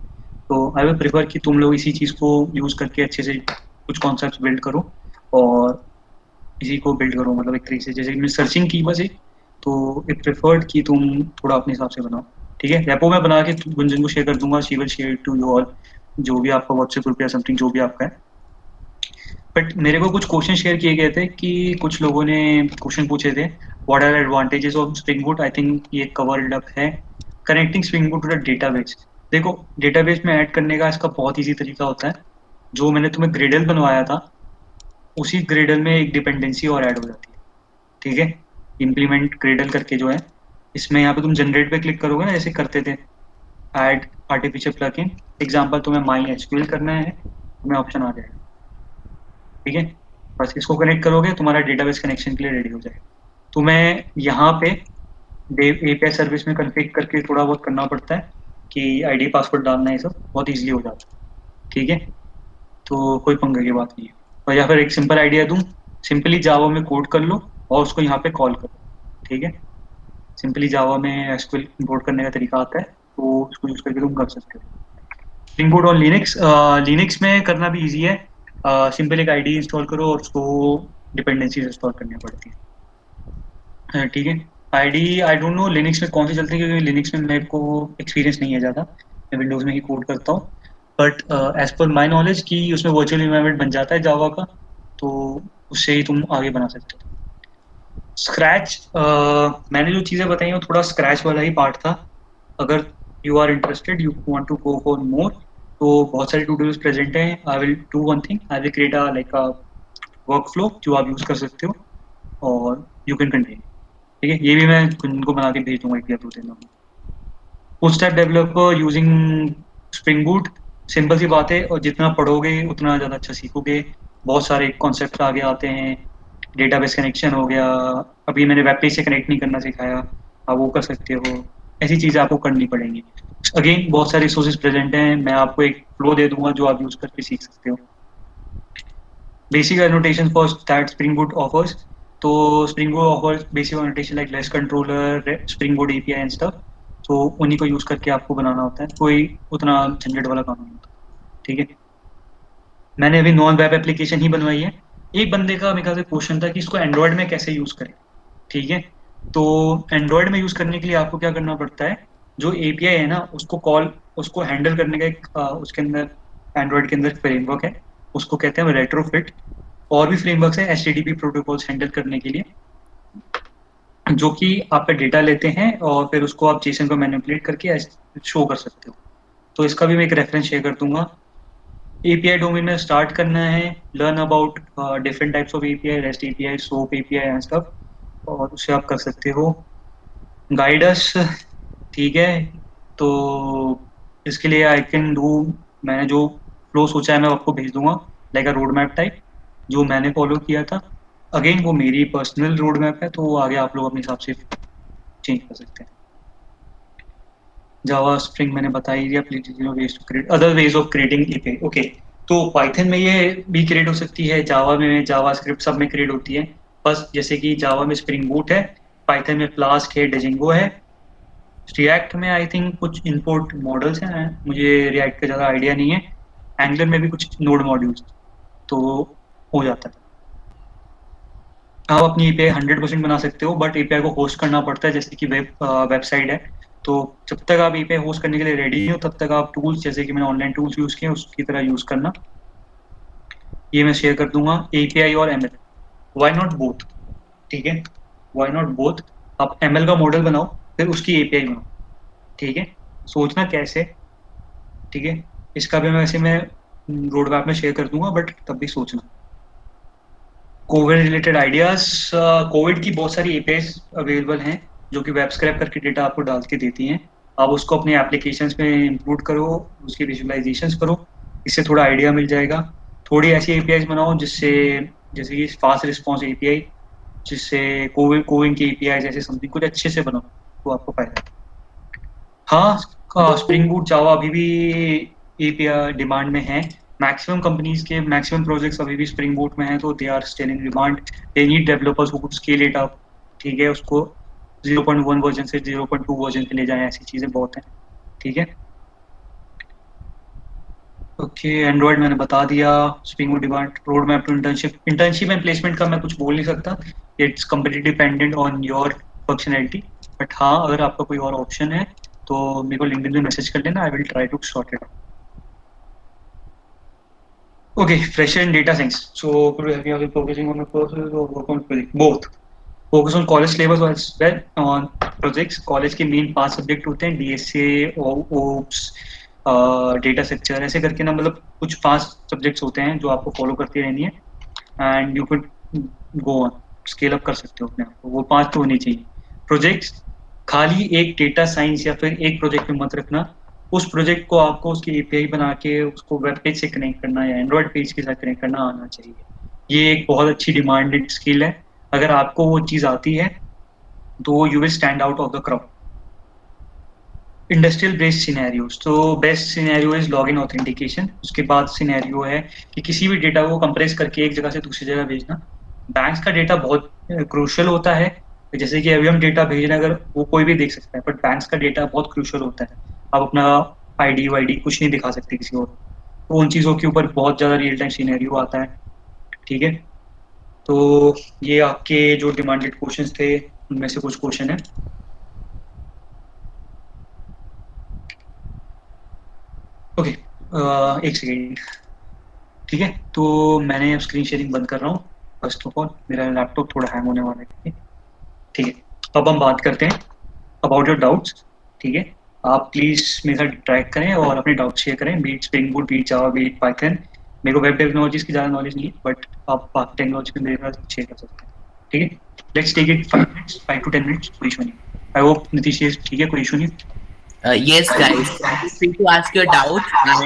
तो आई विल प्रेफर कि तुम लोग इसी चीज़ को यूज़ करके अच्छे से कुछ कॉन्सेप्ट्स बिल्ड करो और इसी को बिल्ड करो, मतलब एक तरीके से जैसे कि मैं सर्चिंग की बस एक, तो एक प्रेफर्ड कि तुम थोड़ा अपने हिसाब से बनाओ, ठीक है। रेपो में बना के गुंजन को शेयर कर दूंगा, she will share to you all, जो भी आपका व्हाट्सएप ग्रुप या समथिंग जो भी आपका है। बट मेरे को कुछ क्वेश्चन शेयर किए गए थे कि कुछ लोगों ने क्वेश्चन पूछे थे, what are advantages of spring boot. I think ये कवर्ड अप है। Connecting spring boot to the database. देखो, डेटाबेस में ऐड करने का इसका बहुत ईजी तरीका होता है। जो मैंने तुम्हें ग्रेडल बनवाया था उसी ग्रेडल में एक डिपेंडेंसी और ऐड हो जाती है, ठीक है। इम्प्लीमेंट ग्रेडल करके जो है, इसमें यहाँ पे तुम जनरेट पे क्लिक करोगे ना जैसे करते थे, ऐड आर्टिफिशियल प्लगइन एग्जांपल, तुम्हें माई एसक्यूएल करना है, तुम्हें ऑप्शन आ जाएगा, ठीक है। बस इसको कनेक्ट करोगे, तुम्हारा डेटाबेस कनेक्शन के लिए रेडी हो जाएगा। तुम्हें यहाँ पे एपीआई सर्विस में कॉन्फ़िगर करके थोड़ा बहुत करना पड़ता है कि आईडी पासवर्ड डालना है, सब बहुत इजीली हो जाता है, ठीक है। तो कोई पंगे की बात नहीं है। और या फिर एक सिंपल आइडिया दूं, सिंपली जावा में कोड कर लो और उसको यहाँ पे कॉल करो, ठीक है। सिंपली जावा में एसक्यूएल इंपोर्ट करने का तरीका आता है, तो उसको यूज करके तुम कर सकते हो। Spring boot on Linux, Linux में करना भी इजी है। सिंपल एक आईडी इंस्टॉल करो और उसको डिपेंडेंसीज इंस्टॉल करनी पड़ती है, ठीक है। ID I don't know Linux में कौन सी चलती है क्योंकि लिनक्स में मेरे को एक्सपीरियंस नहीं है ज़्यादा, मैं विंडोज़ में ही कोड करता हूँ। But as per my knowledge कि उसमें वर्चुअल इन्वायरमेंट बन जाता है जावा का, तो उससे ही तुम आगे बना सकते हो। स्क्रैच, मैंने जो चीज़ें बताई वो थोड़ा स्क्रैच वाला ही पार्ट था। अगर you are interested, you want to go for more, तो बहुत सारे ट्यूटोरियल्स प्रेजेंट हैं। I will do one thing, I will create a like a work flow जो आप यूज़ कर सकते हो और यू कैन कंटिन्यू, ठीक है। ये भी मैं उनको बना के भेज दूंगा एक या दो दिन में। Full stack developer using Spring Boot, simple सी बात है, और जितना पढ़ोगे उतना ज़्यादा अच्छा सीखोगे। बहुत सारे कॉन्सेप्ट आगे आते हैं, डेटाबेस कनेक्शन हो गया, अभी मैंने वेब पेज से कनेक्ट नहीं करना सिखाया, आप वो कर सकते हो। ऐसी चीज़ें आपको करनी पड़ेंगी। अगेन बहुत सारे रिसोर्सेज प्रेजेंट हैं, मैं आपको एक फ्लो दे दूंगा जो आप यूज़ करके सीख सकते हो। Basic annotation for that Spring Boot offers, तो Spring Boot offers basic annotation like rest controller, Spring Boot API and stuff, तो उन्हीं को यूज़ करके आपको बनाना होता है, कोई उतना झंझट वाला काम नहीं होता, ठीक है। मैंने अभी नॉन वेब एप्लीकेशन ही बनवाई है। एक बंदे का मेरे ख्याल से क्वेश्चन था कि इसको एंड्रॉयड में कैसे यूज़ करें, ठीक है। तो एंड्रॉयड में यूज़ करने के लिए आपको क्या करना पड़ता है, जो एपीआई है ना उसको हैंडल करने का एक उसके अंदर एंड्रॉयड के अंदर फ्रेमवर्क है, उसको कहते हैं रेट्रोफिट। और भी फ्रेमवर्क्स है एचटीटीपी प्रोटोकॉल्स हैंडल करने के लिए, जो कि आपका डेटा लेते हैं और फिर उसको आप जेसन को मैनिपुलेट करके शो कर सकते हो। तो इसका भी मैं एक रेफरेंस शेयर कर दूंगा। एपीआई डोमेन में स्टार्ट करना है, learn about different types of API, rest API, soap API and stuff, और उससे आप कर सकते हो। गाइडस, ठीक है। तो इसके लिए आई कैन डू, मैंने जो फ्लो सोचा है मैं आपको भेज दूंगा, लाइक अ रोड मैप टाइप जो मैंने फॉलो किया था। अगेन वो मेरी पर्सनल रोड मैप है, तो आगे आप लोग अपने हिसाब से चेंज कर सकते हैं। जावा स्प्रिंग मैंने बता ही दिया, other ways of creating API. Okay, तो पाइथन में ये भी क्रिएट हो सकती है, जावा में, जावा स्क्रिप्ट सब में क्रिएट होती है। बस जैसे कि जावा में स्प्रिंग बूट है, पाइथन में फ्लास्क है, डेजिंगो है, रिएक्ट में आई थिंक कुछ इंपोर्ट मॉडल्स हैं, मुझे रिएक्ट का ज़्यादा आइडिया नहीं है। एंगुलर में भी कुछ नोड मॉड्यूल्स, तो हो जाता है। आप अपनी एपीआई 100% बना सकते हो, बट एपीआई को होस्ट करना पड़ता है, जैसे कि वेबसाइट है। तो जब तक आप एपीआई होस्ट करने के लिए रेडी हो तब तक आप टूल्स, जैसे कि मैंने ऑनलाइन टूल्स यूज़ किए उसकी तरह यूज़ करना। ये मैं शेयर कर दूंगा, एपीआई और एमएल, व्हाई नॉट बोथ, ठीक है। व्हाई नॉट बोथ, आप एमएल का मॉडल बनाओ फिर उसकी एपीआई बनाओ, ठीक है। सोचना कैसे, ठीक है। इसका भी मैं वैसे मैं रोड मैप में शेयर कर दूंगा, बट तब भी सोचना। कोविड रिलेटेड आइडियाज, कोविड की बहुत सारी एपीआईज अवेलेबल हैं जो कि वेब स्क्रैप करके डेटा आपको डाल के देती हैं। आप उसको अपने एप्लीकेशंस में इंक्लूड करो, उसकी विजुअलाइजेशंस करो, इससे थोड़ा आइडिया मिल जाएगा। थोड़ी ऐसी एपीआईज बनाओ जिससे, जैसे कि फास्ट रिस्पॉन्स एपीआई, जिससे कोविन की एपीआई जैसे समथिंग कुछ अच्छे से बनाओ तो आपको फायदा है। हाँ, स्प्रिंग बूट जावा अभी भी एपीआई डिमांड में है। मैक्सिमम कंपनीज के मैक्सिमम प्रोजेक्ट्स अभी भी स्प्रिंग बूट में हैं, तो they are still in demand. They need developers who could scale it up, ठीक है, उसको 0.1 वर्जन से 0.2 वर्जन पे ले जाएं, ऐसी चीज़ें बहुत हैं, ठीक है। ओके, एंड्रॉयड मैंने बता दिया, spring boot demand, road map to internship and placement का मैं कुछ बोल नहीं सकता, it's completely dependent on your functionality. But हाँ, अगर आपका कोई और ऑप्शन है तो मेरे को लिंक्डइन में मैसेज कर लेना, I will try to sort it out. Okay, fresher in data science. So, could you help me out with focusing on the courses or work on project? Both. Focus on college syllabus as well on projects. College के main 5 subject होते हैं, DSA, OPS, data structure, ऐसे करके ना, मतलब कुछ 5 subjects होते हैं जो आपको फॉलो करती रहनी है, and you could go on, scale up कर सकते हो अपने आप को। वो 5 तो होने चाहिए। प्रोजेक्ट्स खाली एक डेटा साइंस या फिर एक प्रोजेक्ट में मत रखना, उस प्रोजेक्ट को आपको उसकी एपीआई बना के उसको वेब पेज से कनेक्ट करना या एंड्रॉयड पेज के साथ कनेक्ट करना आना चाहिए। ये एक बहुत अच्छी डिमांडेड स्किल है। अगर आपको वो चीज़ आती है तो you will stand out of the crowd. Industrial based scenarios, तो best scenario is login authentication. उसके बाद सिनेरियो है कि किसी भी डेटा को कंप्रेस करके एक जगह से दूसरी जगह भेजना। बैंक्स का डेटा बहुत क्रूशियल होता है, जैसे कि अभी हम डेटा भेज रहे हैं, अगर वो कोई भी देख सकता है, बट बैंक्स का डेटा बहुत क्रूशियल होता है। आप अपना आईडी वाईडी कुछ नहीं दिखा सकते किसी और, तो उन चीज़ों के ऊपर बहुत ज़्यादा रियल टाइम सिनेरियो आता है, ठीक है। तो ये आपके जो डिमांडेड क्वेश्चंस थे उनमें से कुछ क्वेश्चन है। ओके, एक सेकेंड, ठीक है। तो मैंने अब स्क्रीन शेयरिंग बंद कर रहा हूँ। फर्स्ट ऑफ ऑल मेरा लैपटॉप थोड़ा हैंग होने वाला है, ठीक है। अब हम बात करते हैं अबाउट योर डाउट्स, ठीक है। आप प्लीज मेरे साथ ट्रैक करें और अपने डाउट शेयर करें, बीट स्प्रिंग बूट, बीट जावा, बीट पाइथन। मेरे को वेब टेक्नोलॉजीज की ज़्यादा नॉलेज नहीं है, बट आप बाकी टेक्नोलॉजी पे मेरे साथ शेयर कर सकते हैं, ठीक है। Let's take it 5 to 10 minutes, कोई इशू नहीं। आई होप नीतीश ठीक है, कोई इशू नहीं। Yes, guys, feel free to ask your doubts. And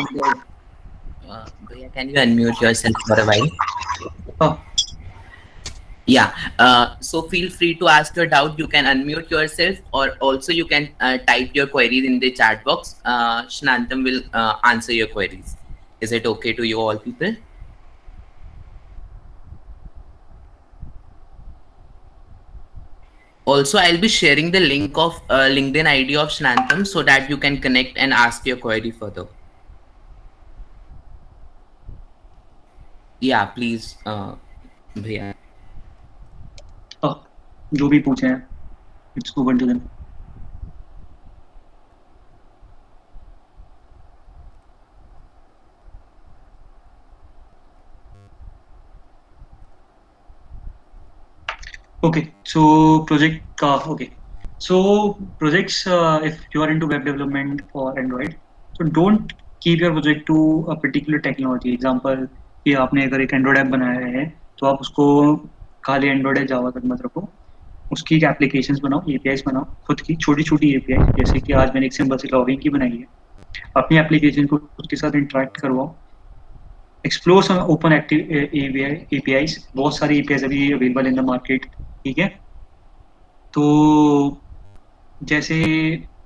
Bhaiya, can you unmute yourself for a while? हाँ, Yeah, so feel free to ask your doubt. You can unmute yourself, or also you can type your queries in the chat box. Shnantam will answer your queries. Is it okay to you all people? Also, I'll be sharing the link of LinkedIn ID of Shnantam so that you can connect and ask your query further. Yeah, please, Bhaiya. जो भी पूछे हैं, it's open to them. Okay, so project ka okay. So projects, if you are into web development or Android, so don't keep your project to a particular technology. Example, कि आपने अगर एक Android app बनाया है तो आप उसको खाली Android या Java तक मत रखो, उसकी एक एप्लीकेशंस बनाओ, APIs बनाओ, खुद की छोटी छोटी API, जैसे कि आज मैंने एक सिंपल सी लॉगिन की बनाई है। अपनी एप्लीकेशन को खुद के साथ इंटरेक्ट करवाओ। Explore some open active APIs, बहुत सारी APIs अभी अवेलेबल इन द मार्केट, ठीक है। तो जैसे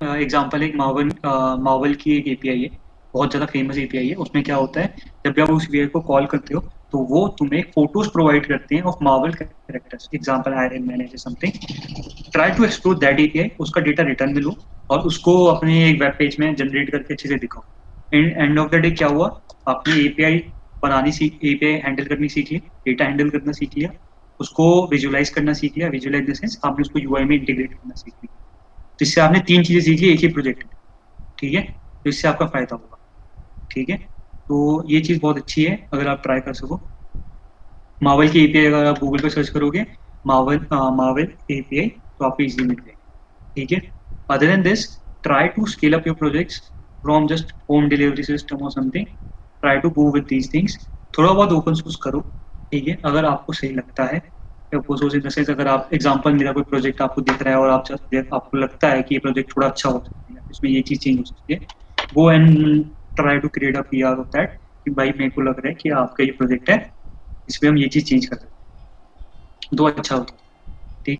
एग्जांपल एक मार्वल की एक API है, बहुत ज़्यादा फेमस API है। उसमें क्या होता है, जब भी आप उस API को कॉल करते हो तो वो तुम्हें फोटोज प्रोवाइड करते हैं of Marvel characters, example Iron Man है something. Try to explore that API, उसका डेटा रिटर्न में लो और उसको अपने एक वेब पेज में जनरेट करके अच्छे से दिखाओ। एंड ऑफ द डे क्या हुआ, आपने API बनानी सीख, API हैंडल करनी सीख ली, डेटा हैंडल करना सीख लिया, उसको विजुअलाइज करना सीख लिया। विजुअलाइज इन द सेंस आपने उसको UI में इंटीग्रेट करना सीख लिया। तो इससे आपने 3 चीज़ें सीख ली एक ही प्रोजेक्ट में, ठीक है। तो इससे आपका फायदा होगा, ठीक है। तो ये चीज़ बहुत अच्छी है, अगर आप ट्राई कर सको। मार्वल की API अगर आप गूगल पे सर्च करोगे मार्वल API तो आपको इजीली मिल जाएगी, ठीक है। Other than this, try to scale up your projects from just home delivery system or something. Try to go with these things. थोड़ा बहुत ओपन सोर्स करो, ठीक है, अगर आपको सही लगता है, प्रपोजल इन द सेंस अगर आप एग्जांपल मेरा कोई प्रोजेक्ट आपको दिख रहा है और आपको लगता है कि ये प्रोजेक्ट थोड़ा अच्छा हो सकता है, इसमें ये चीज़ चेंज हो सकती है, go and try to create a PR of that कि भाई मेरे को लग रहा है कि आपका ये प्रोजेक्ट है, इसमें हम ये चीज़ चेंज कर सकते हैं, तो अच्छा होता है।